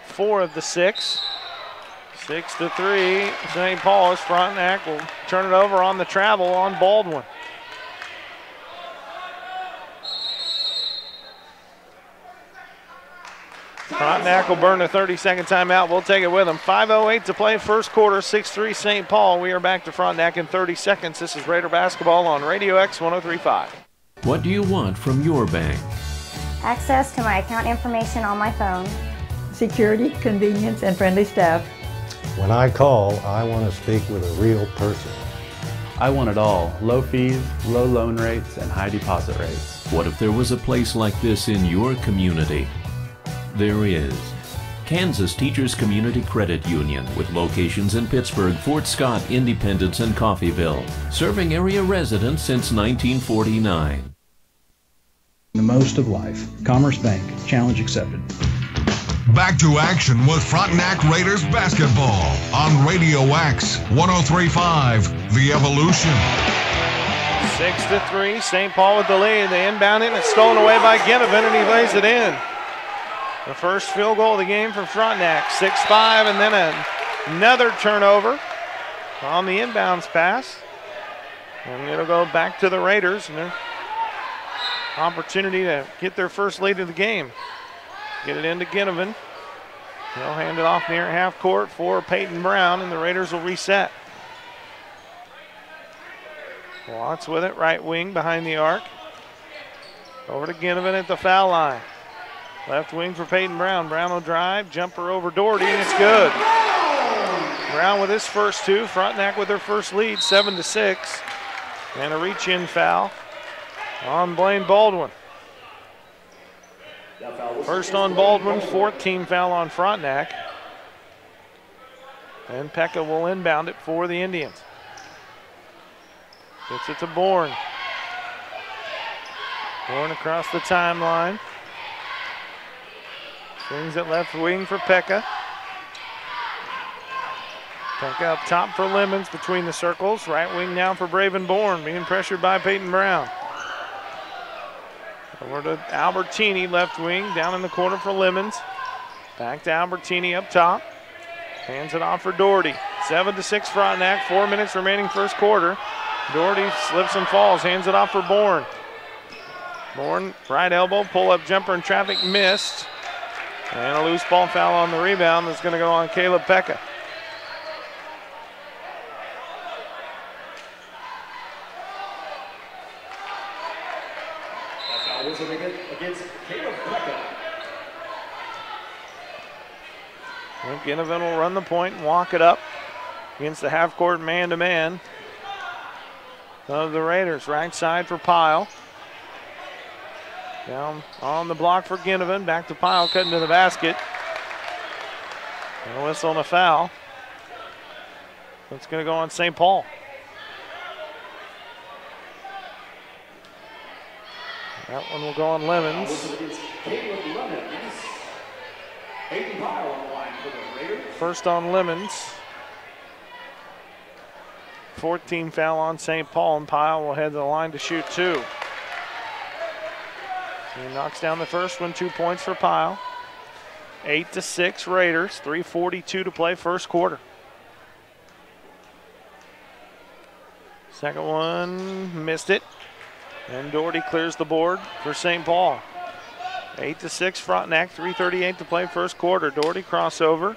4 of the 6. 6-3 St. Paul as Frontenac will turn it over on the travel on Baldwin. Frontenac will burn a 30-second timeout. We'll take it with them. 5:08 to play first quarter, 6-3 St. Paul. We are back to Frontenac in 30 seconds. This is Raider basketball on Radio X 103.5. What do you want from your bank? Access to my account information on my phone. Security, convenience, and friendly staff. When I call, I want to speak with a real person. I want it all. Low fees, low loan rates, and high deposit rates. What if there was a place like this in your community? There is. Kansas Teachers Community Credit Union, with locations in Pittsburgh, Fort Scott, Independence, and Coffeyville, serving area residents since 1949. The most of life. Commerce Bank. Challenge accepted. Back to action with Frontenac Raiders basketball on Radio X 103.5, The Evolution. 6-3, St. Paul with the lead. They inbound it and it's stolen away by Ginnivan and he lays it in. The first field goal of the game for Frontenac. 6-5 and then another turnover on the inbounds pass. And it'll go back to the Raiders and their opportunity to get their first lead of the game. Get it into Ginnivan. He'll hand it off near half court for Peyton Brown, and the Raiders will reset. Watts with it, right wing behind the arc. Over to Ginnivan at the foul line. Left wing for Peyton Brown. Brown will drive, jumper over Doherty, and it's good. Brown with his first 2. Frontenac with their first lead, 7-6. And a reach-in foul on Blaine Baldwin. First on Baldwin, 4th team foul on Frontenac. And Pekka will inbound it for the Indians. Gets it to Bourne. Bourne across the timeline. Swings it left wing for Pekka. Pekka up top for Lemons between the circles. Right wing now for Braven-Bourne, being pressured by Peyton Brown. Over to Albertini, left wing, down in the corner for Lemons. Back to Albertini up top. Hands it off for Doherty. 7-6 Frontenac, 4 minutes remaining first quarter. Doherty slips and falls, hands it off for Bourne. Bourne, right elbow, pull-up jumper in traffic, missed. And a loose ball foul on the rebound that's going to go on Caleb Pekka. Against Caleb Pekka. Ginnivan will run the point and walk it up against the half-court man-to-man of the Raiders. Right side for Pyle. Down on the block for Ginnivan. Back to Pyle, cutting to the basket. And a whistle and a foul. That's going to go on St. Paul. That one will go on Lemons. First on Lemons. 14 foul on St. Paul, and Pyle will head to the line to shoot 2. He knocks down the first one, 2 points for Pyle. 8-6 Raiders, 3:42 to play first quarter. Second one, missed it. And Doherty clears the board for St. Paul. 8-6 Frontenac, 3:38 to play first quarter. Doherty crossover.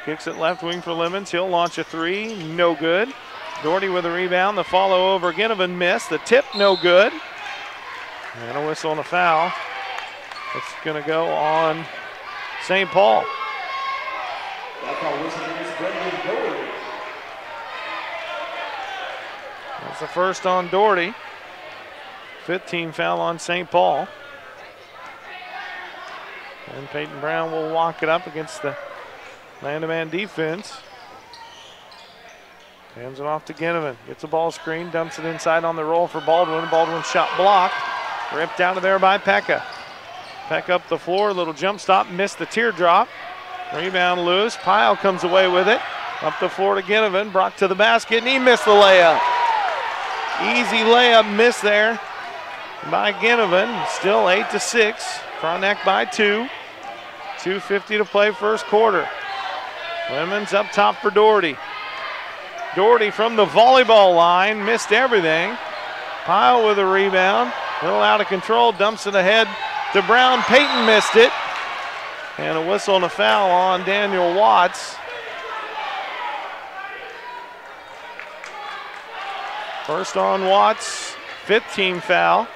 Kicks it left wing for Lemons. He'll launch a three. No good. Doherty with a rebound. The follow over. Ginnivan missed. The tip, no good. And a whistle and a foul. It's going to go on St. Paul. That's the first on Doherty. 15 foul on St. Paul. And Peyton Brown will walk it up against the man-to-man defense. Hands it off to Ginnivan. Gets a ball screen, dumps it inside on the roll for Baldwin. Baldwin shot blocked. Ripped out of there by Pekka. Pekka up the floor, little jump stop, missed the teardrop. Rebound loose. Pyle comes away with it. Up the floor to Ginnivan, brought to the basket, and he missed the layup. Easy layup miss there by Ginnivan. Still 8-6. Frontenac by 2. 2:50 to play first quarter. Lemons up top for Doherty. Doherty from the volleyball line, missed everything. Pyle with a rebound. A little out of control, dumps it ahead to Brown. Peyton missed it. And a whistle and a foul on Daniel Watts. First on Watts, 5th team foul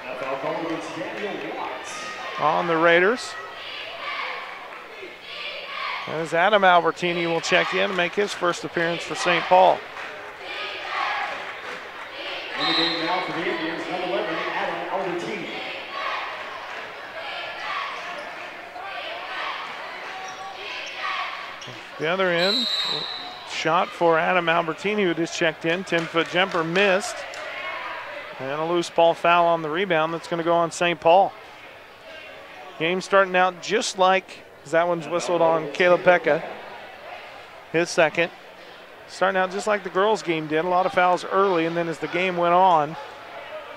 on the Raiders. As Adam Albertini will check in and make his first appearance for St. Paul. In the game now for the Indians, number 11, Adam Albertini. The other end, shot for Adam Albertini, who just checked in. 10-foot jumper missed. And a loose ball foul on the rebound that's going to go on St. Paul. Game starting out just like, as that one's whistled on Caleb Pekka, his second. Starting out just like the girls' game did. A lot of fouls early, and then as the game went on,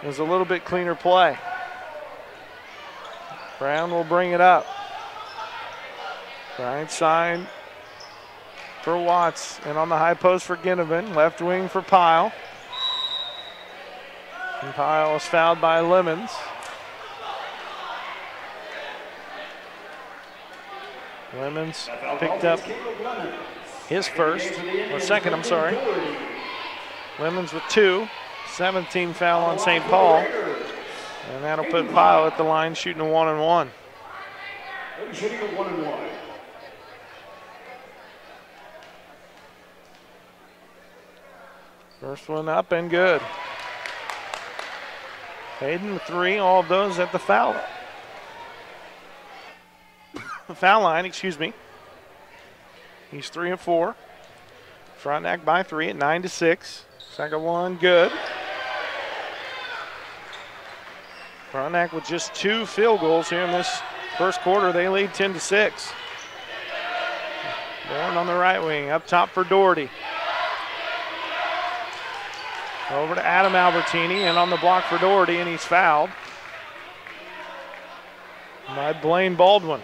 it was a little bit cleaner play. Brown will bring it up. Right side for Watts, and on the high post for Ginnivan. Left wing for Pyle. And Pyle is fouled by Lemons. Lemons picked up his first, or second, I'm sorry. Lemons with 2. 17 foul on St. Paul. And that'll put Pyle at the line shooting a 1-and-1. Shooting a 1-and-1. First one up and good. Hayden with 3, all of those at the foul line, excuse me. He's 3 of 4. Frontenac by 3 at 9-6. Second one, good. Frontenac with just 2 field goals here in this first quarter. They lead 10-6. Bourne on the right wing, up top for Doherty. Over to Adam Albertini, and on the block for Doherty, and he's fouled by Blaine Baldwin.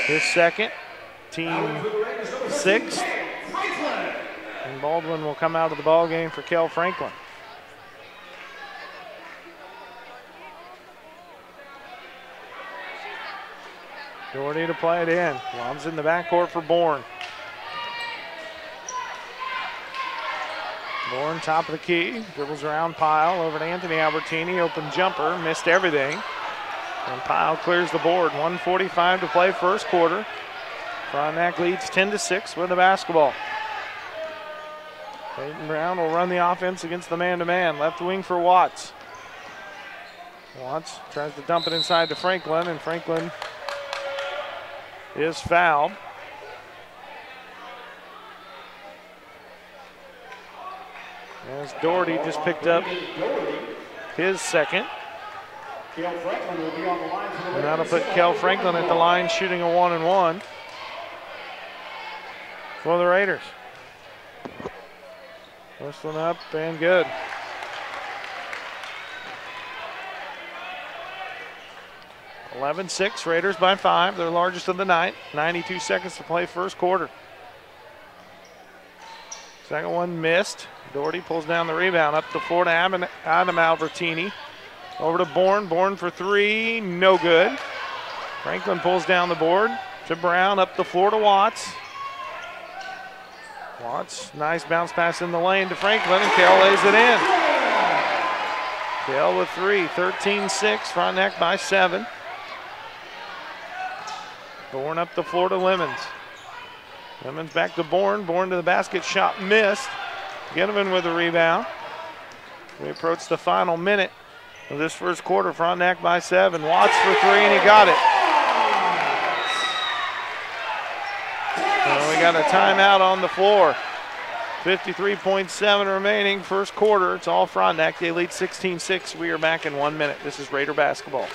His second, team 6th. And Baldwin will come out of the ball game for Kel Franklin. Doherty to play it in. Lobs in the backcourt for Bourne. Bourne top of the key. Dribbles around Pyle over to Anthony Albertini. Open jumper. Missed everything. And Pyle clears the board. 1:45 to play first quarter. Frontenac leads 10-6 with the basketball. Peyton Brown will run the offense against the man-to-man. Left wing for Watts. Watts tries to dump it inside to Franklin, and Franklin is fouled. As Doherty just picked up his second. And that'll put Kel Franklin at the line shooting a 1-and-1 for the Raiders. First one up and good. (11-6), Raiders by 5, their largest of the night. 92 seconds to play first quarter. Second one missed. Doherty pulls down the rebound up the floor to Adam Albertini. Over to Bourne. Bourne for three. No good. Franklin pulls down the board to Brown. Up the floor to Watts. Watts, nice bounce pass in the lane to Franklin, and Kale lays it in. Kale with three. 13-6. Frontenac by 7. Bourne up the floor to Lemons. Lemons back to Bourne. Bourne to the basket. Shot missed. Ginnivan with a rebound. We approach the final minute of this first quarter. Frontenac by 7. Watts for three, and he got it. And we got a timeout on the floor. 53.7 remaining, first quarter. It's all Frontenac. They lead 16-6. We are back in 1 minute. This is Raider basketball.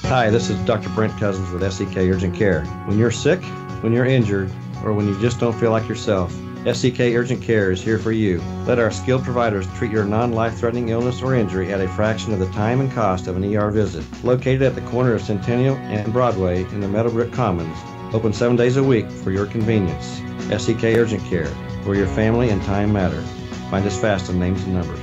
Hi, this is Dr. Brent Cousins with SEK Urgent Care. When you're sick, when you're injured, or when you just don't feel like yourself, SEK Urgent Care is here for you. Let our skilled providers treat your non-life-threatening illness or injury at a fraction of the time and cost of an ER visit. Located at the corner of Centennial and Broadway in the Meadowbrook Commons. Open 7 days a week for your convenience. SEK Urgent Care, where your family and time matter. Find us fast on names and numbers.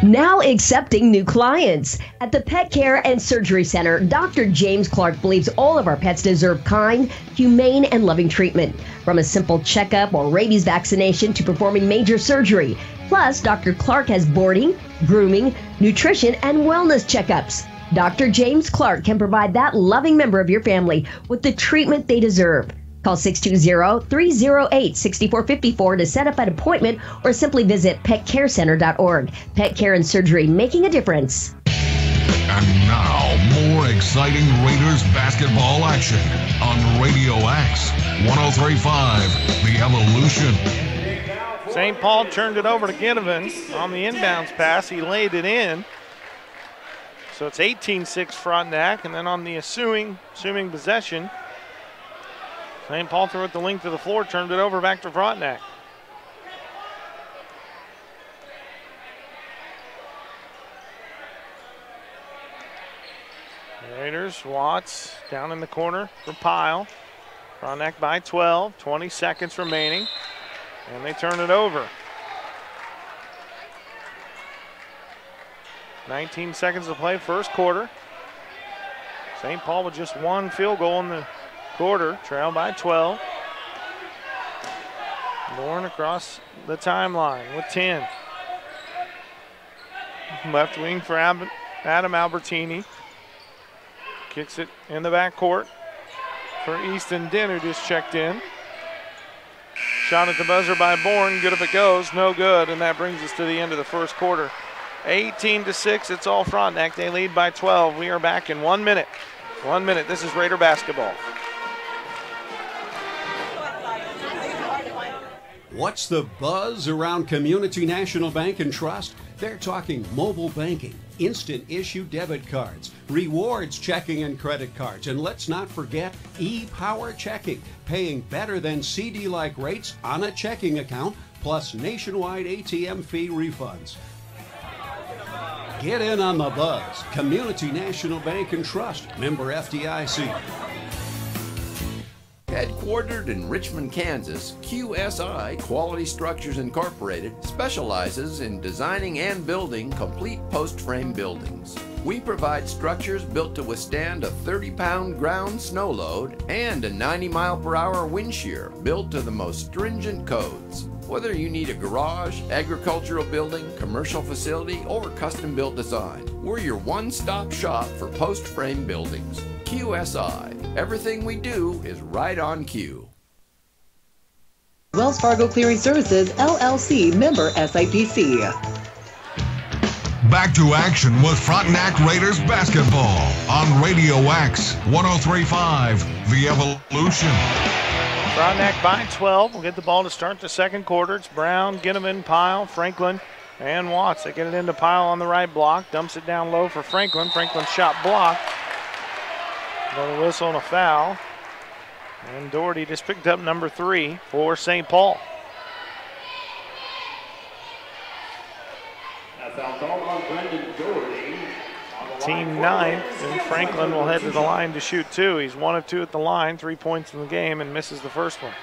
Now accepting new clients. At the Pet Care and Surgery Center, Dr. James Clark believes all of our pets deserve kind, humane, and loving treatment. From a simple checkup or rabies vaccination to performing major surgery. Plus, Dr. Clark has boarding, grooming, nutrition, and wellness checkups. Dr. James Clark can provide that loving member of your family with the treatment they deserve. Call 620-308-6454 to set up an appointment or simply visit petcarecenter.org. Pet Care and Surgery, making a difference. And now, more exciting Raiders basketball action on Radio X 103.5, The Evolution. St. Paul turned it over to Ginnivan on the inbounds pass. He laid it in. So it's 18-6 Frontenac, and then on the assuming possession, St. Paul threw it the length of the floor, turned it over back to Frontenac. Raiders, Watts down in the corner for Pyle. Frontenac by 12, 20 seconds remaining, and they turn it over. 19 seconds to play, first quarter. St. Paul with just one field goal in the quarter, trail by 12. Bourne across the timeline with 10. Left wing for Adam Albertini. Kicks it in the backcourt for Easton Din, who just checked in. Shot at the buzzer by Bourne, good if it goes, no good, and that brings us to the end of the first quarter. 18-6, it's all Frontenac. They lead by 12. We are back in 1 minute. 1 minute, this is Raider basketball. What's the buzz around Community National Bank and Trust? They're talking mobile banking, instant issue debit cards, rewards checking and credit cards, and let's not forget e-power checking, paying better than CD-like rates on a checking account, plus nationwide ATM fee refunds. Get in on the buzz. Community National Bank and Trust, member FDIC. Headquartered in Richmond, Kansas, QSI Quality Structures Incorporated specializes in designing and building complete post-frame buildings. We provide structures built to withstand a 30-pound ground snow load and a 90-mile-per-hour wind shear built to the most stringent codes. Whether you need a garage, agricultural building, commercial facility, or custom-built design, we're your one-stop shop for post-frame buildings. QSI. Everything we do is right on cue. Wells Fargo Clearing Services, LLC, member SIPC. Back to action with Frontenac Raiders basketball on Radio X 103.5, The Evolution. Frontenac by 12. We'll get the ball to start the second quarter. It's Brown, Ginnivan, Pyle, Franklin, and Watts. They get it into Pyle on the right block. Dumps it down low for Franklin. Franklin's shot blocked. Another whistle and a foul. And Doherty just picked up number 3 for St. Paul. A foul call on Brendan Doherty. Team 9th, and Franklin will head to the line to shoot 2. He's 1 of 2 at the line, 3 points in the game, and misses the first one.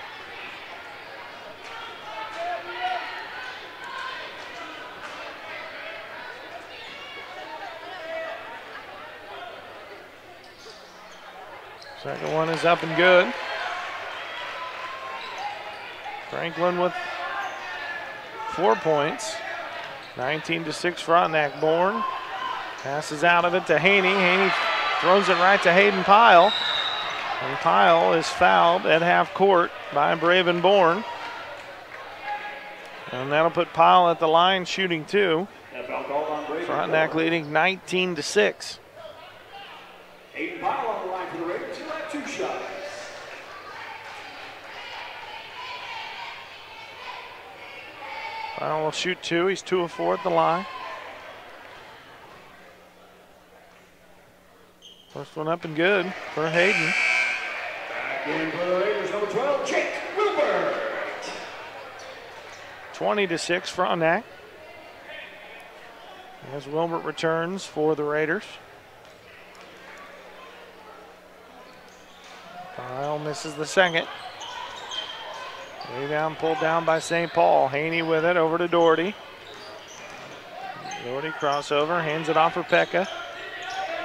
Second one is up and good. Franklin with 4 points. 19-6 Frontenac. Bourne passes out of it to Haney. Haney throws it right to Hayden Pyle. And Pyle is fouled at half court by Braven Bourne. And that'll put Pyle at the line shooting 2. Frontenac leading 19-6. Hayden Pyle on the line for the Raiders. He'll have 2 shots. Pyle will shoot 2. He's 2 of 4 at the line. First one up and good for Hayden. Back in for the Raiders, number 12, Jake Wilbert. 20-6 Frontenac. As Wilbert returns for the Raiders. Pyle misses the second. Rebound pulled down by St. Paul. Haney with it over to Doherty. Doherty crossover, hands it off for Pekka.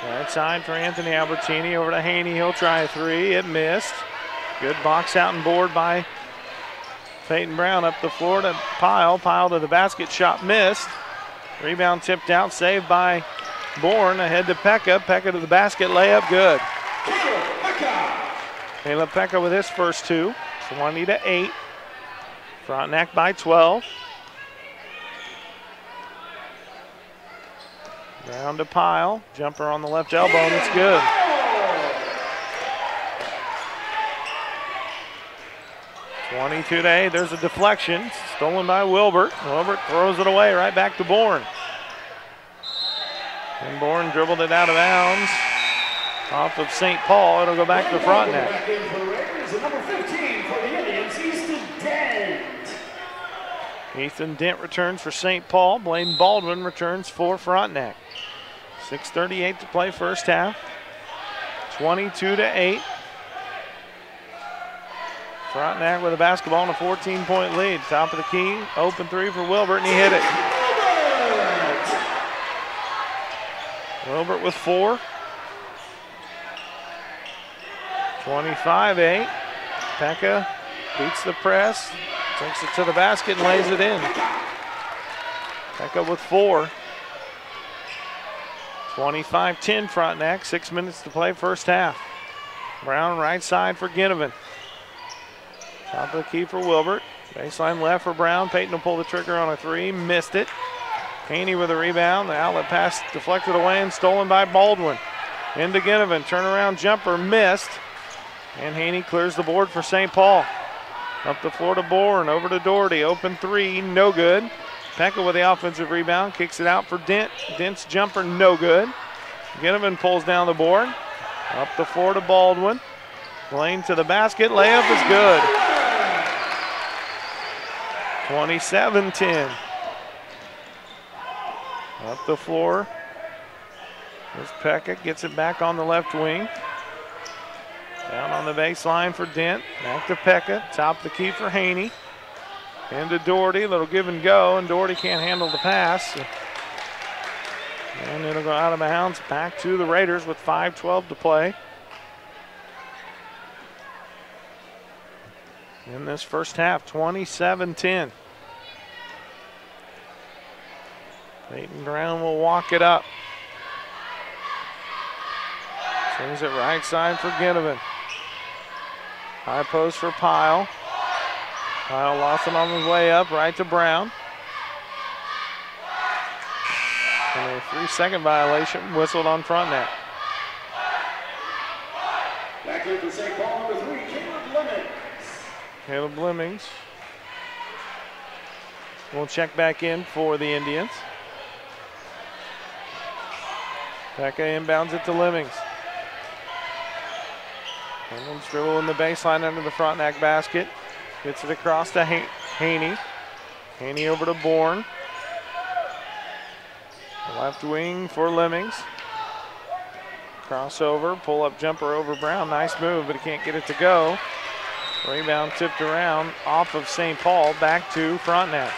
Right side for Anthony Albertini, over to Haney. He'll try a 3. It missed. Good box out and board by Peyton Brown up the floor to Pyle. Pyle to the basket, shot missed. Rebound tipped out, saved by Bourne. Ahead to Pekka. Pekka to the basket, layup good. Caleb Pekka with his first 2. 20-8. Frontenac by 12. Down to Pyle. Jumper on the left elbow, and it's good. (22-8). There's a deflection. Stolen by Wilbert. Wilbert throws it away right back to Bourne. And Bourne dribbled it out of bounds. Off of St. Paul. It'll go back to Frontenac. Back in for the Raiders, and number 15 for the Indians, Easton Dent. Ethan Dent returns for St. Paul. Blaine Baldwin returns for Frontenac. 6:38 to play first half. 22-8. Frontenac with a basketball and a 14-point lead. Top of the key, open 3 for Wilbert, and he hit it. Wilbert with 4. 25-8. Pekka beats the press, takes it to the basket and lays it in. Pekka with 4. 25-10 Frontenac, 6 minutes to play first half. Brown right side for Ginnivan. Top of the key for Wilbert. Baseline left for Brown. Peyton will pull the trigger on a 3, missed it. Haney with a rebound. The outlet pass deflected away and stolen by Baldwin. Into Ginnivan, turnaround jumper, missed. And Haney clears the board for St. Paul. Up the floor to Bourne, over to Doherty, open 3, no good. Pekka with the offensive rebound, kicks it out for Dent. Dent's jumper, no good. Ginnivan pulls down the board. Up the floor to Baldwin. Lane to the basket, layup is good. 27-10. Up the floor. Here's Pekka, gets it back on the left wing. Down on the baseline for Dent. Back to Pekka. Top of the key for Haney. Into Doherty. Little give and go, and Doherty can't handle the pass. And it'll go out of bounds. Back to the Raiders with 5:12 to play. In this first half, 27-10. Peyton Brown will walk it up. Swings it right side for Ginnivan. High post for Pyle. Pyle lost it on his way up, right to Brown. And a 3-second violation whistled on Frontenac. Back in for St. Paul, number 3, Caleb Lemmings. Caleb Lemmings will check back in for the Indians. Pekka inbounds it to Lemmings. Lemmings dribble in the baseline under the Frontenac basket. Gets it across to Haney. Haney over to Bourne. Left wing for Lemmings. Crossover, pull-up jumper over Brown. Nice move, but he can't get it to go. Rebound tipped around off of St. Paul, back to Frontenac.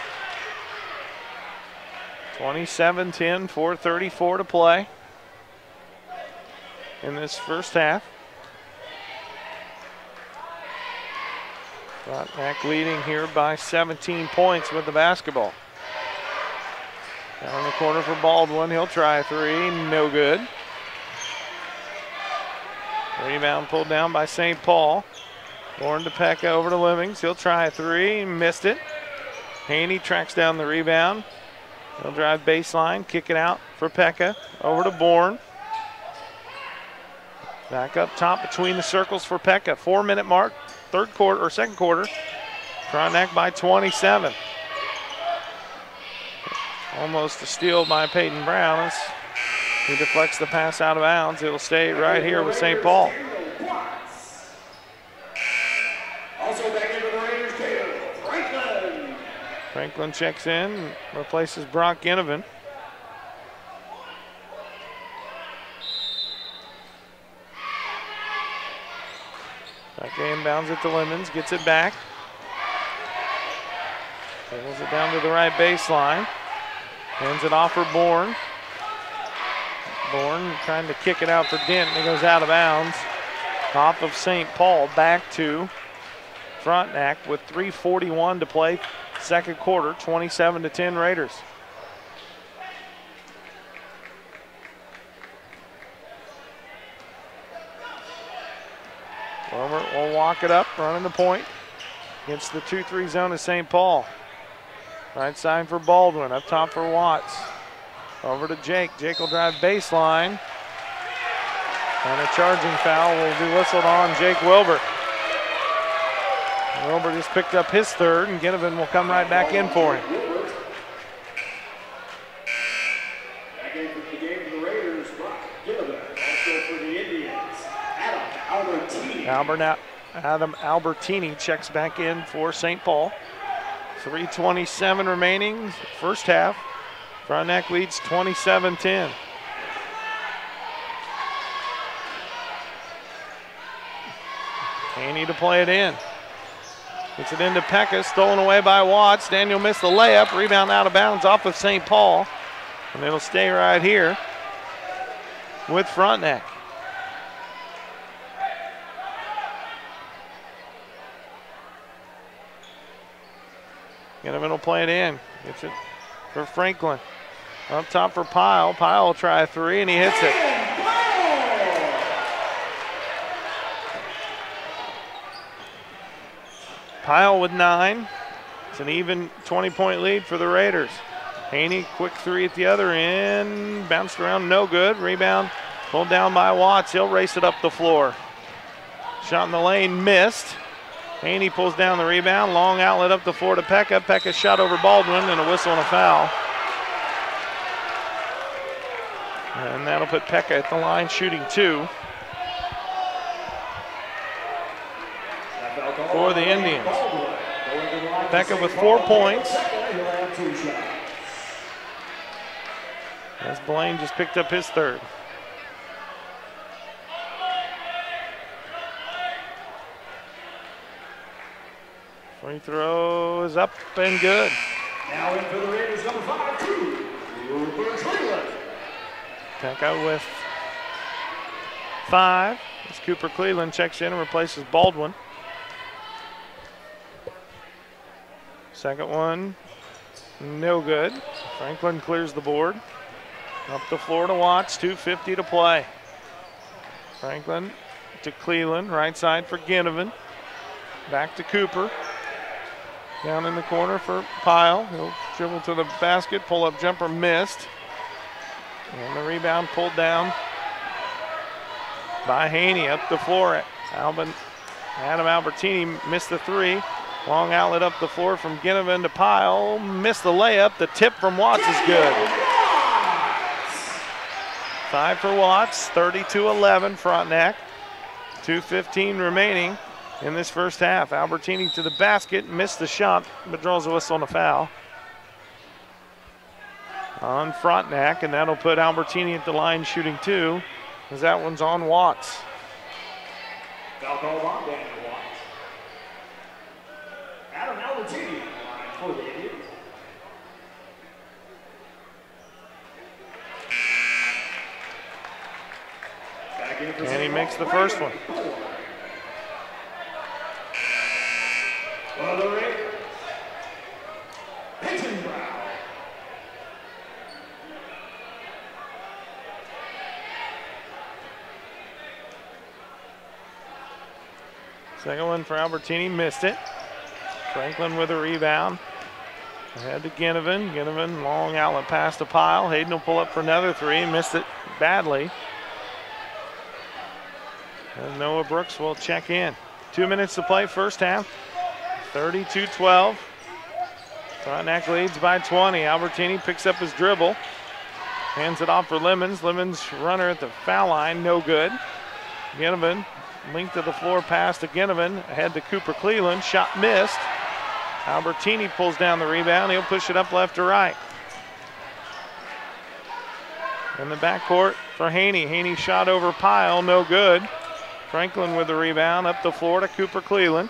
27-10, 4:34 to play in this first half. Frontenac leading here by 17 points with the basketball. Down in the corner for Baldwin. He'll try a three. No good. Rebound pulled down by St. Paul. Lauren DePecca over to Lemmings. He'll try a three. Missed it. Haney tracks down the rebound. He'll drive baseline. Kick it out for Pekka. Over to Bourne. Back up top between the circles for Pekka. 4-minute mark. Second quarter. Frontenac by 27. Almost a steal by Peyton Brown. He deflects the pass out of bounds. It'll stay right here with St. Paul. Also back into the Raiders table, Franklin. Franklin checks in, replaces Brock Ginnivan. Back inbounds it to Lemons, gets it back. Pulls it down to the right baseline. Hands it off for Bourne. Bourne trying to kick it out for Denton. It goes out of bounds. Off of St. Paul, back to Frontenac with 3:41 to play. Second quarter, 27-10 Raiders. Wilmer will walk it up, running the point. Against the 2-3 zone of St. Paul. Right side for Baldwin, up top for Watts. Over to Jake. Jake will drive baseline. And a charging foul will be whistled on Jake Wilbur. Wilbur just picked up his third, and Ginnivan will come right back in for him. Back in for the game for the Raiders, Brock Ginnivan. Also for the Indians, Adam Albertini checks back in for St. Paul. 3:27 remaining, first half. Frontenac leads 27-10. Haney to play it in. Gets it into Pekka, stolen away by Watts. Daniel missed the layup, rebound out of bounds off of St. Paul. And it'll stay right here with Frontenac. Ginnivan will play it in. Gets it for Franklin. Up top for Pyle. Pyle will try a three, and he hits it. Pyle with 9. It's an even 20-point lead for the Raiders. Haney, quick three at the other end. Bounced around, no good. Rebound pulled down by Watts. He'll race it up the floor. Shot in the lane, missed. Haney pulls down the rebound. Long outlet up the floor to Pekka. Pekka shot over Baldwin, and a whistle and a foul. And that'll put Pekka at the line shooting 2 for the Indians. Pekka with 4 points. As Blaine just picked up his third. Free throw is up and good. Now in for the Raiders, number 5, Cooper Cleveland. Pekka with 5. As Cooper Cleveland checks in and replaces Baldwin. Second one, no good. Franklin clears the board. Up the floor to Watts, 2:50 to play. Franklin to Cleveland, right side for Ginnivan. Back to Cooper. Down in the corner for Pyle. He'll dribble to the basket, pull-up jumper missed. And the rebound pulled down by Haney up the floor. Adam Albertini missed the three. Long outlet up the floor from Ginnivan to Pyle. Missed the layup. The tip from Watts is good. 5 for Watts, 32-11 Frontenac. 2:15 remaining in this first half. Albertini to the basket, missed the shot, but draws a whistle on a foul on Frontenac, and that'll put Albertini at the line shooting 2, as that one's on Watts. Foul called on Daniel Watts. Adam Albertini for the Indians. And he makes the first one. Second one for Albertini, missed it. Franklin with a rebound. Ahead to Ginnivan. Ginnivan, long outlet pass to Pyle. Hayden will pull up for another three. Missed it badly. And Noah Brooks will check in. 2 minutes to play, first half. 32-12. Frontenac leads by 20. Albertini picks up his dribble. Hands it off for Lemons. Lemons runner at the foul line, no good. Ginnivan, length of the floor pass to Ginnivan. Ahead to Cooper Cleveland. Shot missed. Albertini pulls down the rebound. He'll push it up left to right. In the backcourt for Haney. Haney shot over Pyle, no good. Franklin with the rebound, up the floor to Cooper Cleveland.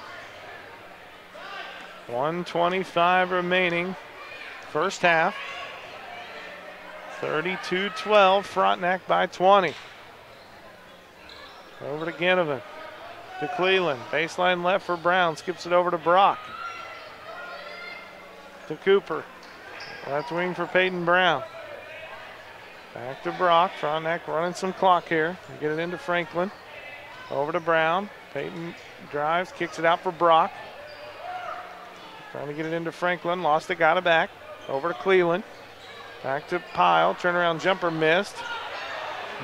1:25 remaining, first half. 32-12, Frontenac by 20. Over to Ginnivan, to Cleveland. Baseline left for Brown, skips it over to Brock. To Cooper, left wing for Peyton Brown. Back to Brock, Frontenac running some clock here. Get it into Franklin. Over to Brown. Peyton drives, kicks it out for Brock. Trying to get it into Franklin. Lost it, got it back. Over to Cleveland. Back to Pyle. Turnaround jumper missed.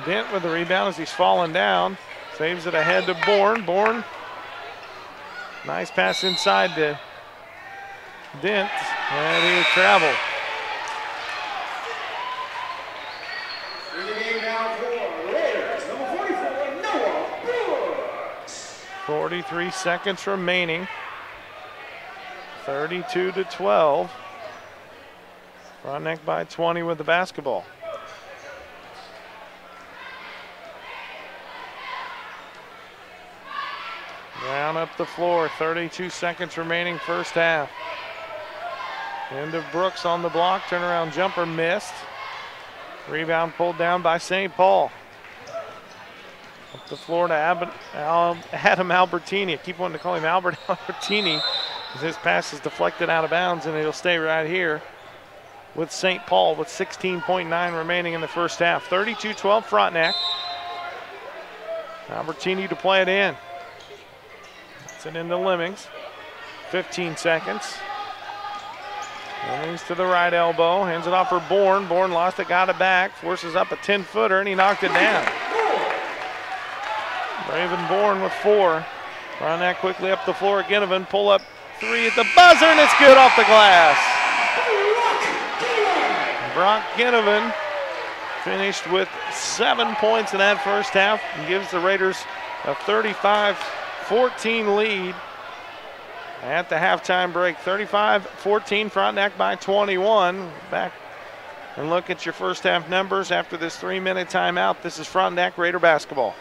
Dent with the rebound as he's falling down. Saves it ahead to Bourne. Bourne. Nice pass inside to Dent. And he traveled. 43 seconds remaining. 32-12. Frontenac by 20 with the basketball. Brown up the floor. 32 seconds remaining, first half. End of Brooks on the block. Turnaround jumper missed. Rebound pulled down by St. Paul. Up the floor to Adam Albertini. I keep wanting to call him Albert Albertini, as his pass is deflected out of bounds, and he'll stay right here with St. Paul with 16.9 remaining in the first half. 32-12 Frontenac. Albertini to play it in. It's it into Lemmings. 15 seconds. Lemmings to the right elbow. Hands it off for Bourne. Bourne lost it, got it back. Forces up a 10-footer, and he knocked it down. Raven Bourne with 4. Frontenac quickly up the floor. Ginnivan pull up 3 at the buzzer, and it's good off the glass. Brock Ginnivan finished with 7 points in that first half and gives the Raiders a 35-14 lead at the halftime break. 35-14, Frontenac by 21. Back and look at your first half numbers after this 3-minute timeout. This is Frontenac Raider basketball.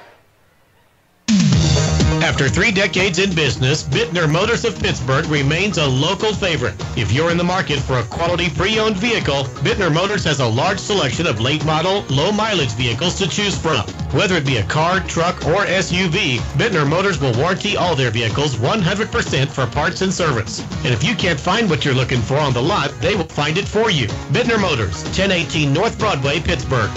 After 3 decades in business, Bittner Motors of Pittsburgh remains a local favorite. If you're in the market for a quality pre-owned vehicle, Bittner Motors has a large selection of late model, low mileage vehicles to choose from. Whether it be a car, truck, or SUV, Bittner Motors will warranty all their vehicles 100% for parts and service. And if you can't find what you're looking for on the lot, they will find it for you. Bittner Motors, 1018 North Broadway, Pittsburgh.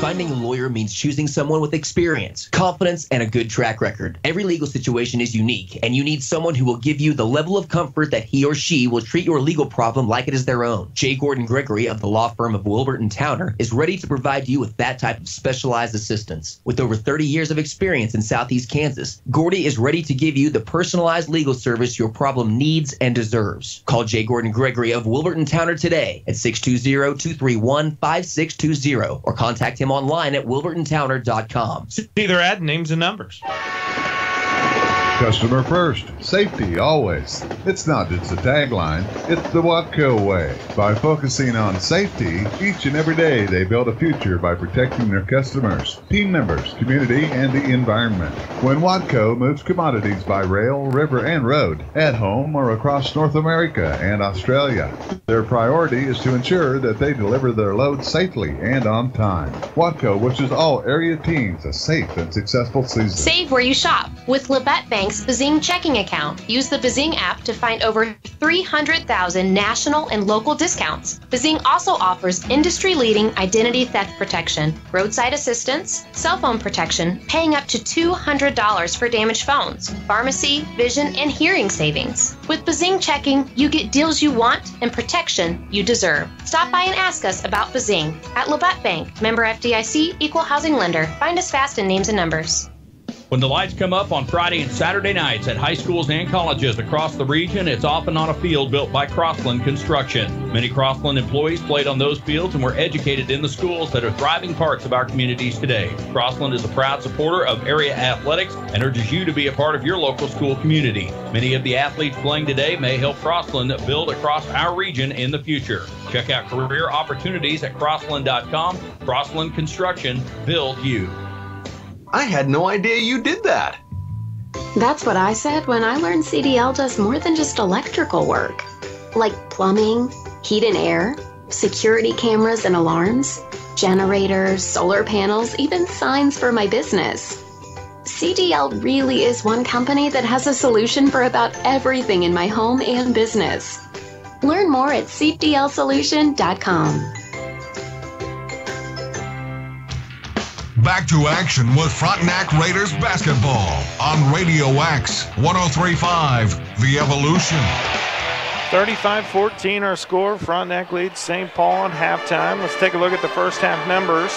Finding a lawyer means choosing someone with experience, confidence, and a good track record. Every legal situation is unique, and you need someone who will give you the level of comfort that he or she will treat your legal problem like it is their own. J. Gordon Gregory of the law firm of Wilbert & Towner is ready to provide you with that type of specialized assistance. With over 30 years of experience in Southeast Kansas, Gordy is ready to give you the personalized legal service your problem needs and deserves. Call J. Gordon Gregory of Wilbert & Towner today at 620-231-5620 or contact him online at wilburtontowner.com. See their ad, names and numbers. Customer first, safety always. It's not just a tagline, it's the Watco way. By focusing on safety, each and every day they build a future by protecting their customers, team members, community, and the environment. When Watco moves commodities by rail, river, and road, at home or across North America and Australia, their priority is to ensure that they deliver their loads safely and on time. Watco wishes all area teams a safe and successful season. Save where you shop with Labette Bank Bank's Bazing checking account. Use the Bazing app to find over 300,000 national and local discounts. Bazing also offers industry-leading identity theft protection, roadside assistance, cell phone protection, paying up to $200 for damaged phones, pharmacy, vision, and hearing savings. With Bazing checking, you get deals you want and protection you deserve. Stop by and ask us about Bazing at Labatt Bank, member FDIC, equal housing lender. Find us fast in names and numbers. When the lights come up on Friday and Saturday nights at high schools and colleges across the region, it's often on a field built by Crossland Construction. Many Crossland employees played on those fields and were educated in the schools that are thriving parts of our communities today. Crossland is a proud supporter of area athletics and urges you to be a part of your local school community. Many of the athletes playing today may help Crossland build across our region in the future. Check out career opportunities at crossland.com. Crossland Construction, build you. I had no idea you did that. That's what I said when I learned CDL does more than just electrical work. Like plumbing, heat and air, security cameras and alarms, generators, solar panels, even signs for my business. CDL really is one company that has a solution for about everything in my home and business. Learn more at cdlsolution.com. Back to action with Frontenac Raiders basketball on Radio X 103.5 The Evolution. 35-14 our score. Frontenac leads St. Paul at halftime. Let's take a look at the first half numbers.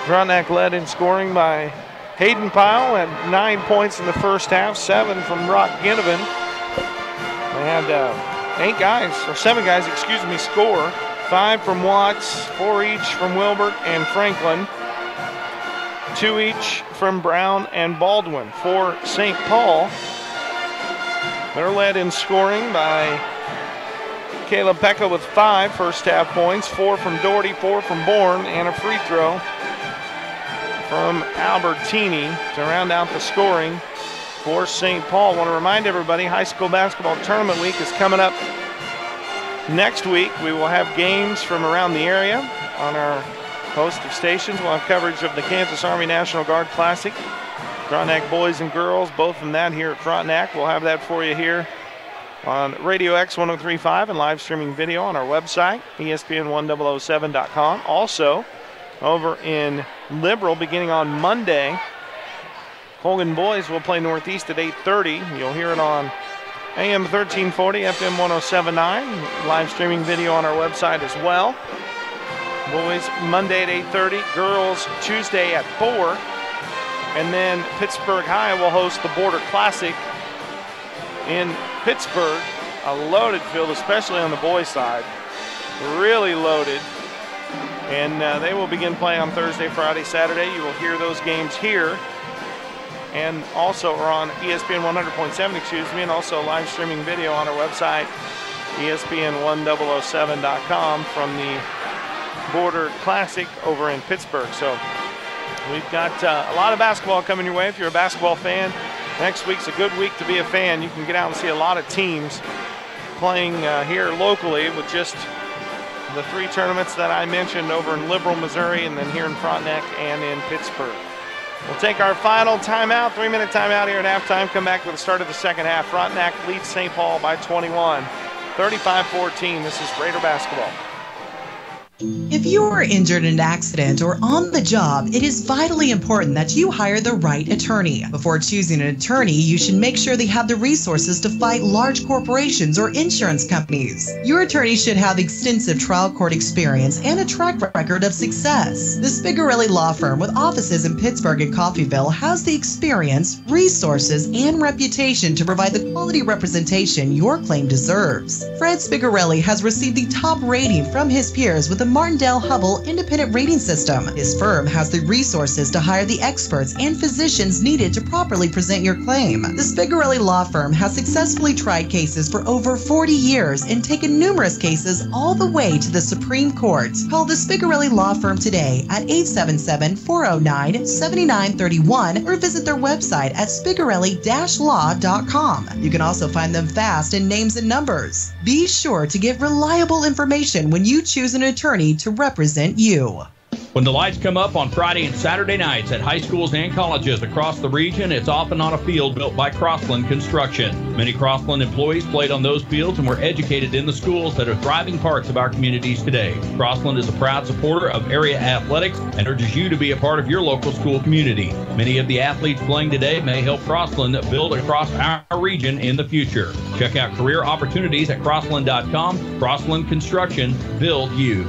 Frontenac led in scoring by Hayden Pyle at 9 points in the first half, 7 from Brock Ginnivan. They had 7 guys score. 5 from Watts, 4 each from Wilbert and Franklin. 2 each from Brown and Baldwin. For St. Paul, they're led in scoring by Caleb Pecca with 5 first half points, 4 from Doherty, 4 from Bourne, and a free throw from Albertini to round out the scoring for St. Paul. I want to remind everybody, high school basketball tournament week is coming up next week. We will have games from around the area on our host of stations. We'll have coverage of the Kansas Army National Guard Classic. Frontenac boys and girls, both from that here at Frontenac. We'll have that for you here on Radio X 103.5 and live streaming video on our website, ESPN1007.com. Also, over in Liberal, beginning on Monday, Colgan boys will play Northeast at 8:30. You'll hear it on AM 1340, FM 107.9, live streaming video on our website as well. Boys Monday at 8:30, girls Tuesday at 4, and then Pittsburgh High will host the Border Classic in Pittsburgh. A loaded field, especially on the boys' side, really loaded. And they will begin playing on Thursday, Friday, Saturday. You will hear those games here, and also are on ESPN 100.7, and also live streaming video on our website, ESPN1007.com, from the Border Classic over in Pittsburgh. So we've got a lot of basketball coming your way. If you're a basketball fan, next week's a good week to be a fan. You can get out and see a lot of teams playing here locally with just the 3 tournaments that I mentioned over in Liberal, Missouri, and then here in Frontenac and in Pittsburgh. We'll take our final timeout, 3-minute timeout here at halftime. Come back with the start of the second half. Frontenac leads St. Paul by 21, 35-14. This is Raider basketball. If you are injured in an accident or on the job, it is vitally important that you hire the right attorney. Before choosing an attorney, you should make sure they have the resources to fight large corporations or insurance companies. Your attorney should have extensive trial court experience and a track record of success. The Spigarelli Law Firm, with offices in Pittsburgh and Coffeyville, has the experience, resources, and reputation to provide the quality representation your claim deserves. Fred Spigarelli has received the top rating from his peers with the Martindale-Hubbell Independent Rating System. His firm has the resources to hire the experts and physicians needed to properly present your claim. The Spigarelli Law Firm has successfully tried cases for over 40 years and taken numerous cases all the way to the Supreme Court. Call the Spigarelli Law Firm today at 877-409-7931 or visit their website at spigarelli-law.com. You can also find them fast in names and numbers. Be sure to get reliable information when you choose an attorney to represent you. When the lights come up on Friday and Saturday nights at high schools and colleges across the region, it's often on a field built by Crossland Construction. Many Crossland employees played on those fields and were educated in the schools that are thriving parts of our communities today. Crossland is a proud supporter of area athletics and urges you to be a part of your local school community. Many of the athletes playing today may help Crossland build across our region in the future. Check out career opportunities at crossland.com. Crossland Construction, build you.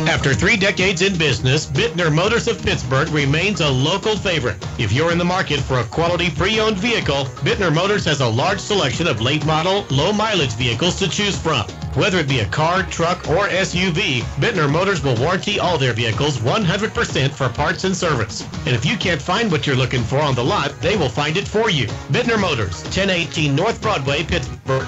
After 3 decades in business, Bittner Motors of Pittsburgh remains a local favorite. If you're in the market for a quality pre-owned vehicle, Bittner Motors has a large selection of late model, low mileage vehicles to choose from. Whether it be a car, truck, or SUV, Bittner Motors will warranty all their vehicles 100% for parts and service. And if you can't find what you're looking for on the lot, they will find it for you. Bittner Motors, 1018 North Broadway, Pittsburgh.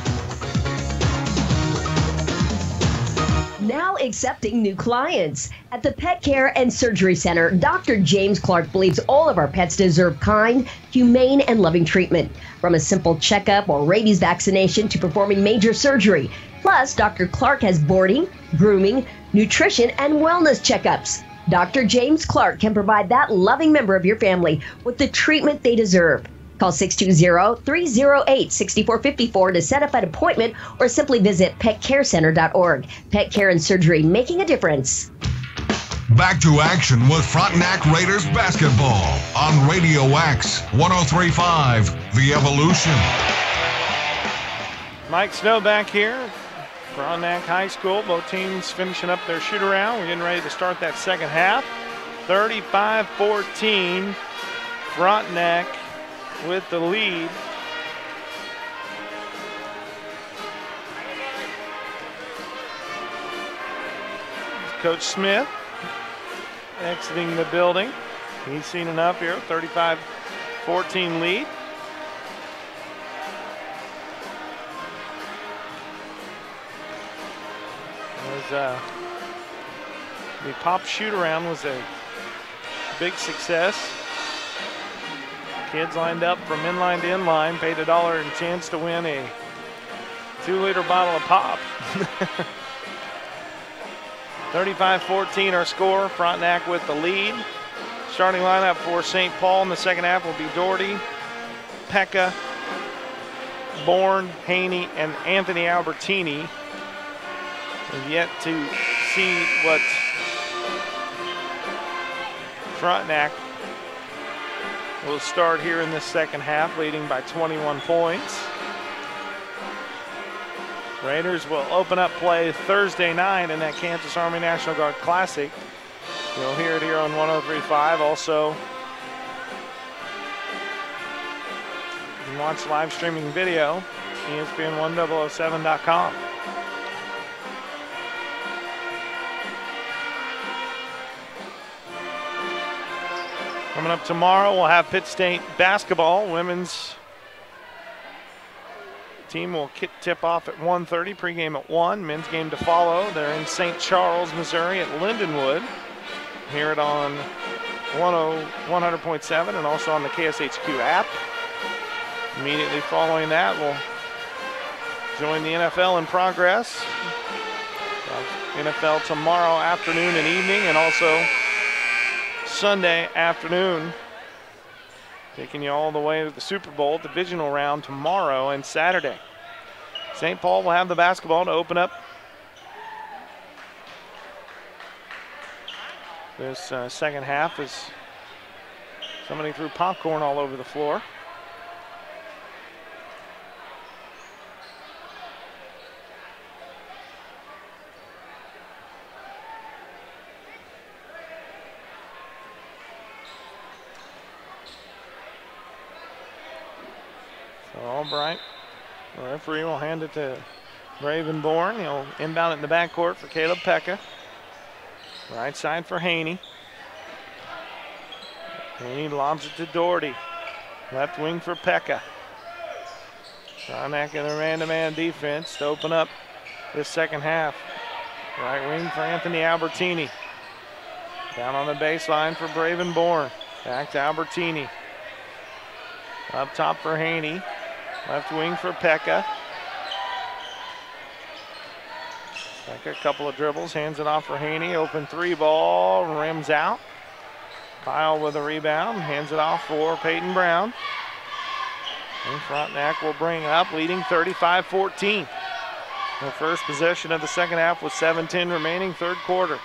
Now accepting new clients. At the Pet Care and Surgery Center, Dr. James Clark believes all of our pets deserve kind, humane, and loving treatment. From a simple checkup or rabies vaccination to performing major surgery. Plus, Dr. Clark has boarding, grooming, nutrition, and wellness checkups. Dr. James Clark can provide that loving member of your family with the treatment they deserve. Call 620-308-6454 to set up an appointment or simply visit petcarecenter.org. Pet Care and Surgery, making a difference. Back to action with Frontenac Raiders basketball on Radio X 103.5, The Evolution. Mike Snow back here. Frontenac High School. Both teams finishing up their shoot around. We're getting ready to start that second half. 35-14. Frontenac with the lead. Coach Smith exiting the building. He's seen enough here. 35-14 lead. The pop shoot around was a big success. Kids lined up from inline to inline, paid $1 and chance to win a 2-liter bottle of pop. 35-14 our score. Frontenac with the lead. Starting lineup for St. Paul in the second half will be Doherty, Pekka, Bourne, Haney, and Anthony Albertini. We've yet to see what Frontenac will start here in the second half, leading by 21 points. Raiders will open up play Thursday night in that Kansas Army National Guard Classic. You'll hear it here on 103.5. Also, you can watch live streaming video, ESPN1007.com. Coming up tomorrow, we'll have Pitt State basketball. Women's team will tip off at 1:30, pregame at 1. Men's game to follow. They're in St. Charles, Missouri at Lindenwood. Hear it on 100.7 and also on the KSHQ app. Immediately following that, we'll join the NFL in progress. NFL tomorrow afternoon and evening, and also Sunday afternoon, taking you all the way to the Super Bowl divisional round tomorrow and Saturday. St. Paul will have the basketball to open up this second half as somebody threw popcorn all over the floor. Albright, the referee will hand it to Ravenborn. He'll inbound it in the backcourt for Caleb Pekka. Right side for Haney. Haney lobs it to Doherty. Left wing for Pekka. Frontenac in a man-to-man defense to open up this second half. Right wing for Anthony Albertini. Down on the baseline for Bravenborn. Back to Albertini. Up top for Haney. Left wing for Pekka. Back a couple of dribbles, hands it off for Haney. Open three ball, rims out. Pyle with a rebound, hands it off for Peyton Brown. And Frontenac will bring it up, leading 35-14. The first possession of the second half with 7:10 remaining, third quarter.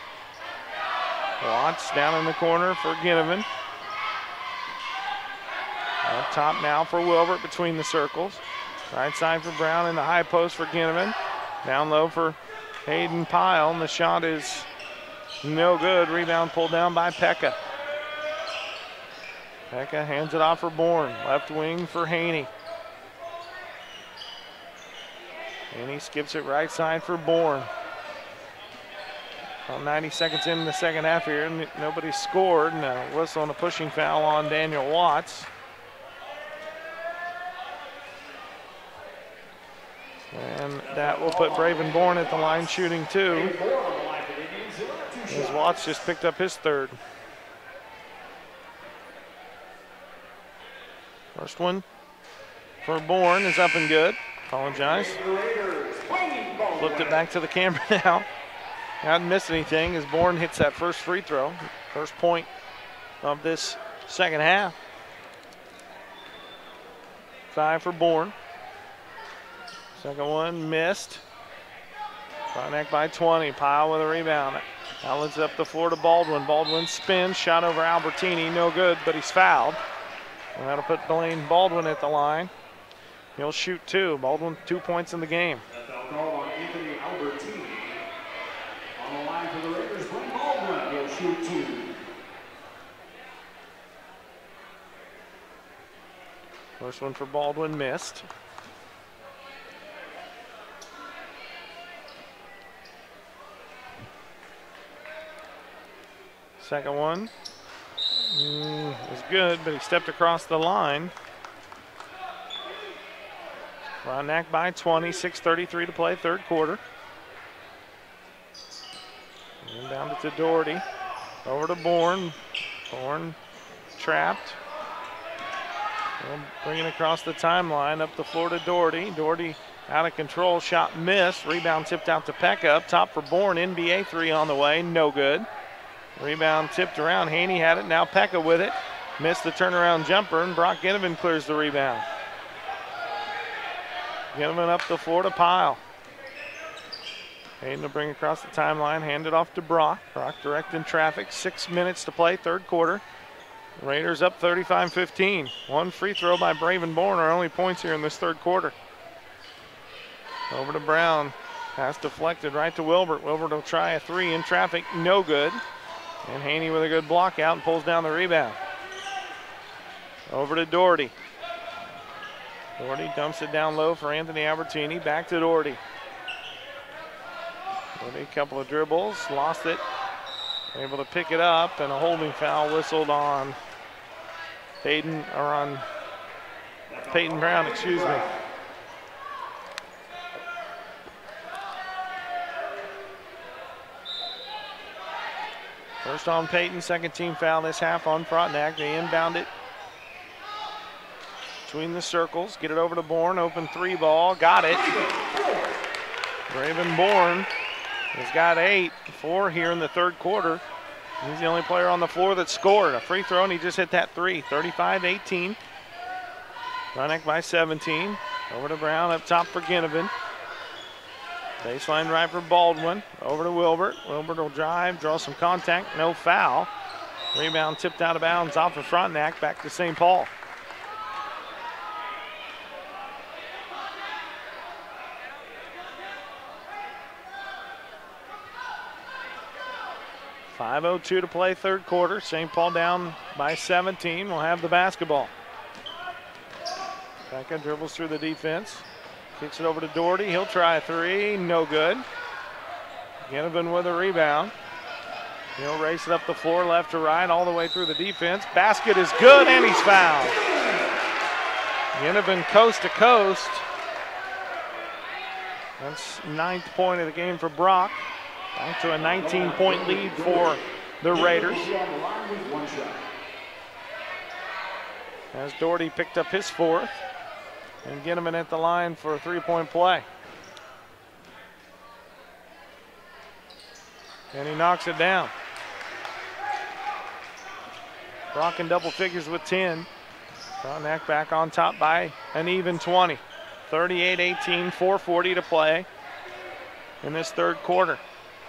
Watts down in the corner for Ginnivan. Up top now for Wilbert between the circles. Right side for Brown in the high post for Ginnivan. Down low for Hayden Pyle, and the shot is no good. Rebound pulled down by Pekka. Pekka hands it off for Bourne. Left wing for Haney. Haney skips it right side for Bourne. About 90 seconds in the second half here, and nobody scored. And a whistle and a pushing foul on Daniel Watts. And that will put Braven Bourne at the line shooting two, as Watts just picked up his third. First one for Bourne is up and good. Apologize. Flipped it back to the camera now. Hadn't missed anything as Bourne hits that first free throw. First point of this second half. 5 for Bourne. Second one missed. Frontenac by 20. Pyle with a rebound. Outlets up the floor to Baldwin. Baldwin spins, shot over Albertini. No good, but he's fouled. And that'll put Blaine Baldwin at the line. He'll shoot two. Baldwin 2 points in the game. Foul call on Anthony Albertini. On the line for the Raiders, Blaine Baldwin will shoot two. First one for Baldwin missed. Second one was good, but he stepped across the line. Frontenac by 20, 6:33 to play, third quarter. Inbound it to Doherty. Over to Bourne. Bourne trapped. We'll bring it across the timeline, up the floor to Doherty. Doherty out of control, shot missed. Rebound tipped out to Pekka. Up top for Bourne, NBA three on the way, no good. Rebound tipped around, Haney had it, now Pekka with it. Missed the turnaround jumper, and Brock Ginnivan clears the rebound. Ginnivan up the floor to Pyle. Hayden to bring across the timeline, hand it off to Brock. Brock directing traffic, 6 minutes to play, third quarter. Raiders up 35-15. One free throw by Braven Bourne, our only points here in this third quarter. Over to Brown, pass deflected right to Wilbert. Wilbert will try a three in traffic, no good. And Haney with a good block out and pulls down the rebound. Over to Doherty. Doherty dumps it down low for Anthony Albertini. Back to Doherty. Doherty, a couple of dribbles, lost it. Able to pick it up, and a holding foul whistled on Peyton Brown, excuse me. First on Peyton, second team foul this half on Frontenac. They inbound it between the circles. Get it over to Bourne, open three ball, got it. Braven Bourne has got 4 here in the third quarter. He's the only player on the floor that scored a free throw, and he just hit that three. 35-18. Frontenac by 17. Over to Brown, up top for Ginnivan. Baseline right for Baldwin. Over to Wilbert. Wilbert will drive, draw some contact, no foul. Rebound tipped out of bounds off of Frontenac, back to St. Paul. .5:02 to play, third quarter. St. Paul down by 17. We'll have the basketball. Pekka dribbles through the defense. Kicks it over to Doherty. He'll try a three. No good. Ginnivan with a rebound. He'll race it up the floor, left to right, all the way through the defense. Basket is good, and he's fouled. Ginnivan coast to coast. That's 9th point of the game for Brock. Back to a 19-point lead for the Raiders. As Doherty picked up his 4th. And Ginnivan at the line for a three-point play. And he knocks it down. Brock in double figures with 10. Frontenac back on top by an even 20. 38-18, 4:40 to play in this third quarter.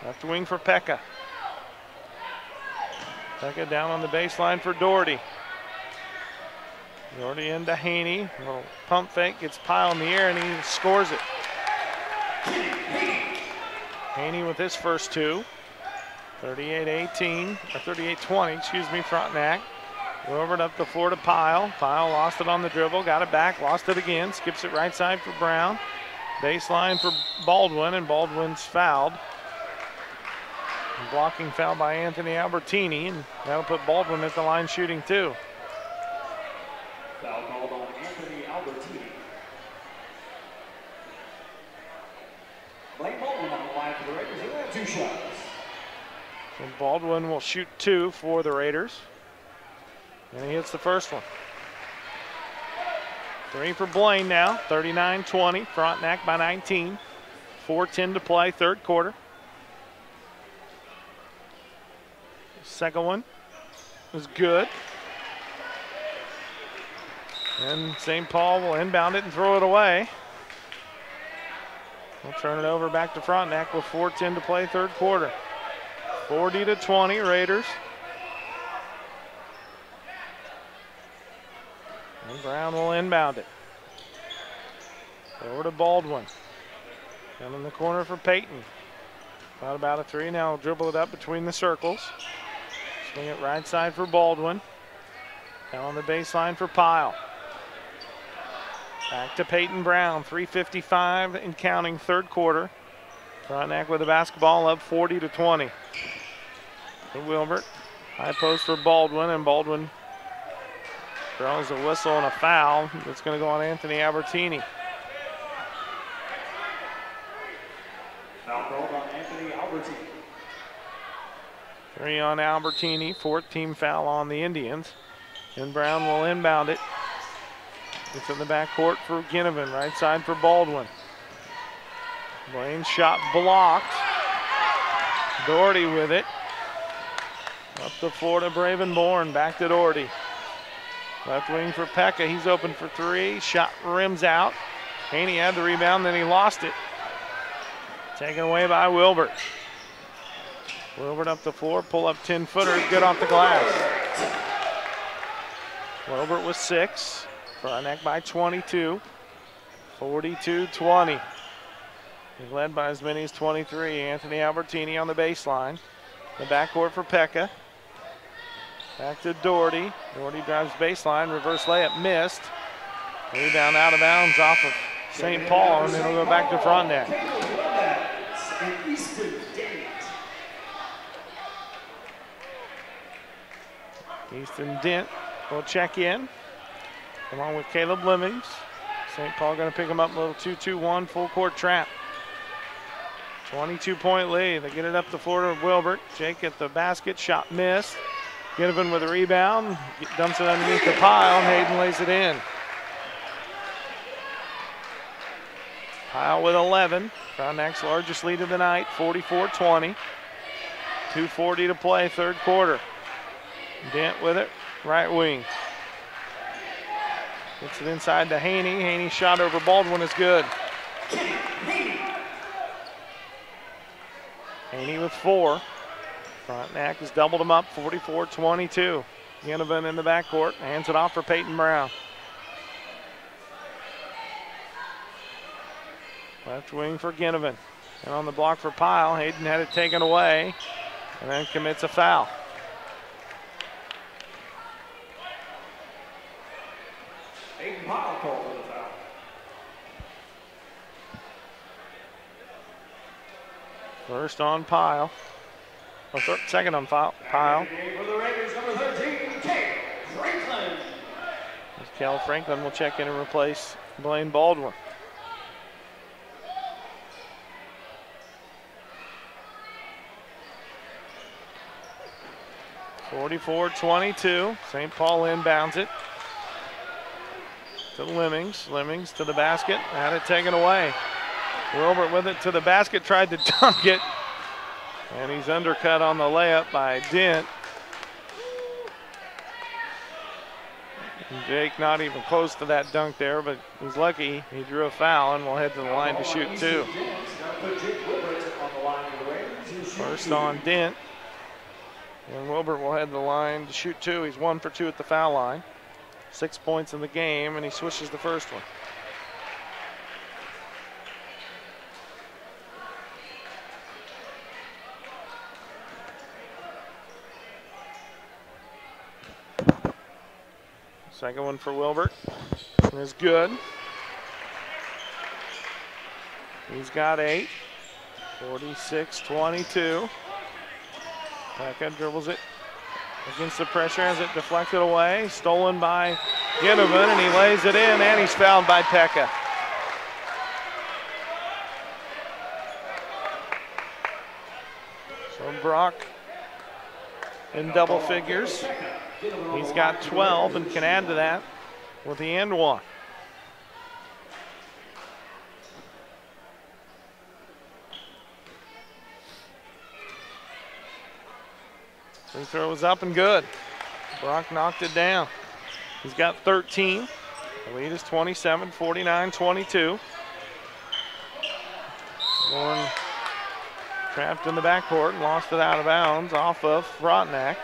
Left wing for Pekka. Pekka down on the baseline for Doherty. Doherty into Haney. Little pump fake, gets Pyle in the air, and he scores it. Haney with his first two. 38-18, or 38-20, excuse me, Frontenac. Wilbert up the floor to Pyle. Pyle lost it on the dribble, got it back, lost it again, skips it right side for Brown. Baseline for Baldwin, and Baldwin's fouled. Blocking foul by Anthony Albertini, and that'll put Baldwin at the line shooting two. Foul called on Anthony Albertini. Blake Baldwin on the line for the Raiders. He'll have 2 shots. So Baldwin will shoot 2 for the Raiders. And he hits the first one. 3 for Blaine now. 39-20. Frontenac by 19. 4:10 to play, third quarter. Second one is good. And St. Paul will inbound it and throw it away. We'll turn it over back to Frontenac with 4:10 to play, third quarter. 40-20, Raiders. And Brown will inbound it. Over to Baldwin. Down in the corner for Payton. Got about a 3, now dribble it up between the circles. Swing it right side for Baldwin. Down on the baseline for Pyle. Back to Peyton Brown, 3:55 and counting, third quarter. Frontenac with the basketball up 40-20. To Wilbert, high post for Baldwin, and Baldwin throws a whistle and a foul. That's going to go on Anthony Albertini. Foul called on Anthony Albertini. 3 on Albertini, 4th team foul on the Indians. And Brown will inbound it. It's in the backcourt for Ginnivan, right side for Baldwin. Blaine's shot blocked. Doherty with it. Up the floor to Bravenborn, back to Doherty. Left wing for Pekka, he's open for 3. Shot rims out. Haney had the rebound, then he lost it. Taken away by Wilbert. Wilbert up the floor, pull up 10-footer, good off the glass. Wilbert with 6. Frontenac by 22. 42-20. He's led by as many as 23. Anthony Albertini on the baseline. The backcourt for Pekka. Back to Doherty. Doherty drives baseline, reverse layup missed. Rebound out of bounds off of St. Paul, and it'll go back to Frontenac. Easton Dent will check in, along with Caleb Lemmings. St. Paul going to pick him up, a little 2-2-1 full court trap. 22-point lead. They get it up the floor to Wilbert. Jake at the basket, shot missed. Ginnivan with a rebound, dumps it underneath the pile, and Hayden lays it in. Pyle with 11. Frontnac's largest lead of the night, 44-20. 2:40 to play, third quarter. Dent with it, right wing. Gets it inside to Haney. Haney's shot over Baldwin is good. Haney with 4. Frontenac has doubled him up, 44-22. Ginnivan in the backcourt, hands it off for Peyton Brown. Left wing for Ginnivan. And on the block for Pyle, Hayden had it taken away and then commits a foul. Hayden Pyle called for the foul. First on Pyle. Or second on Pyle. For the Raiders, number 13, Kel Franklin. Kel Franklin will check in and replace Blaine Baldwin. (44-22). St. Paul inbounds it to Lemmings. Lemmings to the basket. Had it taken away. Wilbert with it to the basket. Tried to dunk it. And he's undercut on the layup by Dent. And Jake not even close to that dunk there, but he's lucky he drew a foul and will head to the line to shoot 2. First on Dent. And Wilbert will head to the line to shoot 2. He's 1 for 2 at the foul line. 6 points in the game, and he swishes the first one. Second one for Wilbert is good. He's got 8. 46-22. Pekka dribbles it against the pressure as it deflected away. Stolen by Ginnivan, and he lays it in, and he's fouled by Pekka. So Brock in double figures. He's got 12 and can add to that with the and one. Free throw was up and good. Brock knocked it down. He's got 13. The lead is 27, 49-22. One trapped in the backcourt and lost it out of bounds off of Frontenac.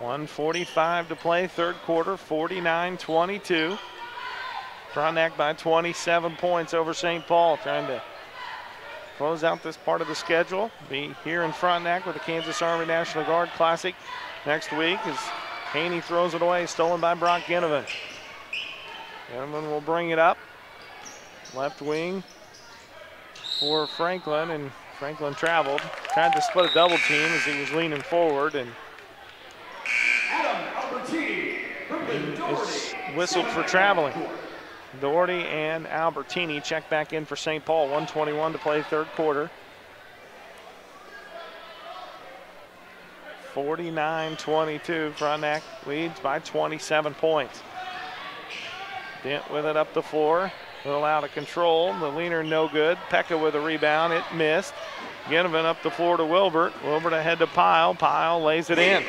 .145 to play, third quarter, 49-22. Frontenac by 27 points over St. Paul, trying to close out this part of the schedule. Be here in Frontenac with the Kansas Army National Guard Classic next week as Haney throws it away, stolen by Brock Ginnivan. Ginnivan will bring it up. Left wing for Franklin, and Franklin traveled. Tried to split a double team as he was leaning forward, and it's whistled for traveling. Doherty and Albertini check back in for St. Paul. 1:21 to play, third quarter. 49-22. Frontenac leads by 27 points. Dent with it up the floor. A little out of control. The leaner no good. Pekka with a rebound. It missed. Ginnivan up the floor to Wilbert. Wilbert ahead to Pyle. Pyle lays it in.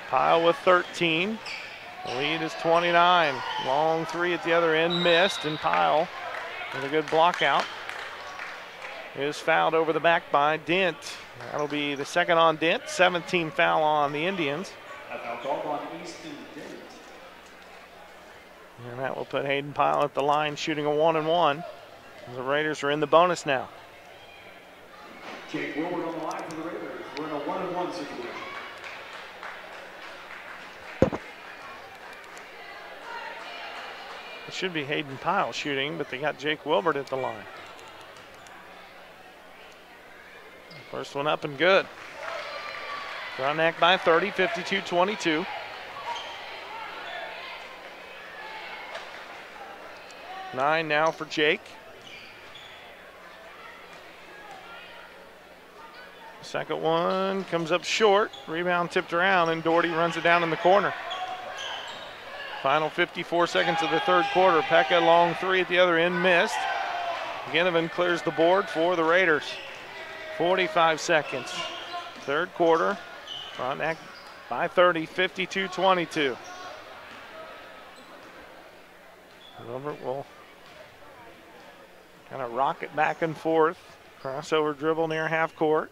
Pyle with 13. The lead is 29. Long three at the other end, missed, and Pyle with a good block out is fouled over the back by Dent. That'll be the second on Dent, 17 foul on the Indians. And that will put Hayden Pyle at the line shooting a 1-and-1. The Raiders are in the bonus now. Jake Wilbert on the line for the Raiders. We're in a 1-and-1 situation. It should be Hayden Pyle shooting, but they got Jake Wilbert at the line. First one up and good. Frontenac by 30, 52-22. Nine now for Jake. Second one comes up short. Rebound tipped around, and Doherty runs it down in the corner. Final 54 seconds of the third quarter. Pekka long three at the other end, missed. Ginnivan clears the board for the Raiders. 45 seconds. Third quarter. Frontenac by 30, 52-22. Wilbert will kind of rock it back and forth. Crossover dribble near half court.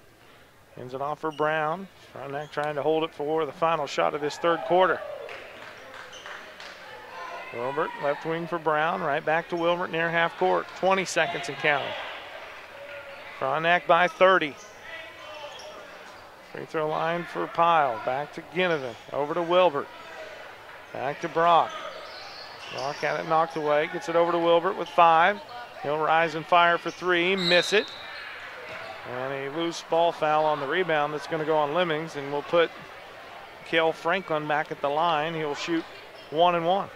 Hands it off for Brown. Frontenac trying to hold it for the final shot of this third quarter. Wilbert, left wing for Brown, right back to Wilbert near half court. 20 seconds and counting. Frontenac by 30. Free throw line for Pyle. Back to Ginnivan. Over to Wilbert. Back to Brock. Brock had it knocked away. Gets it over to Wilbert with 5. He'll rise and fire for 3. Miss it. And a loose ball foul on the rebound that's going to go on Lemmings, and we'll put Cale Franklin back at the line. He'll shoot 1-and-1.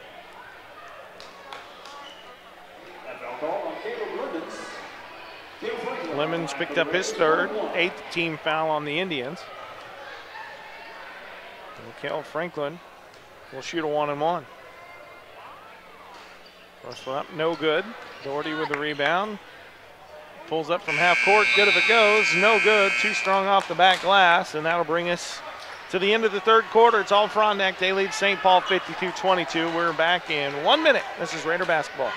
Lemons picked up his third, 8th team foul on the Indians. And Cale Franklin will shoot a 1-and-1. First one up, no good. Doherty with the rebound. Pulls up from half court, good if it goes, no good. Too strong off the back glass, and that'll bring us to the end of the third quarter. It's all Frontenac. They lead St. Paul 52-22. We're back in 1 minute. This is Raider basketball.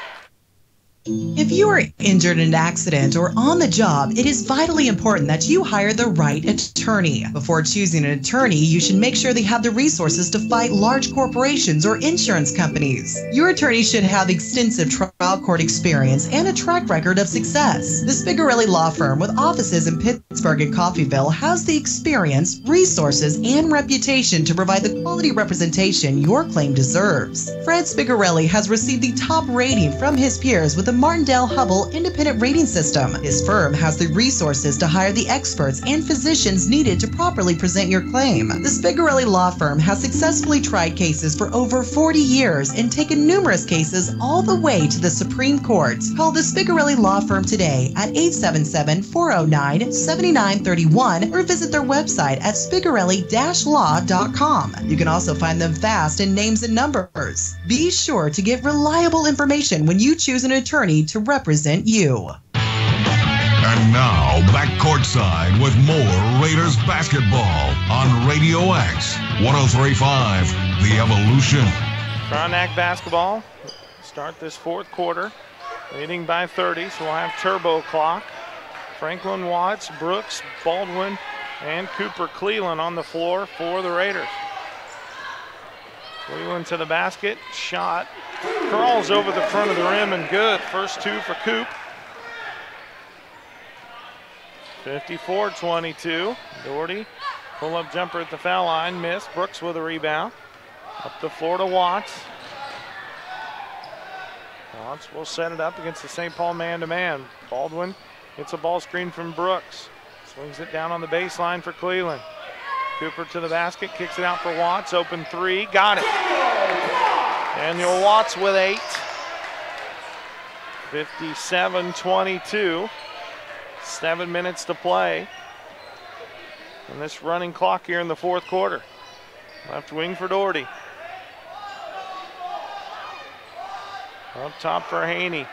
If you are injured in an accident or on the job, it is vitally important that you hire the right attorney. Before choosing an attorney, you should make sure they have the resources to fight large corporations or insurance companies. Your attorney should have extensive trial court experience and a track record of success. The Spigarelli Law Firm, with offices in Pittsburgh and Coffeyville, has the experience, resources, and reputation to provide the quality representation your claim deserves. Fred Spigarelli has received the top rating from his peers with the Martindale-Hubbell independent rating system. His firm has the resources to hire the experts and physicians needed to properly present your claim. The Spigarelli Law Firm has successfully tried cases for over 40 years and taken numerous cases all the way to the Supreme Court. Call the Spigarelli Law Firm today at 877-409-7931 or visit their website at spigarelli-law.com. You can also find them fast in names and numbers. Be sure to get reliable information when you choose an attorney to represent you. And now, back courtside with more Raiders basketball on Radio X 103.5, The Evolution. Frontenac basketball start this fourth quarter, leading by 30, so we'll have turbo clock. Franklin, Watts, Brooks, Baldwin, and Cooper Cleland on the floor for the Raiders. Cleland to the basket, shot, crawls over the front of the rim and good. First two for Coop. 54-22. Doherty, pull-up jumper at the foul line, missed. Brooks with a rebound. Up the floor to Watts. Watts will set it up against the St. Paul man-to-man. Baldwin gets a ball screen from Brooks. Swings it down on the baseline for Cleland. Cooper to the basket, kicks it out for Watts. Open three, got it. Daniel Watts with 8. 57-22. 7 minutes to play. And this running clock here in the fourth quarter. Left wing for Doherty. Up top for Haney.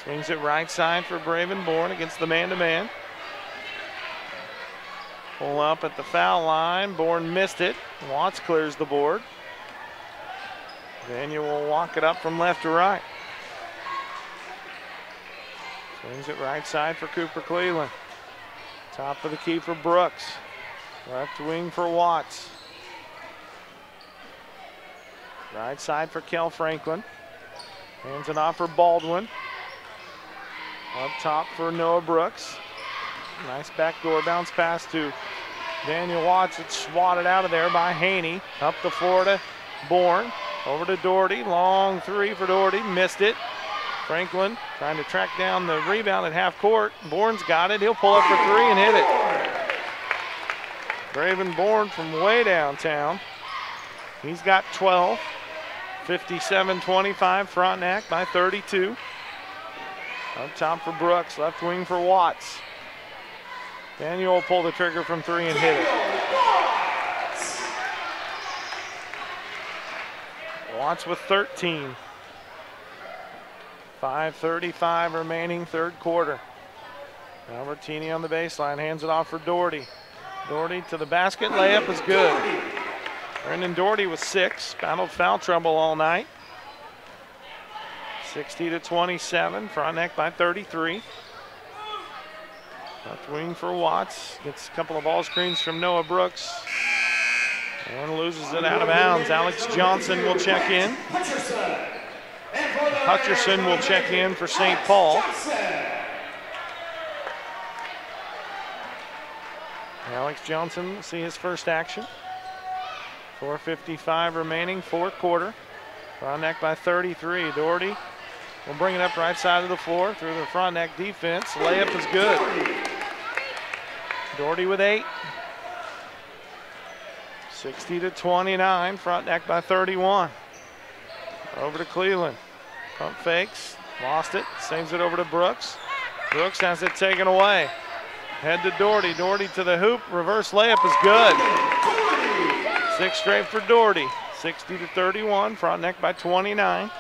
Swings it right side for Braven Bourne against the man-to-man. Pull up at the foul line. Bourne missed it. Watts clears the board. Daniel will walk it up from left to right. Swings it right side for Cooper Cleland. Top of the key for Brooks. Left wing for Watts. Right side for Kel Franklin. Hands it off for Baldwin. Up top for Noah Brooks. Nice backdoor bounce pass to Daniel Watts. It's swatted out of there by Haney. Up the floor to Bourne. Over to Doherty. Long three for Doherty. Missed it. Franklin trying to track down the rebound at half court. Bourne's got it. He'll pull up for three and hit it. Braven Bourne from way downtown. He's got 12. 57-25. Frontenac by 32. Up top for Brooks. Left wing for Watts. Daniel will pull the trigger from three and hit it. Watts with 13. 5:35 remaining, third quarter. Albertini on the baseline, hands it off for Doherty. Doherty to the basket, layup is good. Brendan Doherty with 6, battled foul trouble all night. 60-27, Frontenac by 33. Left wing for Watts. Gets a couple of ball screens from Noah Brooks. And loses it out of bounds. Alex Johnson will check in. Hutcherson will check in for St. Paul. Alex Johnson will see his first action. 4:55 remaining, fourth quarter. Frontenac by 33. Doherty will bring it up right side of the floor through the Frontenac defense. Layup is good. Doherty with 8. 60-29, Frontenac by 31. Over to Cleland. Pump fakes, lost it, saves it over to Brooks. Brooks has it taken away. Head to Doherty, Doherty to the hoop, reverse layup is good. 6 straight for Doherty. 60-31, Frontenac by 29.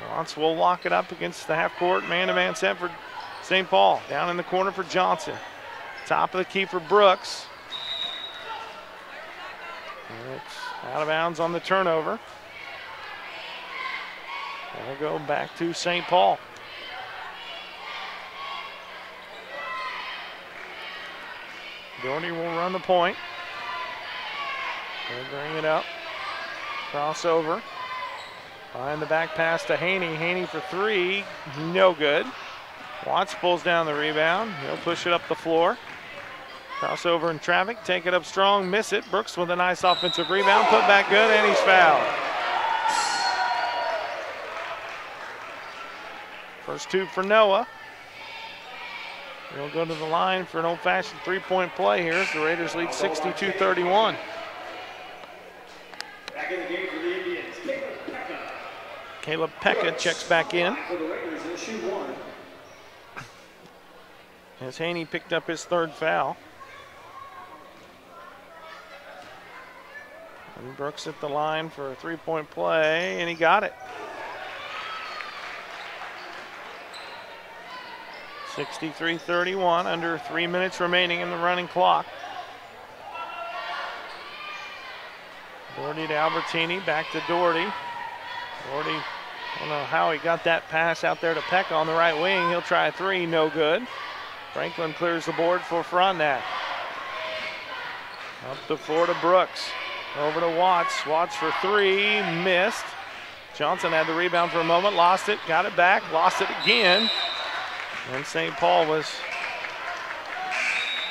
Watts will lock it up against the half-court man-to-man set for St. Paul. Down in the corner for Johnson. Top of the key for Brooks. It's out of bounds on the turnover. We'll go back to St. Paul. Doherty will run the point. They'll bring it up. Crossover. Behind the back pass to Haney. Haney for three. No good. Watts pulls down the rebound. He'll push it up the floor. Crossover in traffic. Take it up strong. Miss it. Brooks with a nice offensive rebound. Put back good, and he's fouled. First two for Noah. He'll go to the line for an old-fashioned three-point play here as the Raiders lead 62-31. Back in the game for the Indians, Caleb Pekka checks back in. For the Raiders, they'll shoot one. As Haney picked up his third foul. And Brooks at the line for a three-point play, and he got it. 63-31, under 3 minutes remaining in the running clock. Doherty to Albertini, back to Doherty. Doherty, I don't know how he got that pass out there to Pekka on the right wing. He'll try a three, no good. Franklin clears the board for Frontenac. Up the floor to Brooks. Over to Watts. Watts for three, missed. Johnson had the rebound for a moment, lost it, got it back, lost it again. And St. Paul was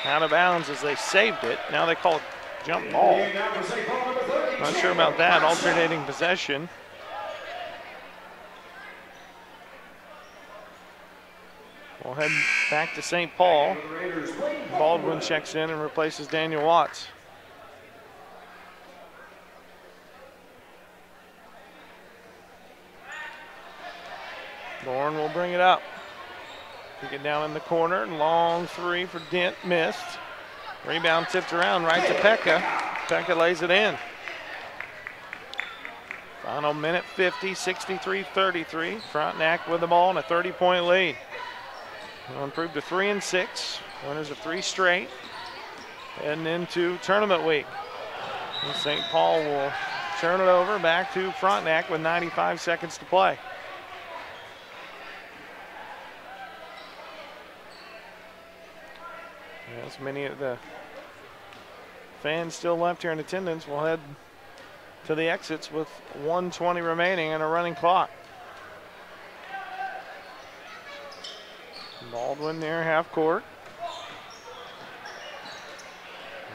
out of bounds as they saved it. Now they call it jump ball. Not sure about that, alternating possession. We'll head back to St. Paul. Baldwin checks in and replaces Daniel Watts. Bourne will bring it up. Kick it down in the corner. Long three for Dent, missed. Rebound tipped around right to Pekka. Pekka lays it in. Final minute 50, 63-33. Frontenac with the ball and a 30-point lead. We'll improve to 3-6. Winners of three straight. Heading into tournament week. And St. Paul will turn it over back to Frontenac with 95 seconds to play. As many of the fans still left here in attendance, we'll head to the exits with 1:20 remaining and a running clock. Baldwin near half court.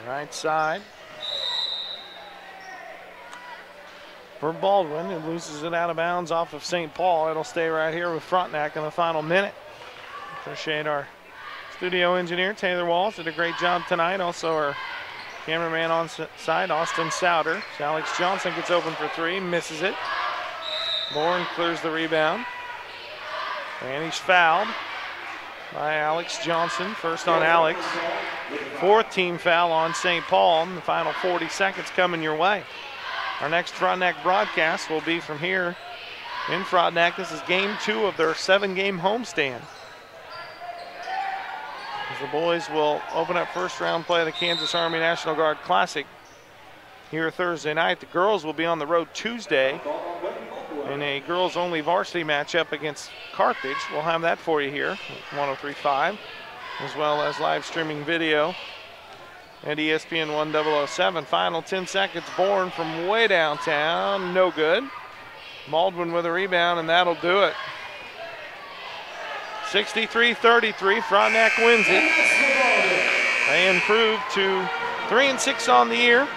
Right side. For Baldwin, who loses it out of bounds off of St. Paul. It'll stay right here with Frontenac in the final minute. Appreciate our studio engineer, Taylor Walls, did a great job tonight. Also our cameraman on side, Austin Souter. Alex Johnson gets open for three, misses it. Bourne clears the rebound. And he's fouled by Alex Johnson. First on Alex. Fourth team foul on St. Paul. And the final 40 seconds coming your way. Our next Frontenac broadcast will be from here in Frontenac. This is game 2 of their 7-game homestand. As the boys will open up first round play of the Kansas Army National Guard Classic here Thursday night. The girls will be on the road Tuesday in a girls only varsity matchup against Carthage. We'll have that for you here, 103.5, as well as live streaming video at ESPN 1007. Final 10 seconds, Bourne from way downtown, no good. Baldwin with a rebound, and that'll do it. 63-33, Frontenac wins it. They improve to 3-6 on the year.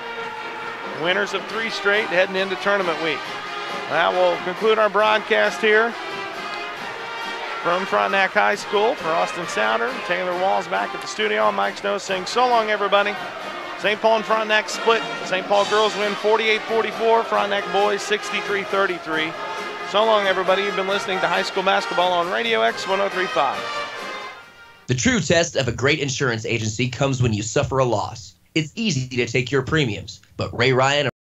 Winners of 3 straight heading into tournament week. That will conclude our broadcast here from Frontenac High School. For Austin Souter, Taylor Walls back at the studio. I'm Mike Snow saying so long, everybody. St. Paul and Frontenac split. St. Paul girls win 48-44. Frontenac boys 63-33. So long, everybody. You've been listening to High School Basketball on Radio X 103.5. The true test of a great insurance agency comes when you suffer a loss. It's easy to take your premiums, but Ray Ryan